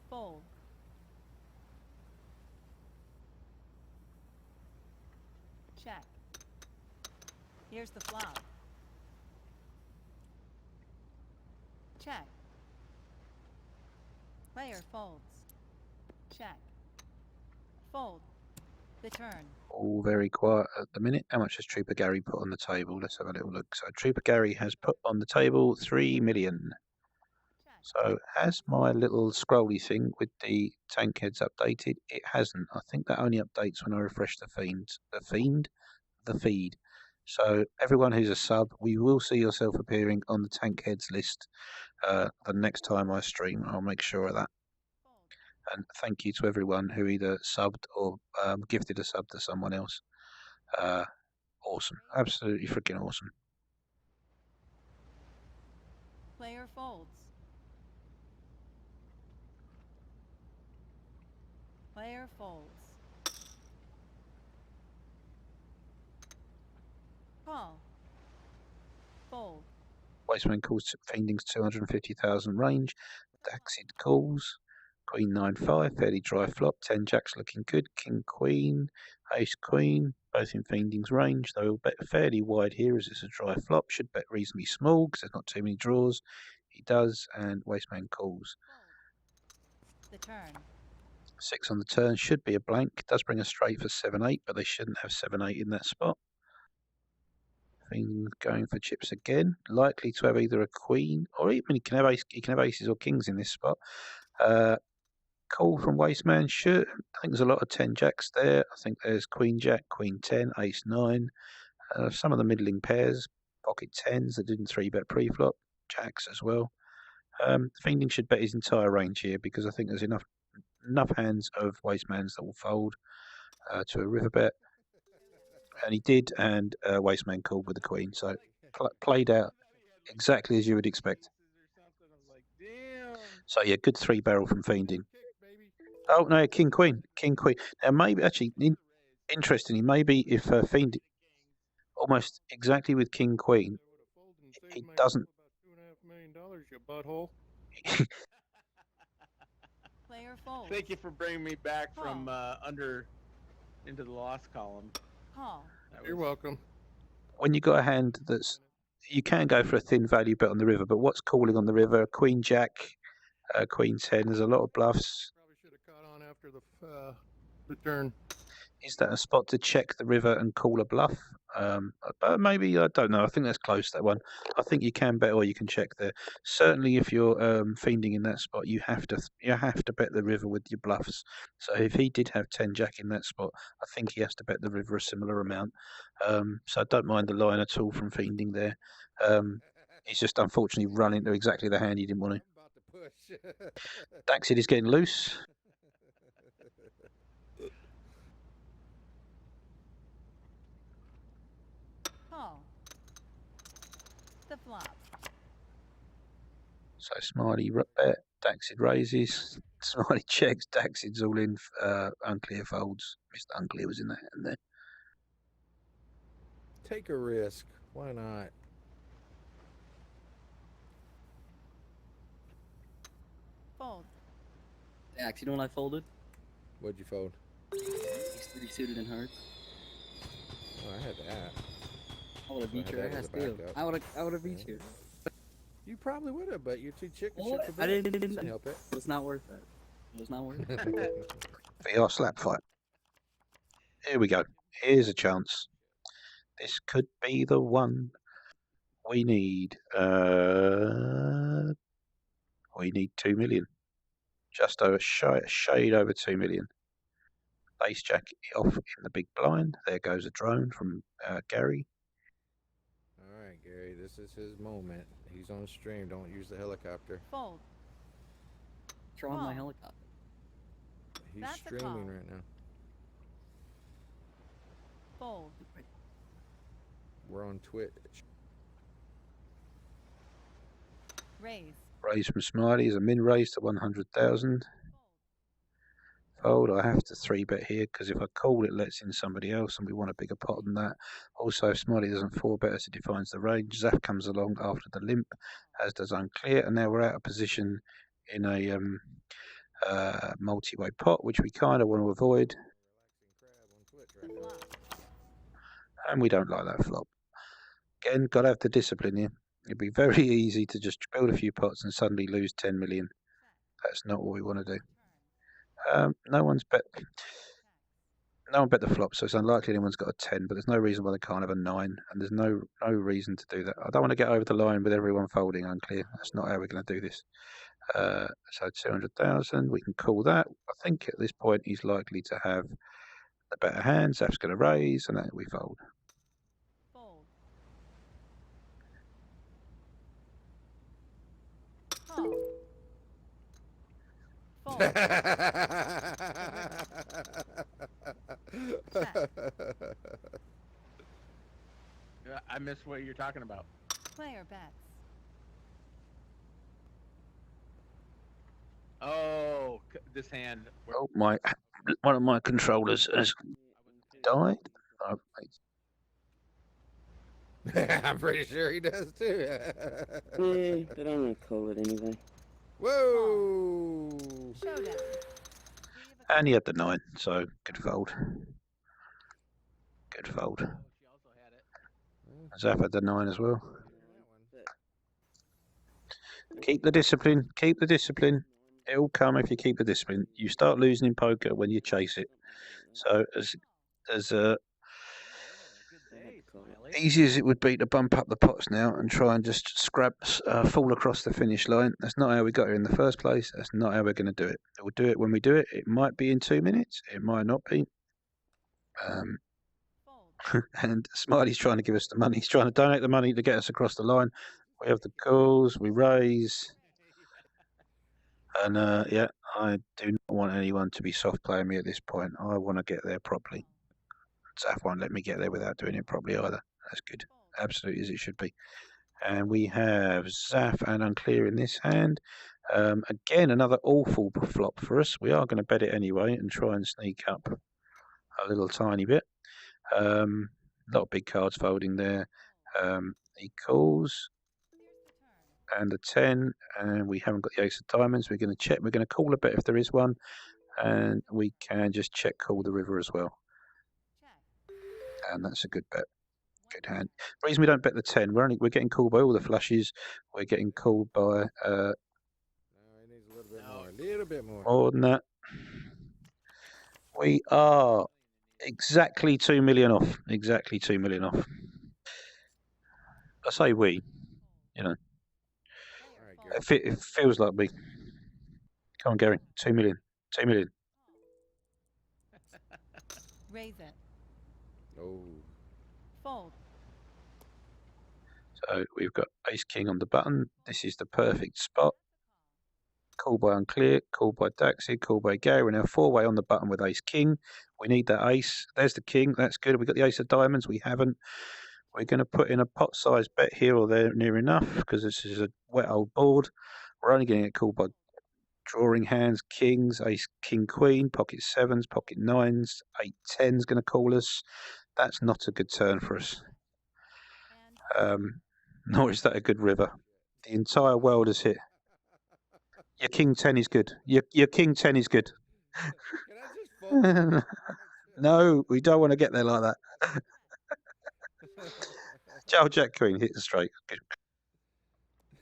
Fold. Check. Here's the flop. Check. Player folds. Check. Fold. The turn. All very quiet at the minute. How much has Trooper Gary put on the table? Let's have a little look. So Trooper Gary has put on the table 3 million. Check. So has my little scrolly thing with the tank heads updated? It hasn't. I think that only updates when I refresh the feed. So everyone who's a sub, we will see yourself appearing on the tank heads list the next time I stream. I'll make sure of that. Fold. And thank you to everyone who either subbed or gifted a sub to someone else. Awesome. Absolutely freaking awesome. Player folds. Player folds. Call. Fold. Wasteman calls Fiending's 250,000 range. Daxid calls. Queen 9-5, fairly dry flop. 10 jacks looking good. King Queen, Ace Queen, both in Fiending's range. They'll bet fairly wide here as it's a dry flop. Should bet reasonably small because there's not too many draws. He does, and Wasteman calls. The turn. 6 on the turn should be a blank. Does bring a straight for 7-8, but they shouldn't have 7-8 in that spot. Fiend going for chips again. Likely to have either a queen or even he can have aces or kings in this spot. Call from Wasteman. Should I think there's a lot of 10 jacks there. I think there's Queen Jack, Queen 10, Ace 9. Some of the middling pairs, pocket 10s that didn't 3-bet pre-flop, jacks as well. Fiending should bet his entire range here because I think there's enough hands of Wasteman's that will fold to a river bet. And he did, and Wasteman called with the queen. So played out exactly as you would expect. So yeah, good 3-barrel from Fiending. Oh no, King Queen. Now maybe actually, interestingly, maybe if Fiend almost exactly with King Queen, he doesn't. $2.5 million, you butthole. Player folds. Thank you for bringing me back from under into the lost column. Call. You're welcome. When you got a hand that's, you can go for a thin value bet on the river, but what's calling on the river? Queen Jack, Queen 10. There's a lot of bluffs. Probably should have caught on after the turn. Is that a spot to check the river and call a bluff? But maybe I don't know. I think that's close, that one. I think you can bet or you can check there. Certainly, if you're fiending in that spot, you have to bet the river with your bluffs. So if he did have 10 jack in that spot, I think he has to bet the river a similar amount. So I don't mind the line at all from fiending there. He's just unfortunately run into exactly the hand he didn't want to. I'm about to push. Daxid is getting loose. Call. The flop. So Smiley bet, Daxid raises, Smiley checks, Daxid's all in, Unclear folds. Mr. Unclear was in the hand there. Take a risk. Why not? Fold. Dax, you know what I folded? What'd you fold? He's 3 suited and hearts. Oh, I had that. I would have beat had your that as ass a too. backup. I would have beat you. You probably would have, but you're too chicken Well, shit to I bet. didn't help it. It was not worth it. It was not worth it. VR slap fight. Here we go. Here's a chance. This could be the one we need. We need 2 million. Just over shade over 2 million. Ace jack off in the big blind. There goes a drone from Gary. All right, Gary, this is his moment. He's on stream. Don't use the helicopter. Fold. Draw my Call. helicopter. He's That's a streaming call. right now. Fold. We're on Twitch. Raise. Raise from Smiley is a min raise to 100,000. Fold. I have to 3-bet here because if I call, it lets in somebody else, and we want a bigger pot than that. Also, if Smiley doesn't 4-bet as it defines the range, Zaf comes along after the limp, as does Unclear, and now we're out of position in a multi-way pot, which we kind of want to avoid, The flop. and we don't like that flop. Again, got to have the discipline here. It'd be very easy to just build a few pots and suddenly lose 10 million. That's not what we want to do. No one bet the flop, so it's unlikely anyone's got a 10, but there's no reason why they can't have a 9, and there's no reason to do that. I don't want to get over the line with everyone folding Unclear. That's not how we're going to do this. So 200,000, we can call that. I think at this point he's likely to have the better hand. Zaf's going to raise, and then we fold. Fold. Call. Fold. I missed what you're talking about. Player bets. Oh, this hand. Oh, one of my controllers has died. Oh, I'm pretty sure he does too. Yeah, but I'm gonna call it anyway. Whoa! Showdown. and he had the 9, so good fold. Good fold. Oh, she also had it. Zaf had the 9 as well. Keep the discipline. Keep the discipline. It'll come if you keep the discipline. You start losing in poker when you chase it. So as Good day, Smiley. easy as it would be to bump up the pots now and try and just fall across the finish line, that's not how we got here in the first place. That's not how we're going to do it. We'll do it when we do it. It might be in 2 minutes. It might not be. And Smiley's trying to give us the money. He's trying to donate the money to get us across the line. We have the calls. We raise. And yeah, I do not want anyone to be soft playing me at this point. I want to get there properly. Zaf won't let me get there without doing it properly either. That's good. Absolutely as it should be. And we have Zaf and Unclear in this hand. Again, another awful flop for us. We are going to bet it anyway and try and sneak up a little tiny bit. A lot of big cards folding there. He calls. And a 10, and we haven't got the ace of diamonds. We're going to check. We're going to call a bet if there is one, and we can just check call the river as well. And that's a good bet. Good hand. The reason we don't bet the 10, we're getting called by all the flushes. We're getting called by No, it needs a little bit more. A little bit more. more than that. We are Exactly 2 million off. Exactly 2 million off. I say we. You know, Player fold. it feels like we. Come on, Gary. 2 million. 2 million. Raise it. Oh. Fold. So we've got ace king on the button. This is the perfect spot. Call by unclear, call by Daxi, call by Gary. We're now 4-way on the button with ace king. We need that ace. There's the king. That's good. We've got the ace of diamonds. We haven't. We're going to put in a pot size bet here or there near enough because this is a wet old board. We're only getting it called by drawing hands, kings, ace, king, queen, pocket sevens, pocket nines, 8-10's going to call us. That's not a good turn for us. And Nor is that a good river. The entire world is hit. Your king 10 is good. Your king 10 is good. Can I just fold? No, we don't want to get there like that. Joe Jack Queen hit the straight. Good.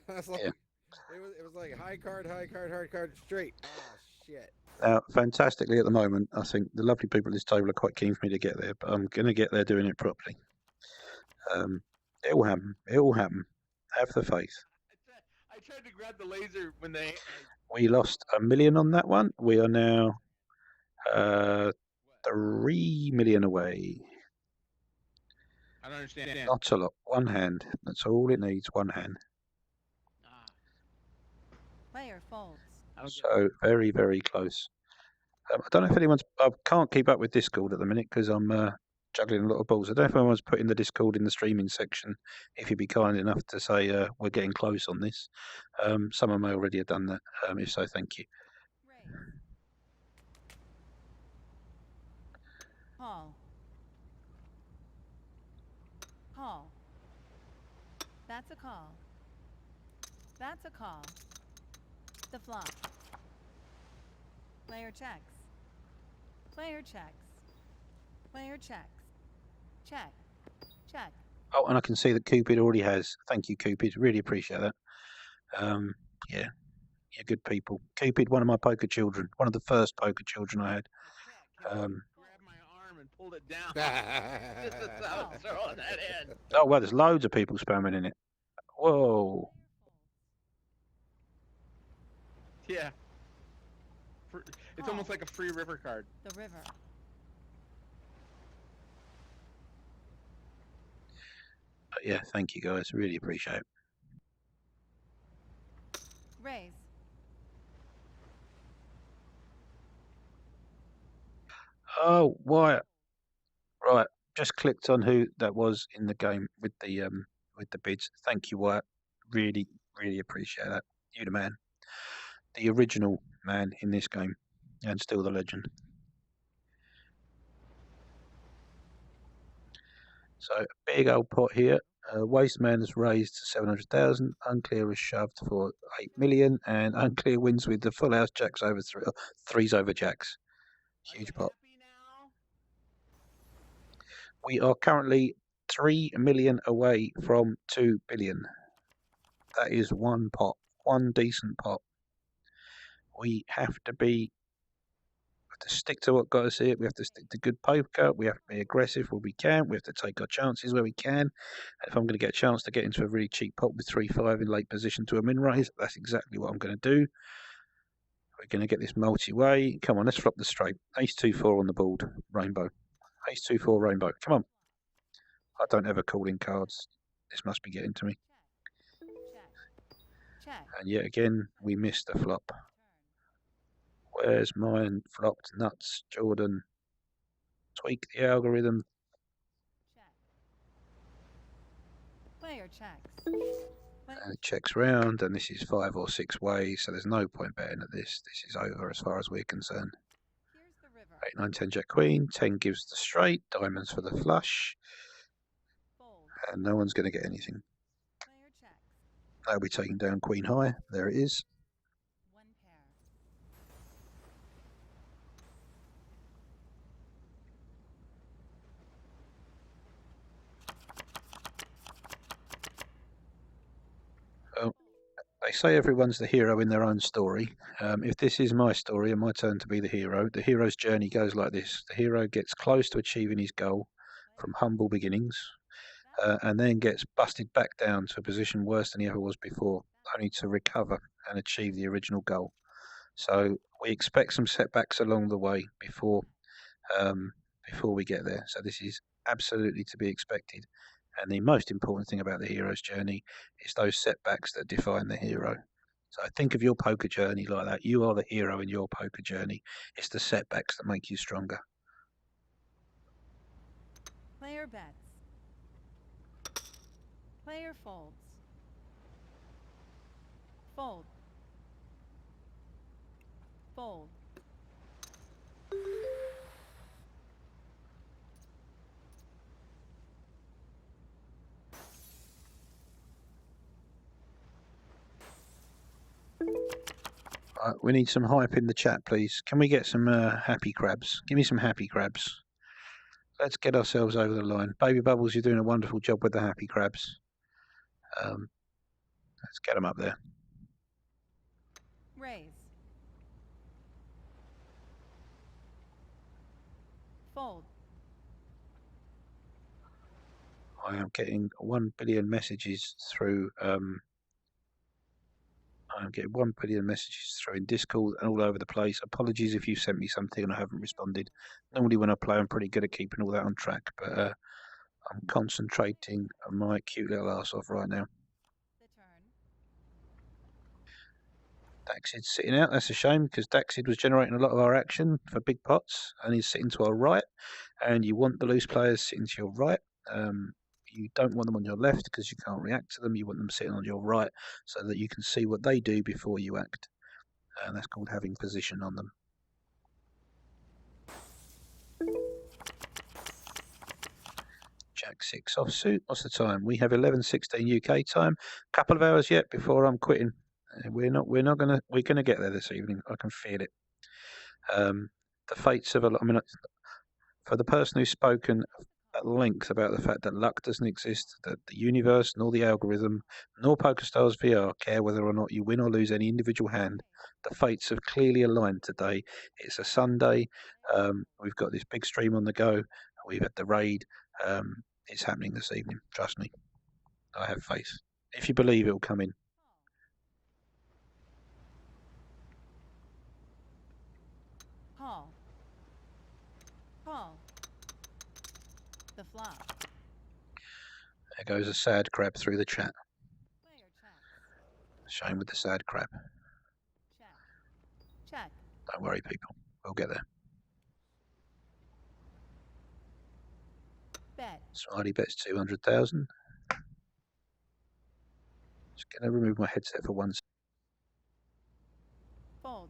That's like, Yeah. it was like high card, hard card, straight. Ah, shit. Now, fantastically at the moment, I think the lovely people at this table are quite keen for me to get there, but I'm going to get there doing it properly. It will happen. It will happen. Have the faith. I tried to grab the laser when they. We lost $1 million on that one. We are now 3 million away. I don't understand. Not a lot. One hand. That's all it needs. One hand. player folds. So very, very close. I don't know if anyone's. I can't keep up with Discord at the minute because I'm juggling a lot of balls. I don't know if anyone's putting the Discord in the streaming section. If you'd be kind enough to say we're getting close on this. Someone may already have done that. If so, thank you. Raise. Call. Call. That's a call. That's a call. The flop. Player checks. Player checks. Player checks. Check. Check. Oh, and I can see that Cupid already has. Thank you, Cupid. Really appreciate that. Yeah, you're good people. Cupid, one of my poker children. One of the first poker children I had. Grabbed my arm and pulled it down. Just as I was throwing that in. Oh, well, there's loads of people spamming in it. Whoa. Yeah. It's almost like a free river card. The river. But yeah, thank you guys. Really appreciate it. Raise. Oh, Wyatt. Right. Just clicked on who that was in the game with the bids. Thank you, Wyatt. Really, really appreciate that. You're the man. The original man in this game. And still the legend. So big old pot here. Waste Man has raised 700,000. Unclear is shoved for 8 million, and Unclear wins with the full house jacks over threes over jacks. Huge pot. We are currently 3 million away from 2 billion. That is one pot, one decent pot. We have to stick to what got us here. We have to stick to good poker. We have to be aggressive where we can. We have to take our chances where we can. And if I'm going to get a chance to get into a really cheap pot with 3-5 in late position to a min raise, that's exactly what I'm going to do. We're going to get this multi-way. Come on, let's flop the straight. Ace 2-4 on the board. Rainbow. Ace 2-4 rainbow. Come on. I don't ever call in cards. This must be getting to me. Check. And yet again, we missed the flop. Where's mine? Flopped nuts, Jordan. Tweak the algorithm. Check. Player checks. And it checks round, and this is 5 or 6 ways, so there's no point betting at this. This is over as far as we're concerned. Here's the river. 8, 9, 10, jack, queen. 10 gives the straight. Diamonds for the flush. Fold. And no one's going to get anything. Player checks. They'll be taking down queen high. There it is. One pair. They say everyone's the hero in their own story. If this is my story and my turn to be the hero's journey goes like this. The hero gets close to achieving his goal from humble beginnings, and then gets busted back down to a position worse than he ever was before, only to recover and achieve the original goal. So we expect some setbacks along the way before we get there. So this is absolutely to be expected. And the most important thing about the hero's journey is those setbacks that define the hero. So think of your poker journey like that. You are the hero in your poker journey. It's the setbacks that make you stronger. Player bets. Player folds. Fold. Fold. We need some hype in the chat, please. Can we get some happy crabs? Give me some happy crabs. Let's get ourselves over the line. Baby Bubbles, you're doing a wonderful job with the happy crabs. Let's get them up there. Raise. Fold. I am getting 1 billion messages through. I'm getting 1 billion messages through in Discord and all over the place. Apologies if you sent me something and I haven't responded. Normally when I play, I'm pretty good at keeping all that on track, but I'm concentrating on my cute little ass off right now. The turn. Daxid's sitting out. That's a shame because Daxid was generating a lot of our action for big pots, and he's sitting to our right. And you want the loose players sitting to your right. You don't want them on your left because you can't react to them. You want them sitting on your right so that you can see what they do before you act. And that's called having position on them. Jack 6 offsuit. What's the time? We have 11:16 UK time. Couple of hours yet before I'm quitting. We're gonna get there this evening. I can feel it. The fates of for the person who's spoken at length about the fact that luck doesn't exist, that the universe, nor the algorithm, nor PokerstarsVR care whether or not you win or lose any individual hand. The fates have clearly aligned today. It's a Sunday. We've got this big stream on the go. We've had the raid. It's happening this evening. Trust me. I have faith. If you believe, it will come in. Call. Call. The flop. There goes a sad crab through the chat. Player check. Shame with the sad crab. Check. Check. Don't worry, people. We'll get there. Bet. Smiley bets 200,000. Just going to remove my headset for 1 second. Fold.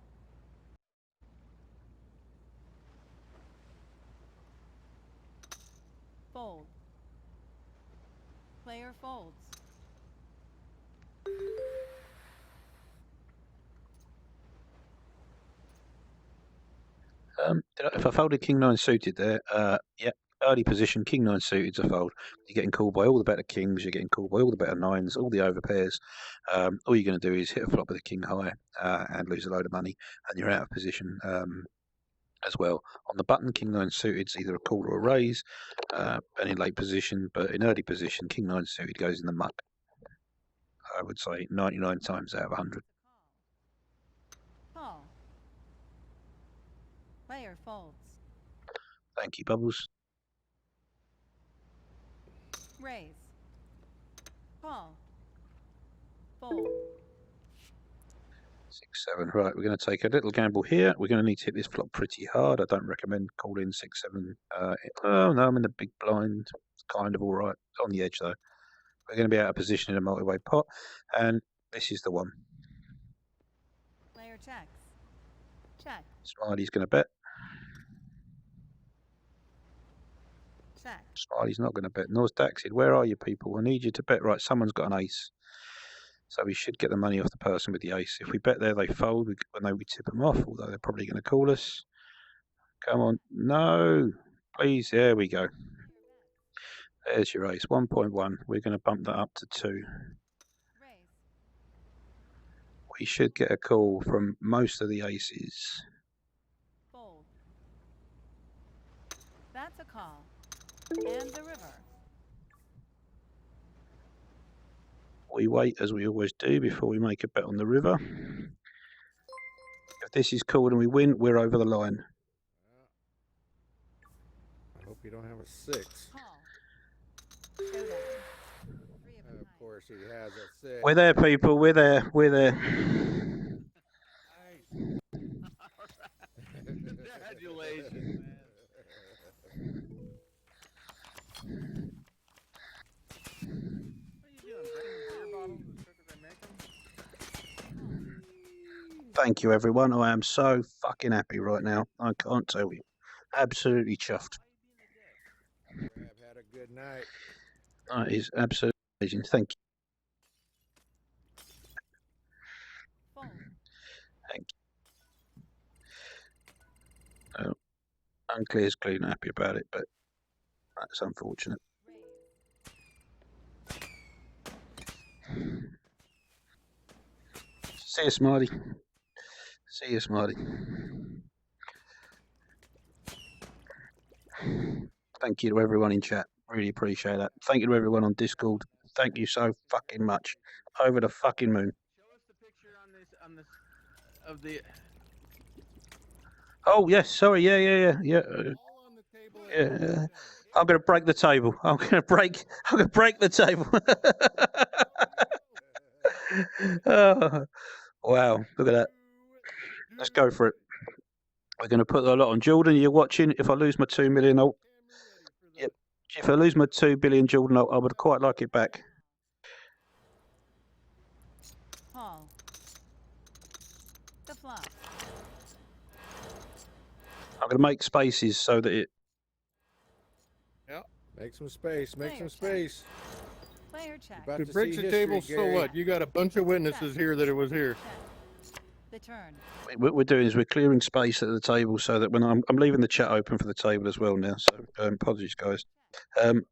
Fold. Player folds. If I folded King 9 suited there, yeah, early position, King 9 suited's a fold. You're getting called by all the better kings, you're getting called by all the better nines, all the overpairs. All you're going to do is hit a flop with a king high and lose a load of money, and you're out of position as well. On the button, King 9 suited's either a call or a raise, and in late position, but in early position, King 9 suited goes in the muck. I would say 99 times out of 100. Call. Player folds. Thank you, Bubbles. Raise. Call. Fold. 6, 7. Right, we're going to take a little gamble here. We're going to need to hit this flop pretty hard. I don't recommend calling 6, 7. Oh, no, I'm in the big blind. It's kind of all right. It's on the edge, though. We're going to be out of position in a multi-way pot, and this is the one. Player checks. Check. Smiley's going to bet. Check. Smiley's not going to bet. Nor's Daxid. Where are you, people? I need you to bet. Right, someone's got an ace. So we should get the money off the person with the ace. If we bet there, they fold. We tip them off, although they're probably going to call us. Come on. No. Please. There we go. There's your ace. 1.1. We're going to bump that up to 2. Raise. we should get a call from most of the aces. Fold. That's a call. And the river. We wait, as we always do, before we make a bet on the river. If this is called and we win, we're over the line. I hope you don't have a 6. Call. Showdown. And of course he has a 6. We're there, people. We're there. We're there. Congratulations, man. What are you doing? Breaking the beer bottles as quick as I make them? Thank you, everyone. I am so fucking happy right now. I can't tell you. Absolutely chuffed. I've had a good night. That is absolutely amazing. Thank you. Fold. Thank you. Oh, Unclear's clean happy about it, but that's unfortunate. Raise. See you, Smarty. See you, Smarty. Thank you to everyone in chat. Really appreciate that. Thank you to everyone on Discord. Thank you so fucking much. Over the fucking moon. Show us the picture on this of the. Oh yes, sorry. Yeah. Yeah. I'm gonna break the table. I'm gonna break the table. Oh, wow, look at that. Let's go for it. We're gonna put a lot on. Jordan, you're watching. If I lose my 2 million, yep. If I lose my 2 billion, Jordan, I would quite like it back. Call. The flop. I'm gonna make spaces so that it. Yep. Make some space. Make some Player check. space. Player check. About If to it breaks see the history, table, so Gary. what? You got a bunch of witnesses here that it was here. Check. The turn. What we're doing is we're clearing space at the table so that when I'm leaving the chat open for the table as well now. So apologies, guys. The river.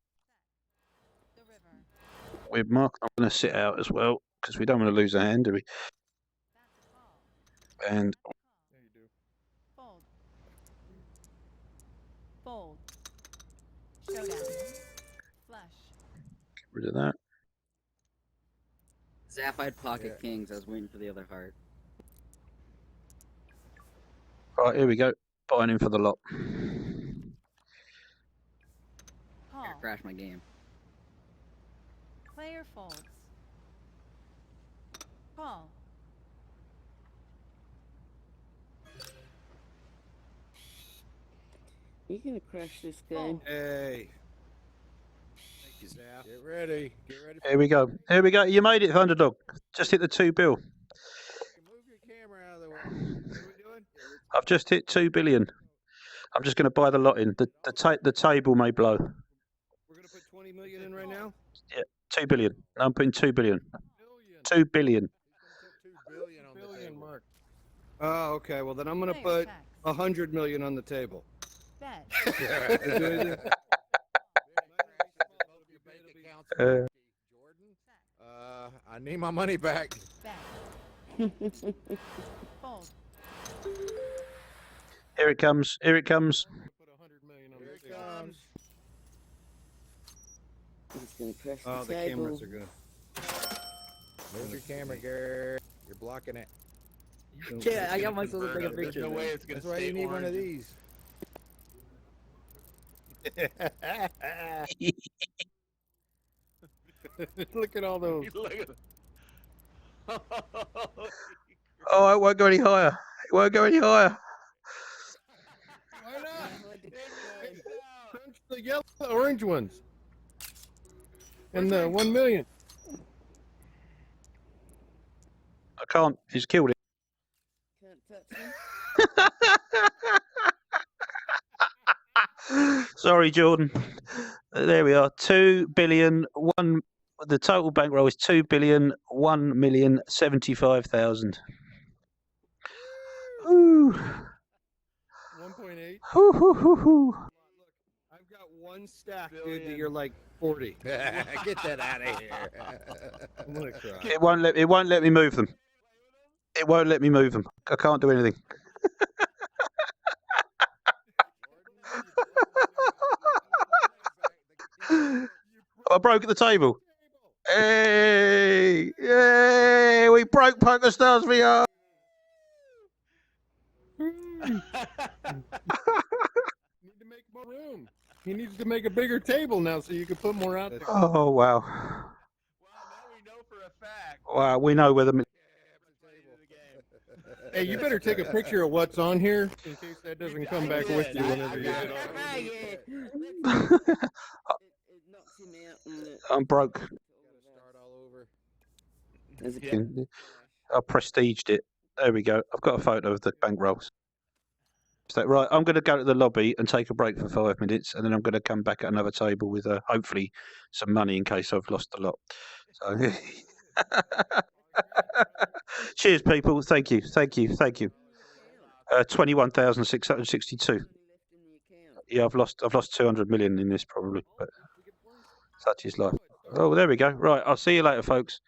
We're I'm going to sit out as well because we don't want to lose a hand, do we? That's a call. And Yeah, you do. Fold. Fold. Showdown. Flush. get rid of that. Zapphide pocket kings. I was waiting for the other heart. Right, here we go. Buying in for the lot. Call. Crash my game. Player folds. Call. You gonna crash this game? Hey. Thank you, Zap. Get ready. Get ready. Here we go. Here we go. You made it, Thunderdog. Just hit the 2 bill. Move your camera out of the way. What are we doing? I've just hit 2 billion. I'm just going to buy the lot in. The table may blow. We're gonna put 20 million in right now. 2 billion. No, I'm putting 2 billion. Billion. 2 billion. 2 billion on the Billion, table. Mark. Oh, okay. Well, then I'm gonna Player put checks. 100 million on the table. Bet. Uh, I need my money back. Bet. Fold. here it comes. Here it comes. Put 100 million on Here the it table. comes. He's gonna crash Oh, the the table. cameras are good. Move your camera, Gary. You're blocking it. Yeah, I got myself to take a There's picture. no man. way it's gonna That's why stay you need one of orange. these. Look at all those. Look at Oh, it won't go any higher. It won't go any higher. Why not? Crunch the yellow, orange ones. And the 1 million. I can't. He's killed it. Can't touch him. Sorry, Jordan. There we are. 2 billion. The total bankroll is 2,001,075,000. Ooh. 1.8. Hoo, hoo, hoo, hoo. I've got one stack, dude, Billion. that you're like 40. Get that out of here. I'm gonna cry. It won't let me move them. It won't let me move them. I can't do anything. I broke the table. Hey! Yay! We broke PokerStars VR! Need to make more room. He needs to make a bigger table now so you can put more out there. Oh, wow. Well, now we know for a fact. Wow, we know where the... Hey, you better take a picture of what's on here in case that doesn't come back with you whenever you get off. It knocks him out and I'm broke. Start all over. there's a Yeah. I prestiged it. There we go. I've got a photo of the bankrolls. So, right, I'm going to go to the lobby and take a break for 5 minutes, and then I'm going to come back at another table with hopefully some money in case I've lost a lot. So, cheers, people. Thank you. 21,662. Yeah, I've lost 200 million in this probably, but such is life. Oh, there we go. Right, I'll see you later, folks.